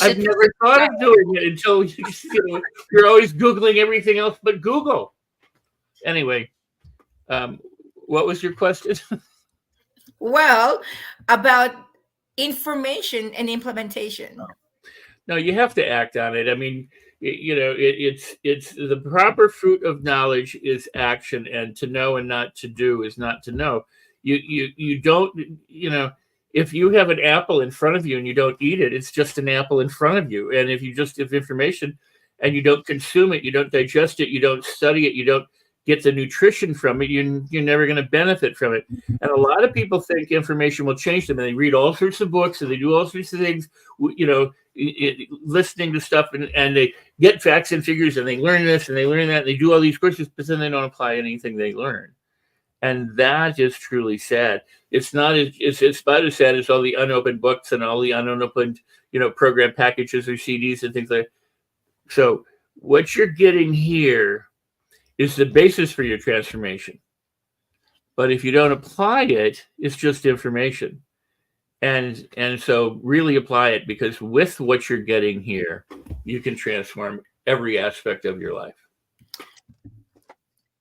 I've never thought of doing it until you're always Googling everything else but Google. Anyway, what was your question? Well, about information and implementation. No, you have to act on it. I mean, it's the proper fruit of knowledge is action, and to know and not to do is not to know. You don't, if you have an apple in front of you and you don't eat it, it's just an apple in front of you. And if you just have information and you don't consume it, you don't digest it, you don't study it, you don't get the nutrition from it, you're never going to benefit from it. And a lot of people think information will change them, and they read all sorts of books and they do all sorts of things, listening to stuff, and they get facts and figures, and they learn this and they learn that, and they do all these courses, but then they don't apply anything they learn. And that is truly sad. It's about as sad as all the unopened books and all the unopened, program packages or CDs and things like that. So what you're getting here is the basis for your transformation. But if you don't apply it, it's just information. And so really apply it, because with what you're getting here, you can transform every aspect of your life.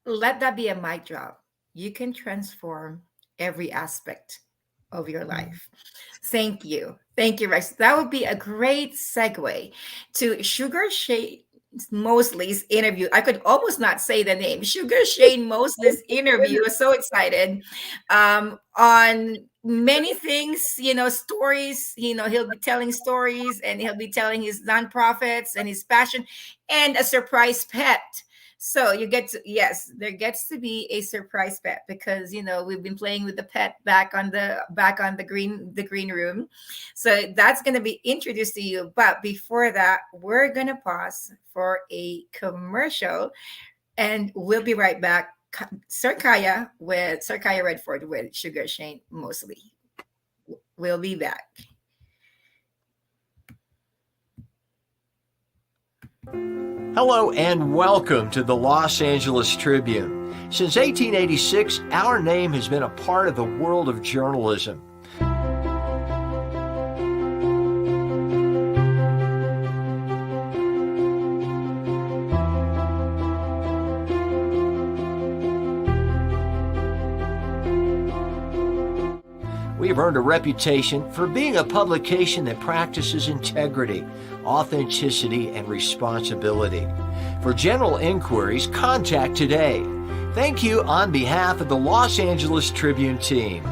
Let that be a mic drop. You can transform every aspect of your life. Thank you. Thank you, Rex. That would be a great segue to Sugar Shane Mosley's interview. I could almost not say the name. Sugar Shane Mosley's interview. I was so excited on many things, stories. He'll be telling stories, and he'll be telling his nonprofits and his passion, and a surprise pet. So there gets to be a surprise pet, because we've been playing with the pet back on the green room. So that's going to be introduced to you. But before that, we're going to pause for a commercial, and we'll be right back. Sir Kaya Redford with Sugar Shane Mosley. We'll be back. Hello and welcome to the Los Angeles Tribune. Since 1886, our name has been a part of the world of journalism. We have earned a reputation for being a publication that practices integrity, authenticity, and responsibility. For general inquiries, contact today. Thank you on behalf of the Los Angeles Tribune team.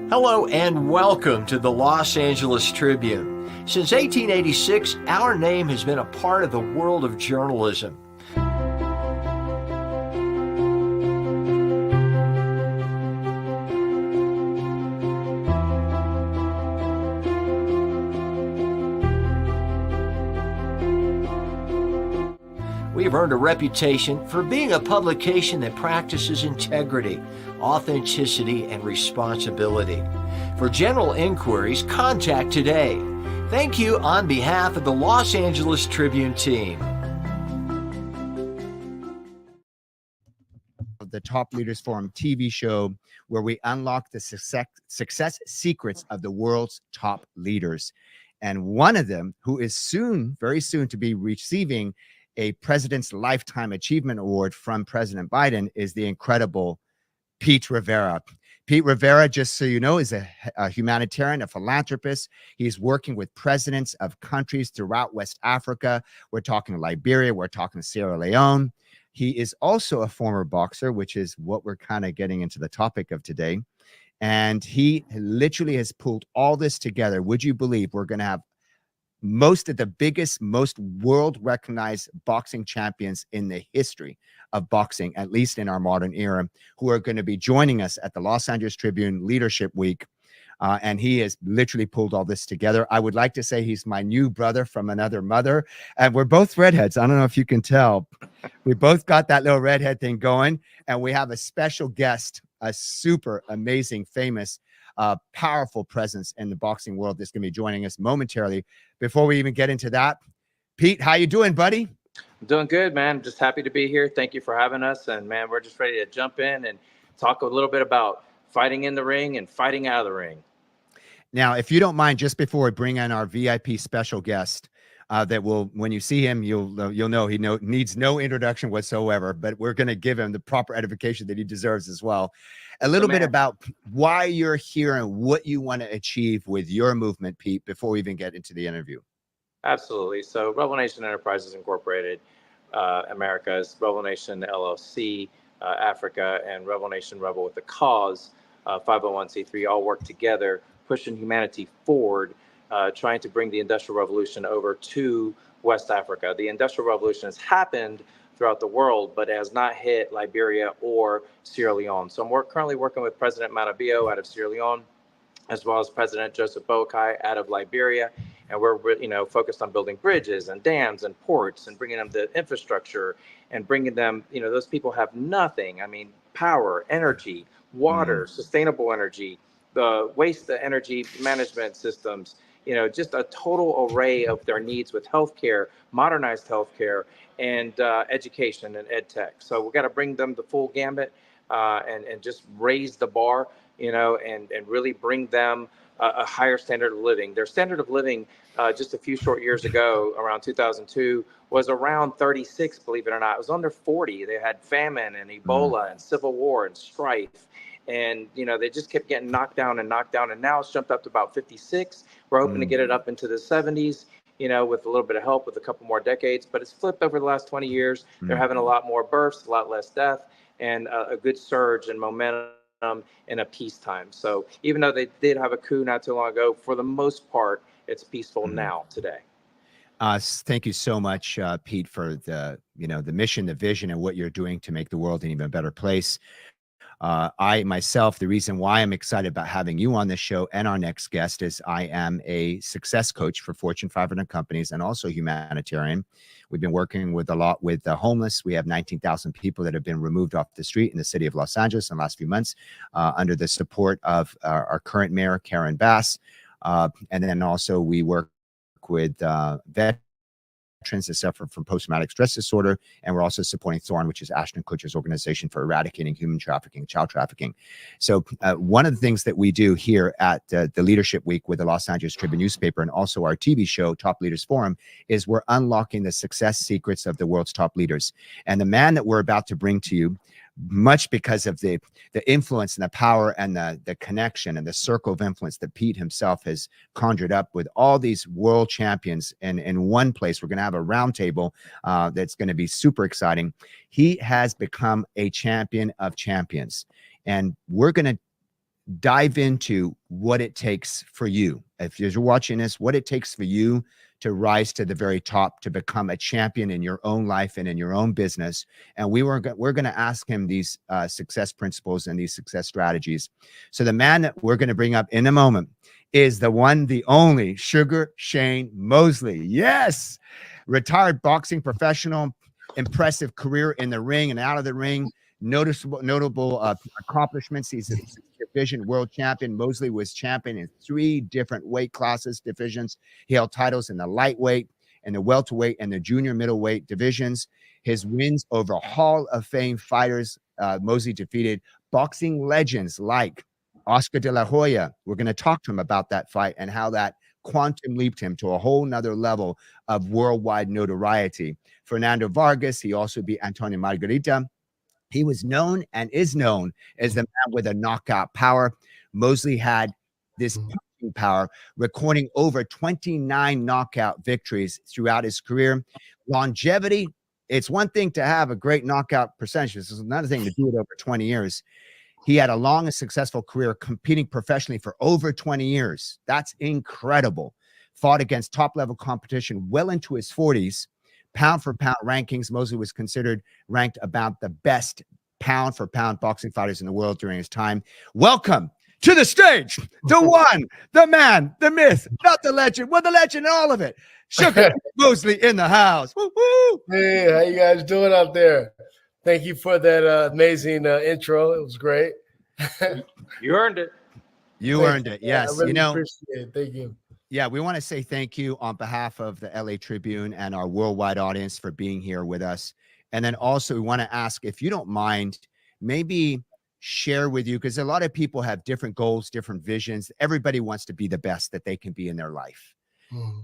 Hello and welcome to the Los Angeles Tribune. Since 1886, our name has been a part of the world of journalism. We have earned a reputation for being a publication that practices integrity, authenticity, and responsibility. For general inquiries, contact today. Thank you on behalf of the Los Angeles Tribune team. The Top Leaders Forum TV show, where we unlock the success secrets of the world's top leaders. And one of them, who is very soon to be receiving a President's Lifetime Achievement Award from President Biden, is the incredible Pete Rivera. Pete Rivera, just so you know, is a humanitarian, a philanthropist. He's working with presidents of countries throughout West Africa. We're talking Liberia. We're talking Sierra Leone. He is also a former boxer, which is what we're kind of getting into the topic of today. And he literally has pulled all this together. Would you believe we're going to have most of the biggest, most world recognized boxing champions in the history of boxing, at least in our modern era, who are going to be joining us at the Los Angeles Tribune Leadership Week. And he has literally pulled all this together. I would like to say he's my new brother from another mother. And we're both redheads. I don't know if you can tell. We both got that little redhead thing going. And we have a special guest, a super amazing, famous, powerful presence in the boxing world that's going to be joining us momentarily. Before we even get into that, Pete, how you doing, buddy? I'm doing good, man. Just happy to be here. Thank you for having us. And man, we're just ready to jump in and talk a little bit about fighting in the ring and fighting out of the ring. Now, if you don't mind, just before we bring in our VIP special guest, that will, when you see him, you'll know he needs no introduction whatsoever, but we're going to give him the proper edification that he deserves as well. A little bit about why you're here and what you want to achieve with your movement, Pete, before we even get into the interview. Absolutely. So Rebel Nation Enterprises Incorporated, Americas, Rebel Nation LLC, Africa, and Rebel Nation Rebel with a Cause, 501c3, all work together, pushing humanity forward, trying to bring the Industrial Revolution over to West Africa. The Industrial Revolution has happened throughout the world, but it has not hit Liberia or Sierra Leone. So I'm currently working with President Manabio out of Sierra Leone, as well as President Joseph Boakai out of Liberia. And we're focused on building bridges and dams and ports and bringing them the infrastructure and bringing them, those people have nothing. I mean, power, energy, water, sustainable energy, the waste energy management systems, just a total array of their needs with healthcare, modernized healthcare, and education and ed tech. So we've got to bring them the full gambit and just raise the bar, and really bring them a higher standard of living. Their standard of living just a few short years ago, around 2002, was around 36, believe it or not. It was under 40. They had famine and Ebola and civil war and strife. And, they just kept getting knocked down. And now it's jumped up to about 56. We're hoping to get it up into the 70s, with a little bit of help with a couple more decades. But it's flipped over the last 20 years. They're having a lot more births, a lot less death, and a good surge in momentum in a peacetime. So even though they did have a coup not too long ago, for the most part, it's peaceful now today. Thank you so much, Pete, for the mission, the vision, and what you're doing to make the world an even better place. I myself, the reason why I'm excited about having you on this show and our next guest is I am a success coach for Fortune 500 companies and also humanitarian. We've been working with a lot with the homeless. We have 19,000 people that have been removed off the street in the city of Los Angeles in the last few months under the support of our current mayor, Karen Bass. And then also we work with veterans that suffer from post-traumatic stress disorder, and we're also supporting Thorn, which is Ashton Kutcher's organization for eradicating human trafficking, child trafficking. So one of the things that we do here at the Leadership Week with the Los Angeles Tribune newspaper and also our TV show, Top Leaders Forum, is we're unlocking the success secrets of the world's top leaders. And the man that we're about to bring to you, much because of the influence and the power and the connection and the circle of influence that Pete himself has conjured up with all these world champions in one place. We're going to have a roundtable that's going to be super exciting. He has become a champion of champions, and we're going to dive into what it takes for you. If you're watching this, what it takes for you to rise to the very top, to become a champion in your own life and in your own business. And we're going to ask him these success principles and these success strategies. So the man that we're going to bring up in a moment is the one, the only Sugar Shane Mosley. Yes, retired boxing professional, impressive career in the ring and out of the ring. Notable accomplishments. He's a division world champion. Mosley was champion in 3 different weight classes, divisions. He held titles in the lightweight and the welterweight and the junior middleweight divisions. His wins over Hall of Fame fighters. Mosley defeated boxing legends like Oscar de la Hoya. We're going to talk to him about that fight and how that quantum leaped him to a whole nother level of worldwide notoriety. Fernando Vargas. He also beat Antonio Margarita. He was known and is known as the man with a knockout power. Mosley had this power, recording over 29 knockout victories throughout his career. Longevity, it's one thing to have a great knockout percentage. It's another thing to do it over 20 years. He had a long and successful career competing professionally for over 20 years. That's incredible. fought against top-level competition well into his 40s. Pound for pound rankings, Mosley was considered ranked about the best pound for pound boxing fighters in the world during his time. Welcome to the stage, the one, the man, the myth, not the legend, well, the legend and all of it. Sugar Mosley in the house. Woo-hoo! Hey, how you guys doing out there? Thank you for that amazing intro. It was great. You earned it. You earned it. Yes. I really appreciate it. Thank you. Yeah, we want to say thank you on behalf of the LA Tribune and our worldwide audience for being here with us. And then also we want to ask, if you don't mind, maybe share with you, because a lot of people have different goals, different visions. Everybody wants to be the best that they can be in their life.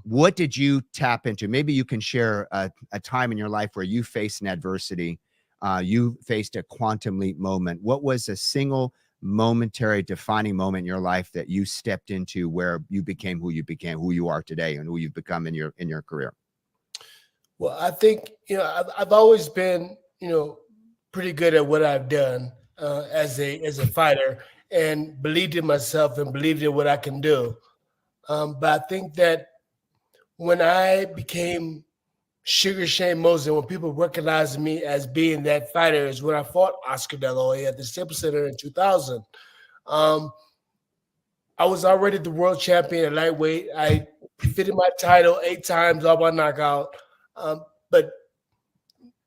What did you tap into? Maybe you can share a time in your life where you faced an adversity. You faced a quantum leap moment. What was a single momentary defining moment in your life that you stepped into where you became, who you are today, and who you've become in your career? Well, I think, I've always been, pretty good at what I've done as a fighter, and believed in myself and believed in what I can do. But I think that when I became Sugar Shane Mosley, when people recognized me as being that fighter, is when I fought Oscar De La Hoya at the Staples Center in 2000. I was already the world champion at lightweight. I defended my title 8 times, all by knockout. But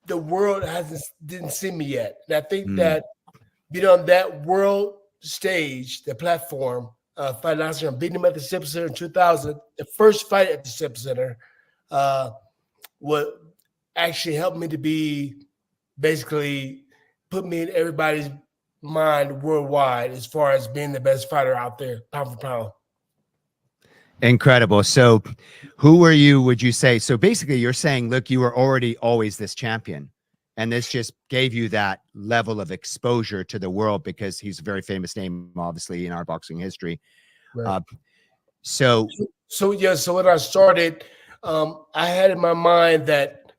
the world didn't see me yet. And I think that being on that world stage, the platform, fighting Oscar, beating him at the Staples Center in 2000, the first fight at the Staples Center, what actually helped me to be, basically put me in everybody's mind worldwide as far as being the best fighter out there, pound for pound. Incredible. So who were you, would you say? So basically you're saying, look, you were already always this champion, and this just gave you that level of exposure to the world, because he's a very famous name, obviously, in our boxing history. Right. So when I started, I had in my mind that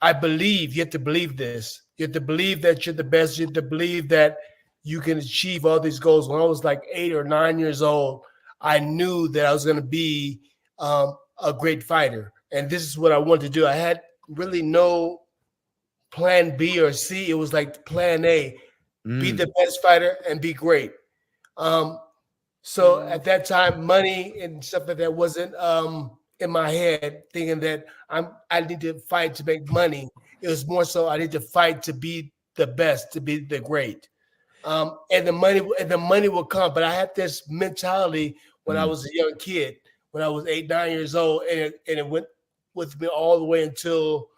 you have to believe this. You have to believe that you're the best. You have to believe that you can achieve all these goals. When I was like 8 or 9 years old, I knew that I was going to be a great fighter. And this is what I wanted to do. I had really no plan B or C. It was like plan A, be the best fighter and be great. So at that time, money and stuff like that wasn't in my head, thinking that I need to fight to make money. It was more so I need to fight to be the best, to be the great. And the money will come. But I had this mentality when I was a young kid, when I was 8, 9 years old, and it went with me all the way until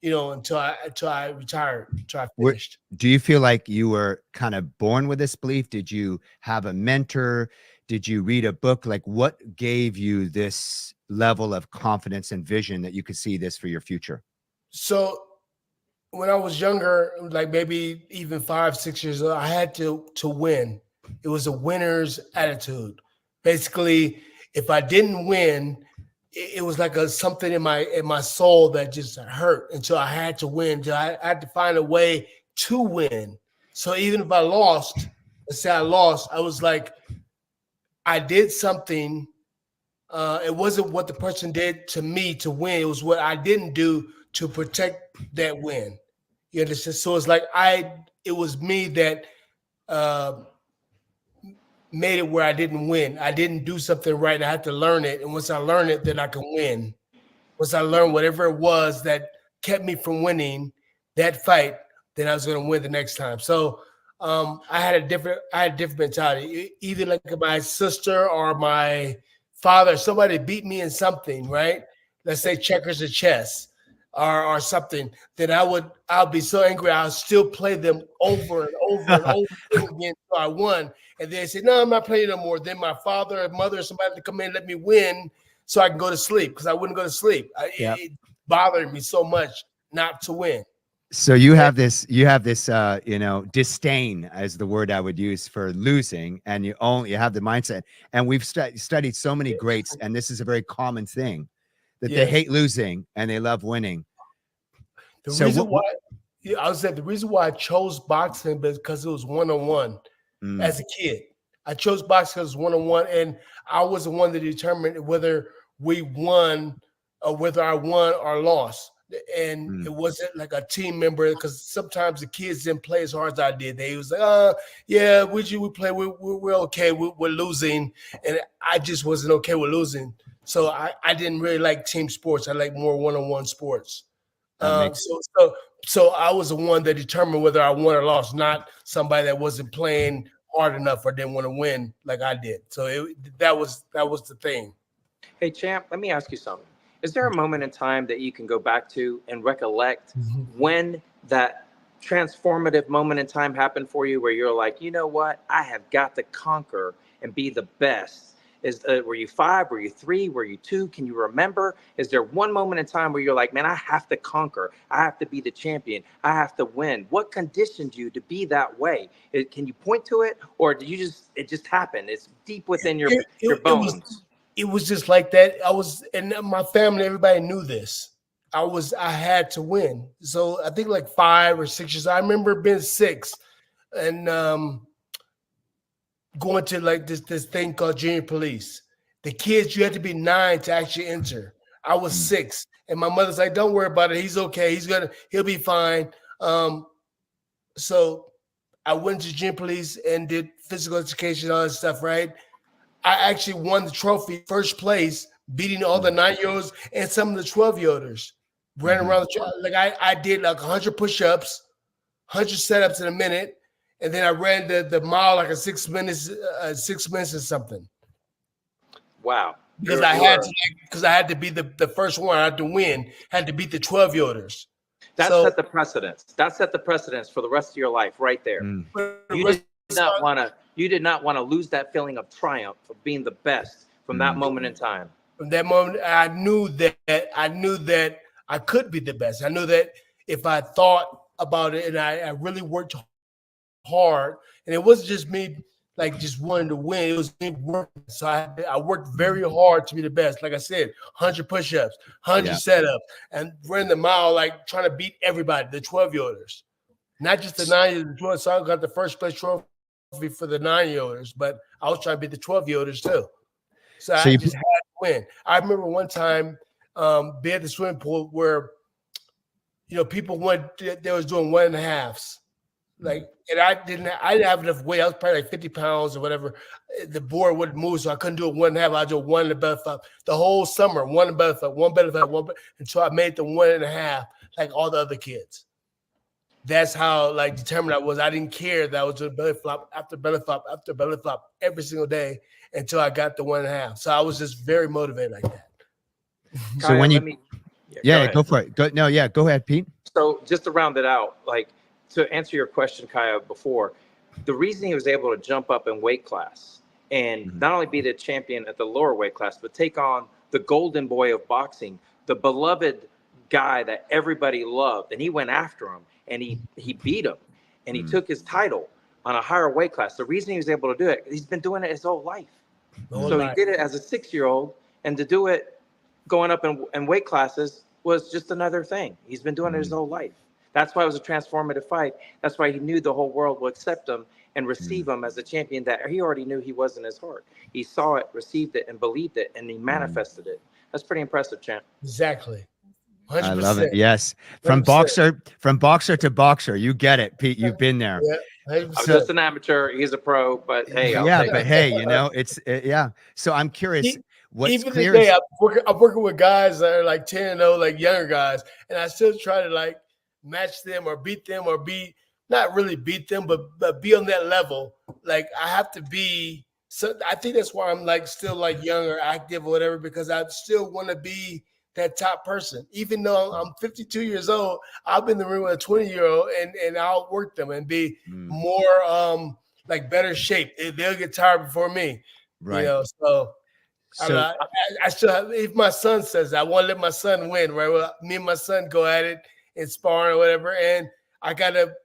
I retired, until I finished. Do you feel like you were kind of born with this belief? Did you have a mentor? Did you read a book? Like, what gave you this level of confidence and vision that you could see this for your future? So when I was younger, like maybe even 5, 6 years old, I had to win. It was a winner's attitude. Basically, if I didn't win, it was like something in my soul that just hurt until I had to win. Until I had to find a way to win. So even if I lost, let's say I lost, I was like, I did something. It wasn't what the person did to me to win. It was what I didn't do to protect that win. You understand? So it's like it was me that made it where I didn't win. I didn't do something right. I had to learn it. And once I learn it, then I can win. Once I learned whatever it was that kept me from winning that fight, then I was going to win the next time. So I had a different mentality. Either like my sister or my father, somebody beat me in something, right? Let's say checkers or chess or something, then I'll be so angry. I'll still play them over and over and over again until I won. And they say, no, I'm not playing no more. Then my father or mother or somebody to come in and let me win so I can go to sleep, because I wouldn't go to sleep. It bothered me so much not to win. So you have this, disdain as the word I would use for losing, and you have the mindset. And we've studied so many greats, and this is a very common thing, that they hate losing and they love winning. The reason why I chose boxing because it was one-on-one as a kid. I chose boxing because it was one-on-one, and I was the one that determined whether we won, whether I won or lost. And it wasn't like a team member, because sometimes the kids didn't play as hard as I did. They was like, yeah, we play, we're okay, we're losing. And I just wasn't okay with losing. So I didn't really like team sports. I like more one-on-one sports. So I was the one that determined whether I won or lost, not somebody that wasn't playing hard enough or didn't want to win like I did. So that was the thing. Hey, champ, let me ask you something. Is there a moment in time that you can go back to and recollect when that transformative moment in time happened for you, where you're like, you know what, I have got to conquer and be the best? Were you 5? Were you 3? Were you 2? Can you remember? Is there one moment in time where you're like, man, I have to conquer. I have to be the champion. I have to win. What conditioned you to be that way? Can you point to it, or do you it just happened? It's deep within your bones. It was just like that. And my family, everybody knew this. I had to win. So I think like 5 or 6 years. I remember being 6 and going to like this thing called junior police. The kids, you had to be 9 to actually enter. I was 6, and my mother's like, "Don't worry about it. He's okay. He'll be fine." So I went to junior police and did physical education, all that stuff. Right. I actually won the trophy, first place, beating all the 9-year-olds and some of the 12-year-olders. Ran around like I did like 100 push-ups, 100 setups in a minute. And then I ran the mile like 6 minutes, 6 minutes or something. Wow! Because I had to be the first one. I had to win. Had to beat the 12-year-olders. That set the precedence. That set the precedence for the rest of your life, right there. You did not want to lose that feeling of triumph of being the best from that moment in time. From that moment, I knew that I could be the best. I knew that if I thought about it and I really worked hard, and it wasn't just me like just wanting to win, it was me working. So I worked very hard to be the best. Like I said, 100 push-ups, 100 setups, and ran the mile like trying to beat everybody, the 12-year-olders. Not just the 9-year-olds. So I got the first place trophy for the 9-year-olds, but I was trying to beat the 12-year-olds too. So I just had to win. I remember one time being at the swimming pool where, people they was doing 1.5s. Like, and I didn't have enough weight. I was probably like 50 pounds or whatever. The board wouldn't move, so I couldn't do it 1.5. I do 1 in the belly flop the whole summer. 1 in the belly flop, 1 belly flop, until I made the 1.5 like all the other kids. That's how like determined I was. I didn't care that I was doing belly flop after belly flop after belly flop every single day until I got the 1.5. So I was just very motivated like that. So when go for it. Go ahead, Pete. So just to round it out, like to answer your question, Kaya, before, the reason he was able to jump up in weight class and not only be the champion at the lower weight class, but take on the golden boy of boxing, the beloved guy that everybody loved, and he went after him and he beat him and he took his title on a higher weight class. The reason he was able to do it, he's been doing it his whole life. He did it as a 6-year-old, and to do it going up in weight classes was just another thing. He's been doing it his whole life. That's why it was a transformative fight. That's why he knew the whole world would accept him and receive him as a champion that he already knew he was in his heart. He saw it, received it, and believed it, and he manifested it. That's pretty impressive, champ. Exactly. 100%. I love it. Yes. From boxer to boxer. You get it, Pete. You've been there. Yeah. I'm just an amateur. He's a pro, but hey. It's So I'm curious. Even today, I'm working with guys that are like 10 and 0, like younger guys, and I still try to like match them or beat them or not really beat them, but be on that level. Like I have to be. So I think that's why I'm like still like young or active or whatever, because I still want to be that top person. Even though I'm 52 years old, I'll be in the room with a 20-year-old and I'll work them and be more like better shape. They'll get tired before me. Right. So I still have, if my son says I want to let my son win, right? Well, me and my son go at it in sparring or whatever, and I gotta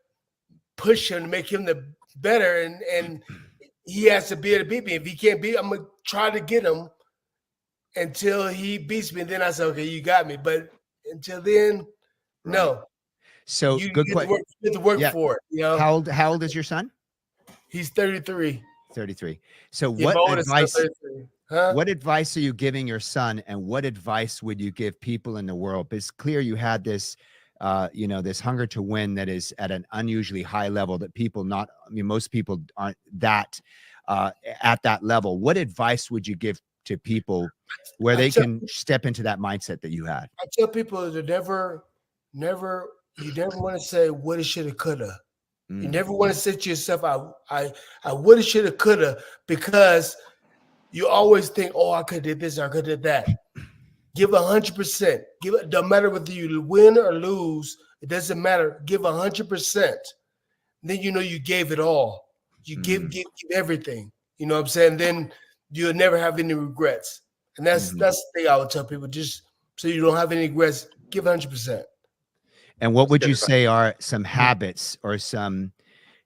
push him to make him the better, and he has to be able to beat me. If he can't beat, I'm gonna try to get him until he beats me. And then I say, okay, you got me. But until then, no. So you good question. You have to work for it. How old is your son? He's 33. 33. So what advice? Huh? What advice are you giving your son, and what advice would you give people in the world? It's clear you had this, this hunger to win that is at an unusually high level that most people aren't that at that level. What advice would you give to people where they can step into that mindset that you had? I tell people to never want to say woulda, shoulda, coulda. You never want to say to yourself, I woulda, shoulda, coulda, because you always think, oh, I could did this, or I could did that. Give 100%. Give it. Don't matter whether you win or lose. It doesn't matter. Give 100%. Then you know you gave it all. You give everything. You know what I'm saying? Then you'll never have any regrets. And that's the thing I would tell people. Just so you don't have any regrets, give 100%. And what would you say are some habits or some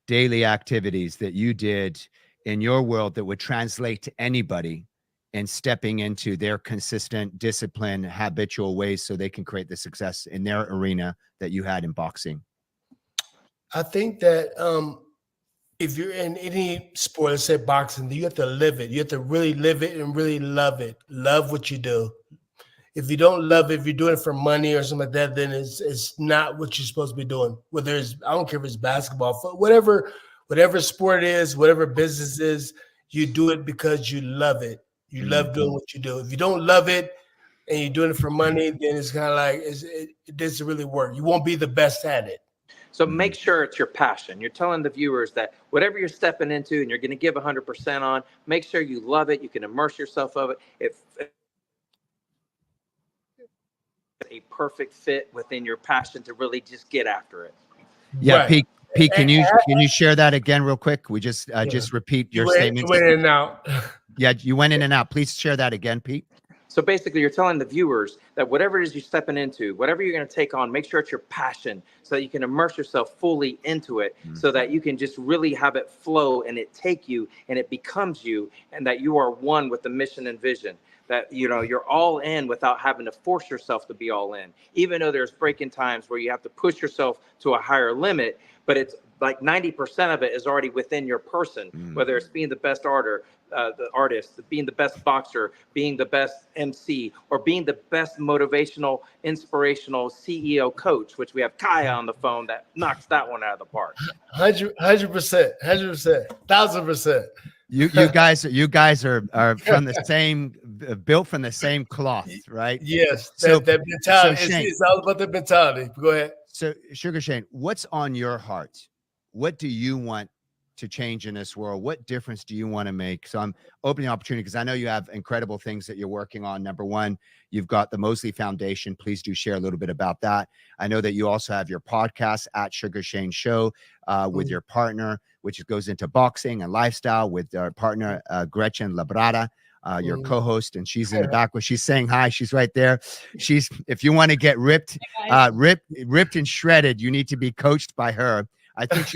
daily activities that you did in your world that would translate to anybody and stepping into their consistent, disciplined, habitual ways so they can create the success in their arena that you had in boxing? I think that if you're in any sport, let's say boxing, you have to live it. You have to really live it and really love it. Love what you do. If you don't love it, if you're doing it for money or something like that, then it's not what you're supposed to be doing. Whether it's, I don't care if it's basketball, whatever sport it is, whatever business is, you do it because you love it. You love doing what you do. If you don't love it and you're doing it for money, then it's kind of like it doesn't really work. You won't be the best at it. So make sure it's your passion. You're telling the viewers that whatever you're stepping into and you're going to give 100% on, make sure you love it. You can immerse yourself of it. It's a perfect fit within your passion to really just get after it. Yeah, right. Pete, can you share that again real quick? We just repeat your statement. You went in and out. Yeah, you went in and out. Please share that again, Pete. So basically, you're telling the viewers that whatever it is you're stepping into, whatever you're going to take on, make sure it's your passion so that you can immerse yourself fully into it so that you can just really have it flow and it take you and it becomes you, and that you are one with the mission and vision. That, you're all in without having to force yourself to be all in, even though there's breaking times where you have to push yourself to a higher limit, but it's like 90% of it is already within your person, whether it's being the best artist, being the best boxer, being the best MC, or being the best motivational, inspirational CEO coach, which we have Kaya on the phone that knocks that one out of the park. 100%, 1,000%. You guys are from the same, built from the same cloth, right? Yes. That mentality. It's all about the mentality. Go ahead. So, Sugar Shane, what's on your heart? What do you want to change in this world? What difference do you want to make? So I'm opening the opportunity because I know you have incredible things that you're working on. Number one, you've got the Mosley Foundation. Please do share a little bit about that. I know that you also have your podcast at Sugar Shane Show with your partner, which goes into boxing and lifestyle with our partner, Gretchen Labrada, your co-host, and she's in the back where she's saying hi. She's right there. If you want to get ripped and shredded, you need to be coached by her. I think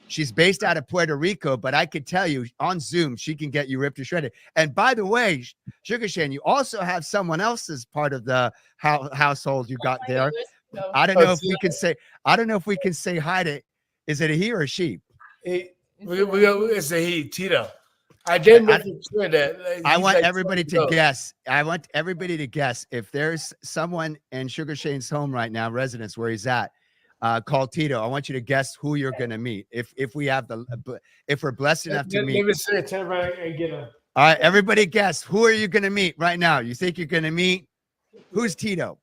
she's based out of Puerto Rico, but I could tell you on Zoom, she can get you ripped and shredded. And by the way, Sugar Shane, you also have someone else's part of the household you got there. I don't know if we can say hi to, is it a he or a she? It's a he, Tito. I didn't know for that. I want everybody to guess. I want everybody to guess if there's someone in Sugar Shane's home right now, residence where he's at, called Tito. I want you to guess who you're going to meet. If we're blessed enough to meet. Let me say it and get a. All right, everybody guess. Who are you going to meet right now? You think you're going to meet? Who's Tito?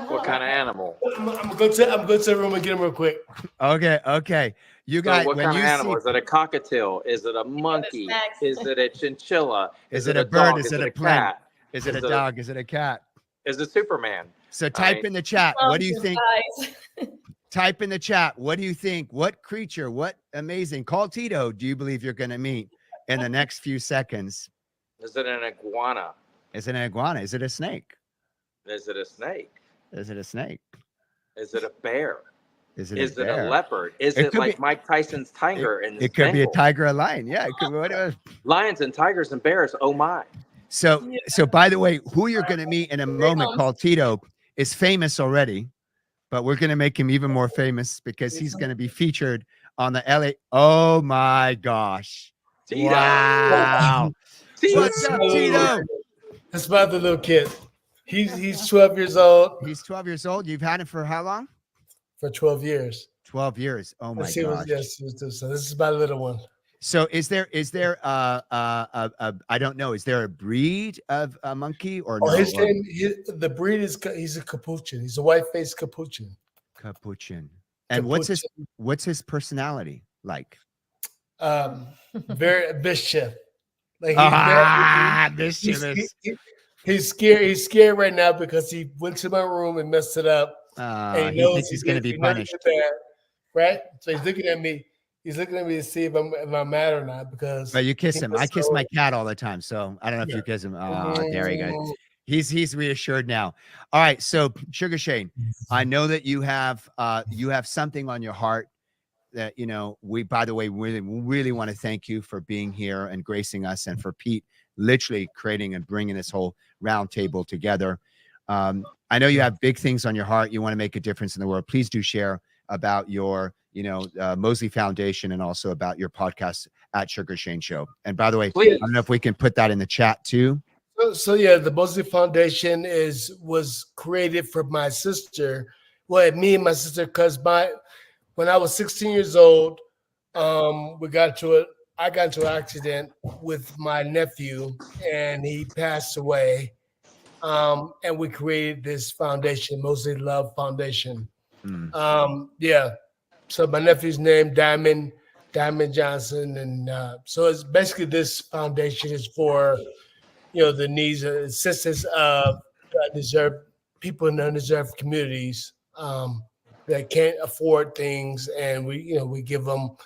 What kind of animal? I'm gonna go to the room and get him real quick. Okay. You guys, what kind of animal? Is it a cockatiel? Is it a monkey? Is it a chinchilla? Is it a bird? Is it a cat? Is it a dog? Is it a cat? Is it Superman? So type in the chat. What do you think? Type in the chat. What do you think? What creature? What amazing? Call Tito. Do you believe you're going to meet in the next few seconds? Is it an iguana? Is it an iguana? Is it a snake? Is it a snake? Is it a snake? Is it a bear? Is it a leopard? Is it like Mike Tyson's tiger? It could be a tiger, a lion. Yeah, it could be whatever. Lions and tigers and bears. Oh my! So by the way, who you're going to meet in a moment called Tito is famous already, but we're going to make him even more famous because he's going to be featured on the LA. Oh my gosh! Tito. Wow. What's up, Tito? That's my other little kid. He's 12 years old. He's 12 years old. You've had him for how long? For 12 years. 12 years. Oh my gosh. Yes, so this is my little one. So is there I don't know, is there a breed of a monkey or no? His name, the breed is, he's a capuchin. He's a white-faced capuchin. Capuchin. And what's his personality like? Very mischief. Like mischievous. He's scared. He's scared right now because he went to my room and messed it up. And he thinks he's going to be punished. Right? So he's looking at me. He's looking at me to see if I'm mad or not because. But you kiss him. I kiss my cat all the time, so I don't know if you kiss him. Oh, there you go. He's reassured now. All right, so Sugar Shane, I know that you have something on your heart that we. By the way, really want to thank you for being here and gracing us, and for Pete literally creating and bringing this whole round table together. I know you have big things on your heart. You want to make a difference in the world. Please do share about your Mosley Foundation and also about your podcast at Sugar Shane Show. And by the way, I don't know if we can put that in the chat too. So yeah, the Mosley Foundation was created for my sister. Well, me and my sister, because when I was 16 years old, I got into an accident with my nephew, and he passed away. And we created this foundation, Mosley Love Foundation. Yeah. So my nephew's name Diamond Johnson, and so it's basically this foundation is for the needs and assistance of people in undeserved communities that can't afford things, and we give them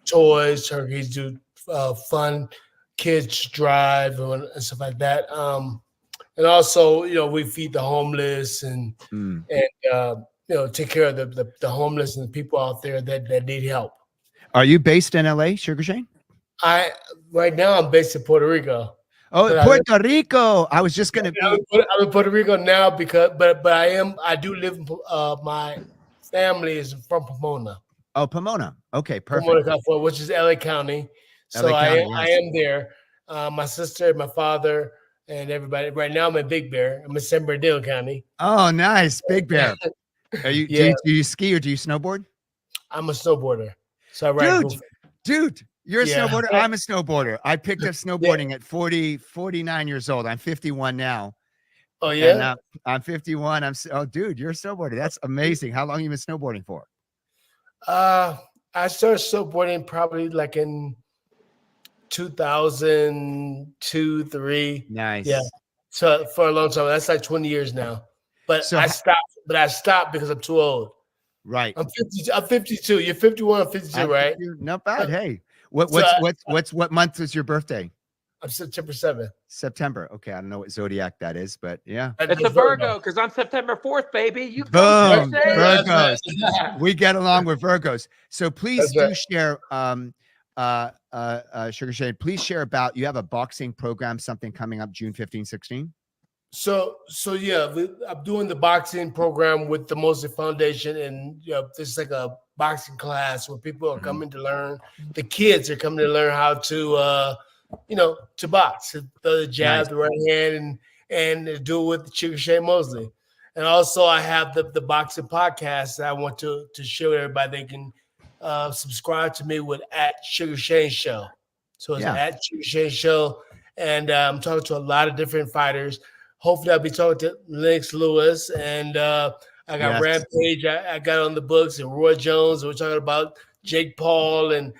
toys, turkeys, do fun kids drive and stuff like that. And also we feed the homeless and take care of the homeless and the people out there that need help. Are you based in LA, Sugar Shane? Right now I'm based in Puerto Rico. Oh, Puerto Rico. I was just going to be. I'm in Puerto Rico now but I do live in, my family is from Pomona. Oh, Pomona. Okay, perfect. Pomona, California, which is LA County. So LA County, I am there. My sister, my father, and everybody. Right now I'm in Big Bear. I'm in San Bernardino County. Oh, nice. Big Bear. Are you, do you ski or do you snowboard? I'm a snowboarder. So I ride. Dude, you're a snowboarder. I'm a snowboarder. I picked up snowboarding at 49 years old. I'm 51 now. Oh yeah. And, I'm 51. Dude, you're a snowboarder. That's amazing. How long have you been snowboarding for? I started snowboarding probably like in 2002, 3. Nice. Yeah. So for a long time. That's like 20 years now. But I stopped because I'm too old. Right. I'm 52. You're 51. I'm 52, right? Not bad. Hey, what month is your birthday? I'm September 7th. September. Okay, I don't know what zodiac that is, but yeah. It's a Virgo because I'm September 4th, baby. You boom, Virgos. We get along with Virgos. So please share, Sugar Shane. Please share about you have a boxing program, something coming up June 15, 16. So yeah, I'm doing the boxing program with the Mosley Foundation, and this is like a boxing class where people are coming to learn. The kids are coming to learn how to, to box, the jab, the right hand, and do it with Sugar Shane Mosley. And also, I have the boxing podcast that I want to show everybody. They can subscribe to me with at Sugar Shane Show. So it's at Sugar Shane Show, and I'm talking to a lot of different fighters. Hopefully, I'll be talking to Lennox Lewis, and I got Rampage. I got on the books, and Roy Jones. We're talking about Jake Paul and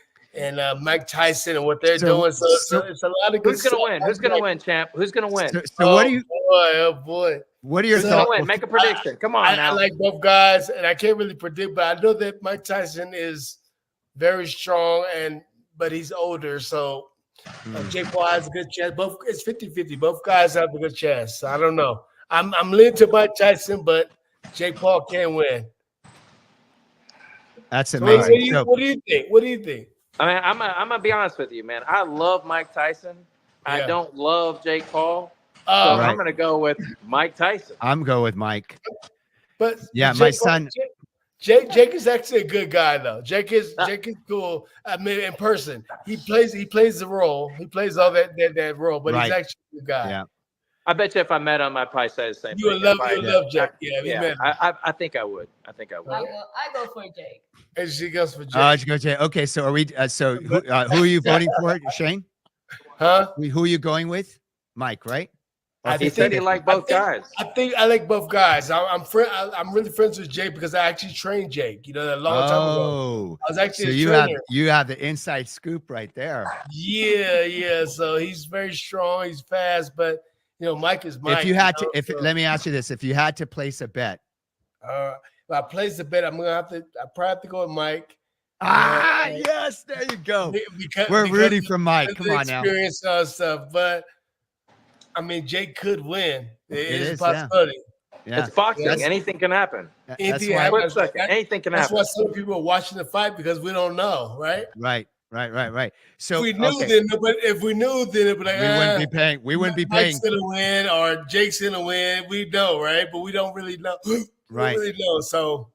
Mike Tyson and what they're doing. So it's a lot of good stuff. Who's gonna win, champ? Who's gonna win? So what do you? Boy. What are your thoughts? Make a prediction. Come on now. I like both guys, and I can't really predict, but I know that Mike Tyson is very strong, but he's older, so. Jake Paul has a good chance. It's 50-50. Both guys have a good chance. So I don't know. I'm leaning to Mike Tyson, but Jake Paul can win. That's amazing. What do you think? What do you think? I mean, I'm gonna be honest with you, man. I love Mike Tyson. I don't love Jake Paul. So I'm gonna go with Mike Tyson. I'm going with Mike. But my son. Jake is actually a good guy though. Jake is cool. I mean, in person, he plays the role. He plays all that role, but he's Right. actually a good guy. Yeah. I bet you if I met him, I'd probably say the same You thing. would love Jake. Yeah, if you met him. I think I would. I think I would. I go for Jake. And she goes for Jake. Oh, you go Jake. Okay, so are we? Who are you voting for, Shane? Huh? Who are you going with? Mike, right? He said he liked both guys. I think I like both guys. I'm really friends with Jake because I actually trained Jake. You know, a long time ago. I was actually a trainer. You have the inside scoop right there. Yeah. So he's very strong. He's fast, but you know, Mike is Mike. If you had to, let me ask you this: if you had to place a bet, if I place a bet, I probably have to go with Mike. Yes, there you go. We're rooting for Mike. Come on now. Experience stuff, but I mean, Jake could win. It is a possibility. Yeah. It's boxing. Anything can happen. Anything can happen. That's why some people are watching the fight because we don't know, right? Right. So if we knew, then it would be like, we wouldn't be paying. We wouldn't be paying. Mike's gonna win or Jake's gonna win. We know, right? But we don't really know. Right. We really know. So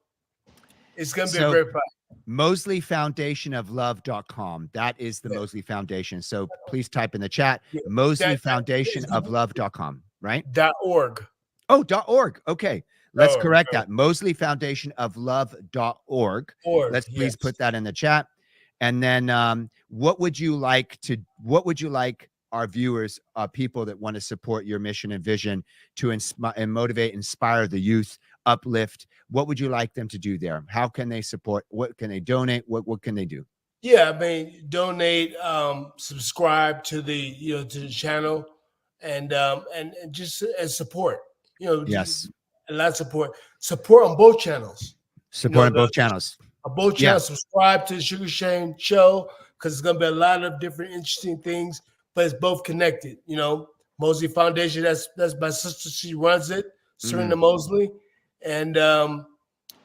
it's gonna be a great fight. Mosley Foundation of Love.com. That is the Mosley Foundation. So please type in the chat, Mosley Foundation of Love.com, right? .org. Oh, .org. Okay. Let's correct that. Mosley Foundation of Love.org. Let's please put that in the chat. And then what would you like our viewers, people that want to support your mission and vision to motivate, inspire the youth, uplift? What would you like them to do there? How can they support? What can they donate? What can they do? Yeah, I mean, donate, subscribe to the channel, and just support. Yes, a lot of support on both channels. Support on both channels. Both channels. Subscribe to the Sugar Shane Show because it's gonna be a lot of different interesting things, but it's both connected. Mosley Foundation. That's my sister. She runs it, Serena Mosley, and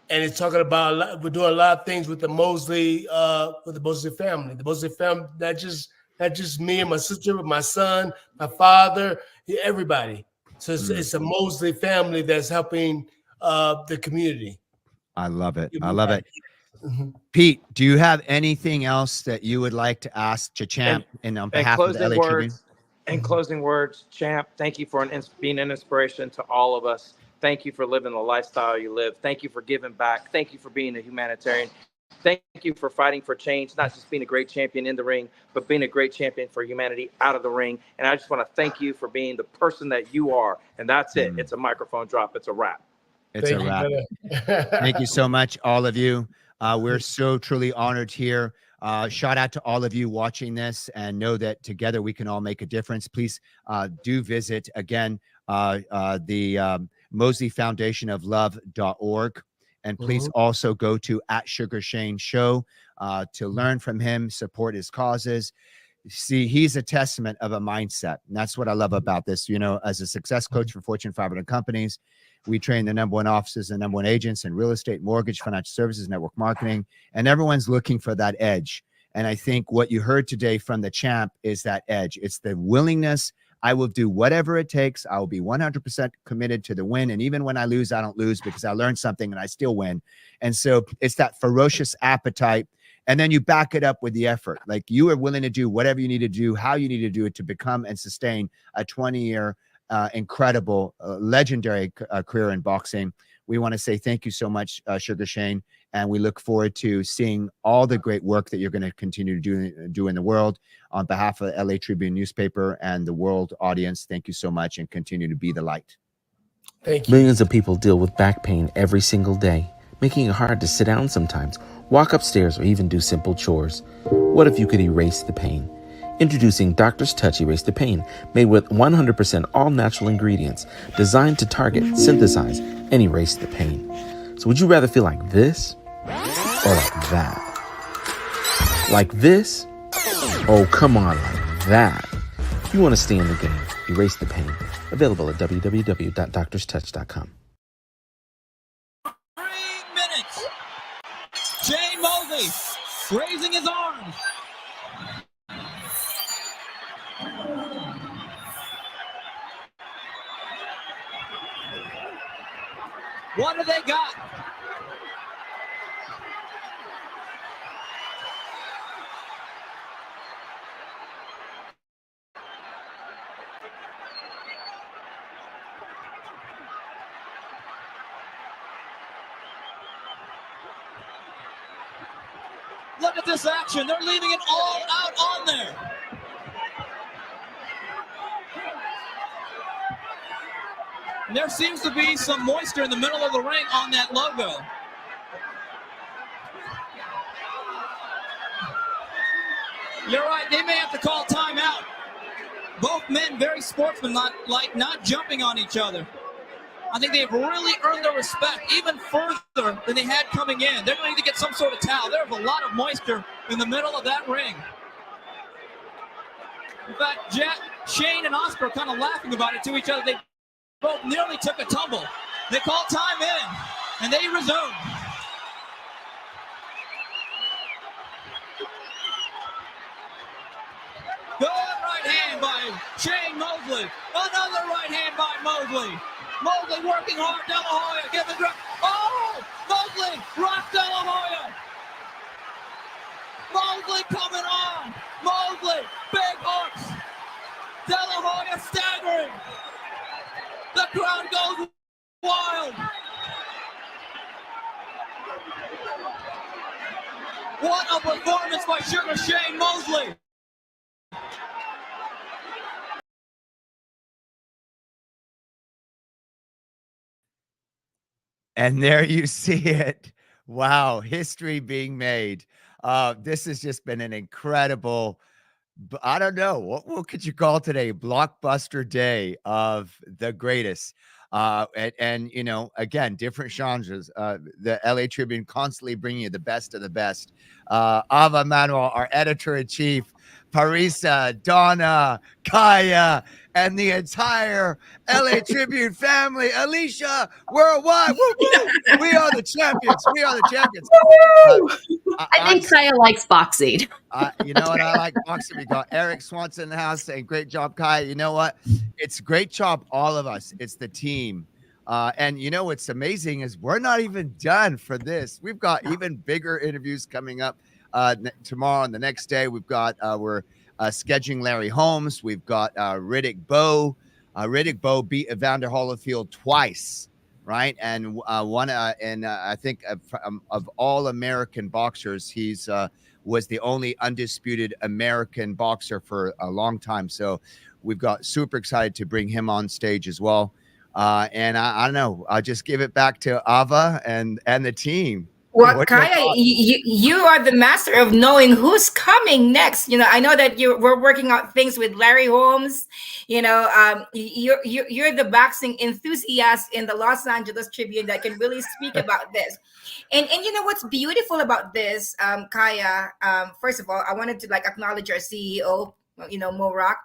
it's talking about we're doing a lot of things with the Mosley family. The Mosley family, not just me and my sister, but my son, my father, everybody. So it's a Mosley family that's helping the community. I love it. Pete, do you have anything else that you would like to ask Champ on behalf of the LA Tribune? In closing words, Champ, thank you for being an inspiration to all of us. Thank you for living the lifestyle you live. Thank you for giving back. Thank you for being a humanitarian. Thank you for fighting for change, not just being a great champion in the ring, but being a great champion for humanity out of the ring. And I just want to thank you for being the person that you are. And that's it. It's a microphone drop. It's a wrap. It's a wrap. Thank you so much, all of you. We're so truly honored here. Shout out to all of you watching this, and know that together we can all make a difference. Please do visit again the Mosley Foundation of Love.org. And please also go to @SugarShaneShow to learn from him, support his causes. See, he's a testament of a mindset. And that's what I love about this. As a success coach for Fortune 500 companies, we train the #1 offices and #1 agents in real estate, mortgage, financial services, network marketing, and everyone's looking for that edge. And I think what you heard today from the champ is that edge. It's the willingness. I will do whatever it takes. I will be 100% committed to the win. And even when I lose, I don't lose because I learned something and I still win. And so it's that ferocious appetite. And then you back it up with the effort. Like, you are willing to do whatever you need to do, how you need to do it to become and sustain a 20-year incredible, legendary career in boxing. We want to say thank you so much, Sugar Shane. And we look forward to seeing all the great work that you're going to continue to do in the world. On behalf of the LA Tribune newspaper and the world audience, thank you so much, and continue to be the light. Thank you. Millions of people deal with back pain every single day, making it hard to sit down sometimes, walk upstairs, or even do simple chores. What if you could erase the pain? Introducing Doctor's Touch Erase the Pain, made with 100% all-natural ingredients, designed to target, synthesize, and erase the pain. So would you rather feel like this or like that? Like this? Oh, come on, like that. If you want to stay in the game, erase the pain. Available at www.doctorstouch.com. 3 minutes. Jay Mosley raising his arms. What do they got? Look at this action. They're leaving it all out on there. And there seems to be some moisture in the middle of the ring on that logo. You're right. They may have to call timeout. Both men very sportsmanlike, not jumping on each other. I think they've really earned their respect even further than they had coming in. They're going to need to get some sort of towel. There's a lot of moisture in the middle of that ring. In fact, Shane and Oscar are kind of laughing about it to each other. They both nearly took a tumble. They call time in, and they resume. Good right hand by Shane Mosley. Another right hand by Mosley. Mosley working hard. De La Hoya giving grip. Oh! Mosley rocked De La Hoya. Mosley coming on. Mosley, big hooks. De La Hoya staggering. The crowd goes wild. What a performance by Sugar Shane Mosley. And there you see it. Wow, history being made. This has just been an incredible, I don't know, what could you call today? Blockbuster day of the greatest. And you know, again, different genres. The LA Tribune constantly bringing you the best of the best. Ava Manuel, our editor-in-chief, Parisa, Donna, Kaya, and the entire LA Tribune family. Alicia, worldwide. Woo, woo. We are the champions. We are the champions. I think Kaya likes boxing. You know what? I like boxing. We got Eric Swanson in the house saying, great job, Kaya. You know what? It's great job, all of us. It's the team. And you know what's amazing is we're not even done for this. We've got even bigger interviews coming up tomorrow and the next day. We've got we're scheduling Larry Holmes. We've got Riddick Bowe. Riddick Bowe beat Evander Holyfield twice, right? And I think of all American boxers, he's was the only undisputed American boxer for a long time. So we've got super excited to bring him on stage as well. And I don't know, I'll just give it back to Ava and the team. Well, Kaya, you are the master of knowing who's coming next. You know, I know that we're working out things with Larry Holmes. You know, you're the boxing enthusiast in the Los Angeles Tribune that can really speak about this. And you know what's beautiful about this, Kaya? First of all, I wanted to acknowledge our CEO, you know, Mo Rock,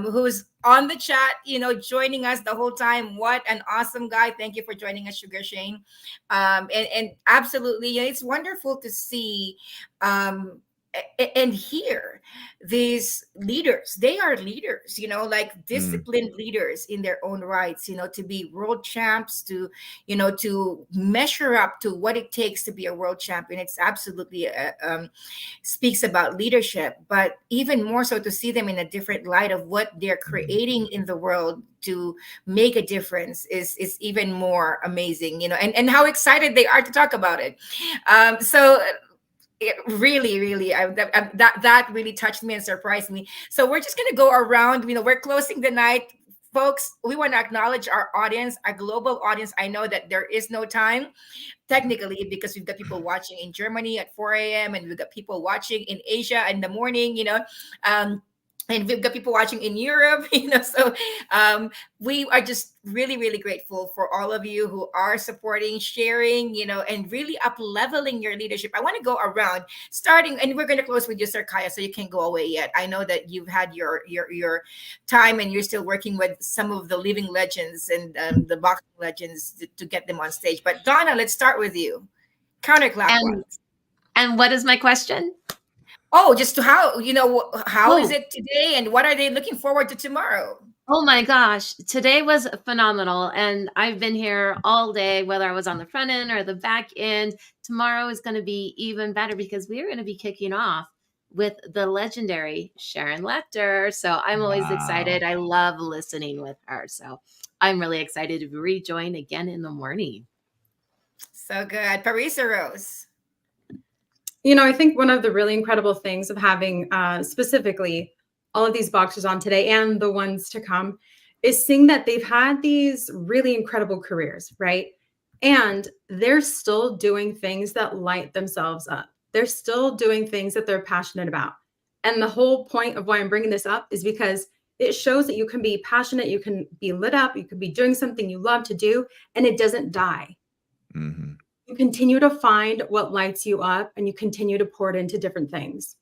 who's on the chat, you know, joining us the whole time. What an awesome guy. Thank you for joining us, Sugar Shane. And absolutely, you know, it's wonderful to see and hear these leaders. They are leaders, you know, like disciplined leaders in their own rights, you know, to be world champs, to, you know, to measure up to what it takes to be a world champion. It's absolutely speaks about leadership, but even more so to see them in a different light of what they're creating in the world to make a difference is even more amazing, you know, and how excited they are to talk about it. So it really, that really touched me and surprised me. So we're just going to go around, you know, we're closing the night. Folks, we want to acknowledge our audience, our global audience. I know that there is no time technically because we've got people watching in Germany at 4 a.m. and we've got people watching in Asia in the morning, you know, and we've got people watching in Europe, you know, so we are just really grateful for all of you who are supporting, sharing, you know, and really up-leveling your leadership. I want to go around starting, and we're going to close with you, Sir Kaya, so you can't go away yet. I know that you've had your time and you're still working with some of the living legends and the boxing legends to get them on stage. But Donna, let's start with you. Counterclockwise. And what is my question? Oh, just to how, you know, how is it today and what are they looking forward to tomorrow? Oh my gosh, today was phenomenal. And I've been here all day, whether I was on the front end or the back end. Tomorrow is going to be even better because we are going to be kicking off with the legendary Sharon Lecter. So I'm always excited. I love listening with her. So I'm really excited to rejoin again in the morning. So good. Parisa Rose. I think one of the really incredible things of having specifically all of these boxers on today and the ones to come is seeing that they've had these really incredible careers, right? And they're still doing things that light themselves up. They're still doing things that they're passionate about. And the whole point of why I'm bringing this up is because it shows that you can be passionate, you can be lit up, you can be doing something you love to do, and it doesn't die. Mm-hmm. You continue to find what lights you up and you continue to pour it into different things.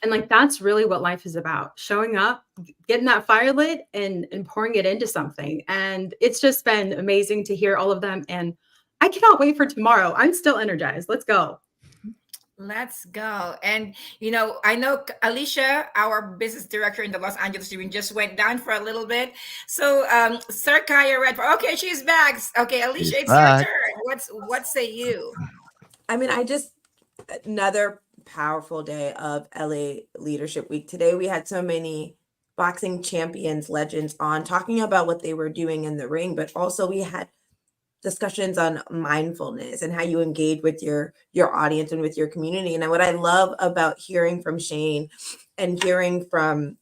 And like, that's really what life is about. Showing up, getting that fire lit and pouring it into something. And it's just been amazing to hear all of them. And I cannot wait for tomorrow. I'm still energized. Let's go. Let's go. And, I know Alicia, our business director in the Los Angeles Tribune, just went down for a little bit. So, Sir Kaya Redford, okay, she's back. Okay, Alicia, She's it's back. your turn. What say you? I mean, another powerful day of LA Leadership Week. Today, we had so many boxing champions, legends on talking about what they were doing in the ring, but also we had discussions on mindfulness and how you engage with your audience and with your community. And what I love about hearing from Shane and hearing from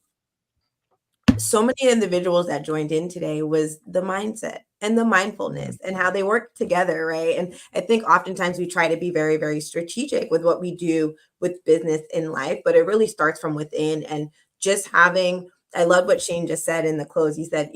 so many individuals that joined in today was the mindset and the mindfulness and how they work together, right? And I think oftentimes we try to be very, very strategic with what we do with business in life, but it really starts from within. And just having, I love what Shane just said in the close. He said,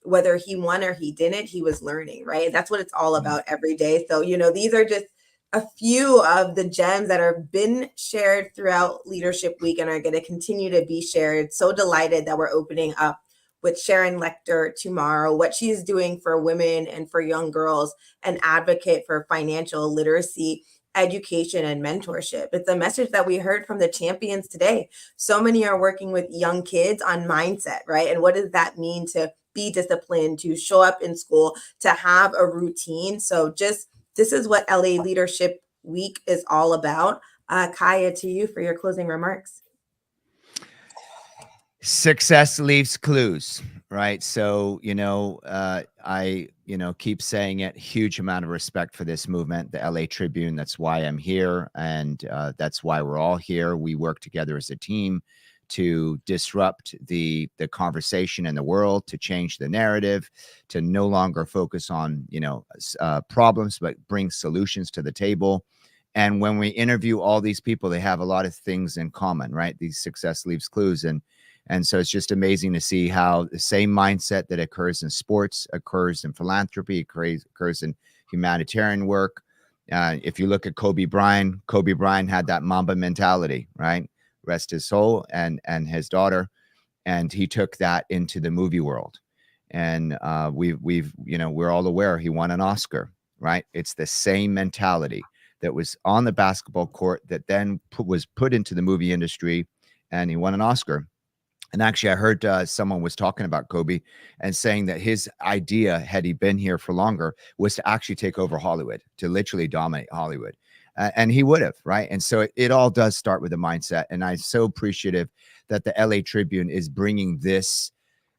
whether he won or he didn't, he was learning, right? That's what it's all about every day. So, these are just a few of the gems that have been shared throughout Leadership Week and are going to continue to be shared. So delighted that we're opening up with Sharon Lecter tomorrow, what she's doing for women and for young girls, an advocate for financial literacy, education, and mentorship. It's a message that we heard from the champions today. So many are working with young kids on mindset, right? And what does that mean to be disciplined, to show up in school, to have a routine? So this is what LA Leadership Week is all about. Kaya, to you for your closing remarks. Success leaves clues, right? So, I, keep saying it, huge amount of respect for this movement, the LA Tribune. That's why I'm here. And that's why we're all here. We work together as a team to disrupt the conversation in the world, to change the narrative, to no longer focus on, problems, but bring solutions to the table. And when we interview all these people, they have a lot of things in common, right? These success leaves clues. And so it's just amazing to see how the same mindset that occurs in sports occurs in philanthropy, occurs in humanitarian work. If you look at Kobe Bryant had that Mamba mentality, right? Rest his soul, and his daughter, and he took that into the movie world. And we're all aware he won an Oscar, right? It's the same mentality that was on the basketball court that then was put into the movie industry, and he won an Oscar. And actually, I heard someone was talking about Kobe and saying that his idea, had he been here for longer, was to actually take over Hollywood, to literally dominate Hollywood. And he would have, right? And so it all does start with a mindset. And I'm so appreciative that the LA Tribune is bringing this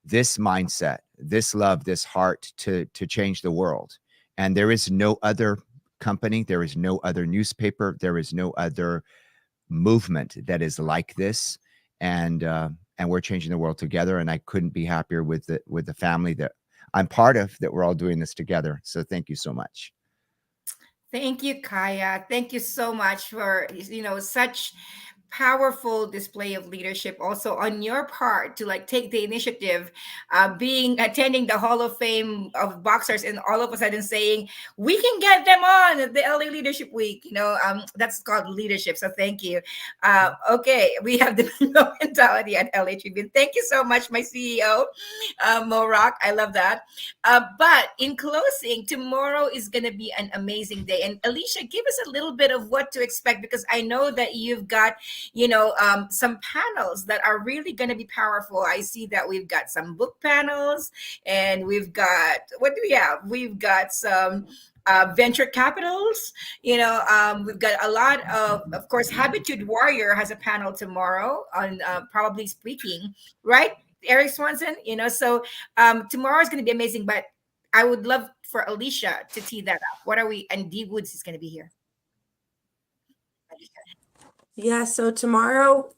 mindset, this love, this heart to change the world. And there is no other company, there is no other newspaper, there is no other movement that is like this. And we're changing the world together. And I couldn't be happier with the family that I'm part of, that we're all doing this together. So thank you so much. Thank you, Kaya. Thank you so much for, such powerful display of leadership also on your part to take the initiative, attending the Hall of Fame of boxers, and all of a sudden saying we can get them on the LA Leadership Week. That's called leadership. So thank you. Okay, we have the mentality at LA Tribune. Thank you so much, my CEO, Mo Rock. I love that. But in closing, tomorrow is going to be an amazing day. And Alicia, give us a little bit of what to expect, because I know that you've got some panels that are really going to be powerful. I see that we've got some book panels, and we've got, what do we have? We've got some venture capitals. We've got a lot of course, Habitude Warrior has a panel tomorrow on probably speaking, right? Eric Swanson, so tomorrow is going to be amazing, but I would love for Alicia to tee that up. And Dee Woods is going to be here. Yeah, so tomorrow,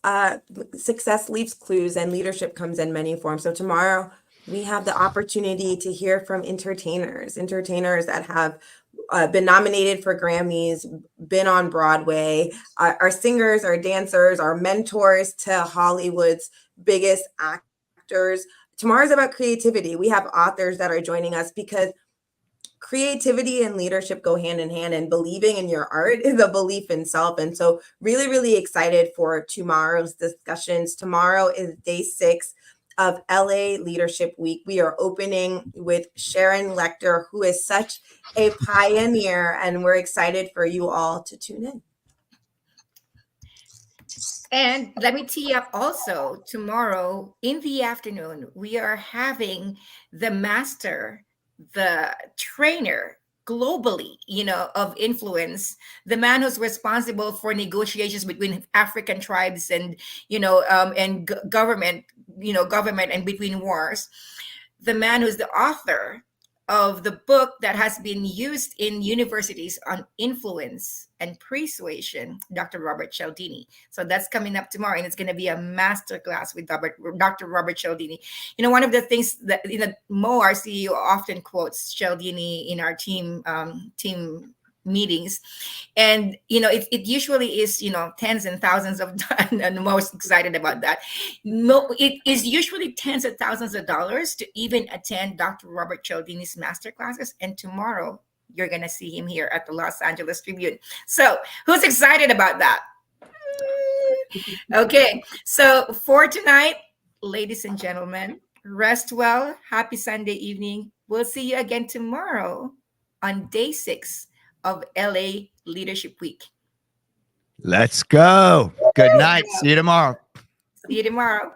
success leaves clues and leadership comes in many forms. So tomorrow, we have the opportunity to hear from entertainers that have been nominated for Grammys, been on Broadway, our singers, our dancers, our mentors to Hollywood's biggest actors. Tomorrow's about creativity. We have authors that are joining us because creativity and leadership go hand in hand, and believing in your art is a belief in self. And so really, really excited for tomorrow's discussions. Tomorrow is day 6 of LA Leadership Week. We are opening with Sharon Lecter, who is such a pioneer, and we're excited for you all to tune in. And let me tee up also, tomorrow in the afternoon, we are having the master, the trainer globally, of influence, the man who's responsible for negotiations between African tribes and, government, government and between wars, the man who's the author of the book that has been used in universities on influence and persuasion, Dr. Robert Cialdini. So that's coming up tomorrow, and it's going to be a masterclass with Dr. Robert Cialdini. One of the things that Mo, our CEO, often quotes Cialdini in our team meetings, and it usually is tens and thousands of dollars, and I'm most excited about that. It is usually tens of thousands of dollars to even attend Dr. Robert Cialdini's master classes, and tomorrow you're gonna see him here at the Los Angeles Tribune. So who's excited about that? Okay, so for tonight, ladies and gentlemen, rest well. Happy Sunday evening. We'll see you again tomorrow on day 6 of LA Leadership Week. Let's go. Good night. See you tomorrow. See you tomorrow.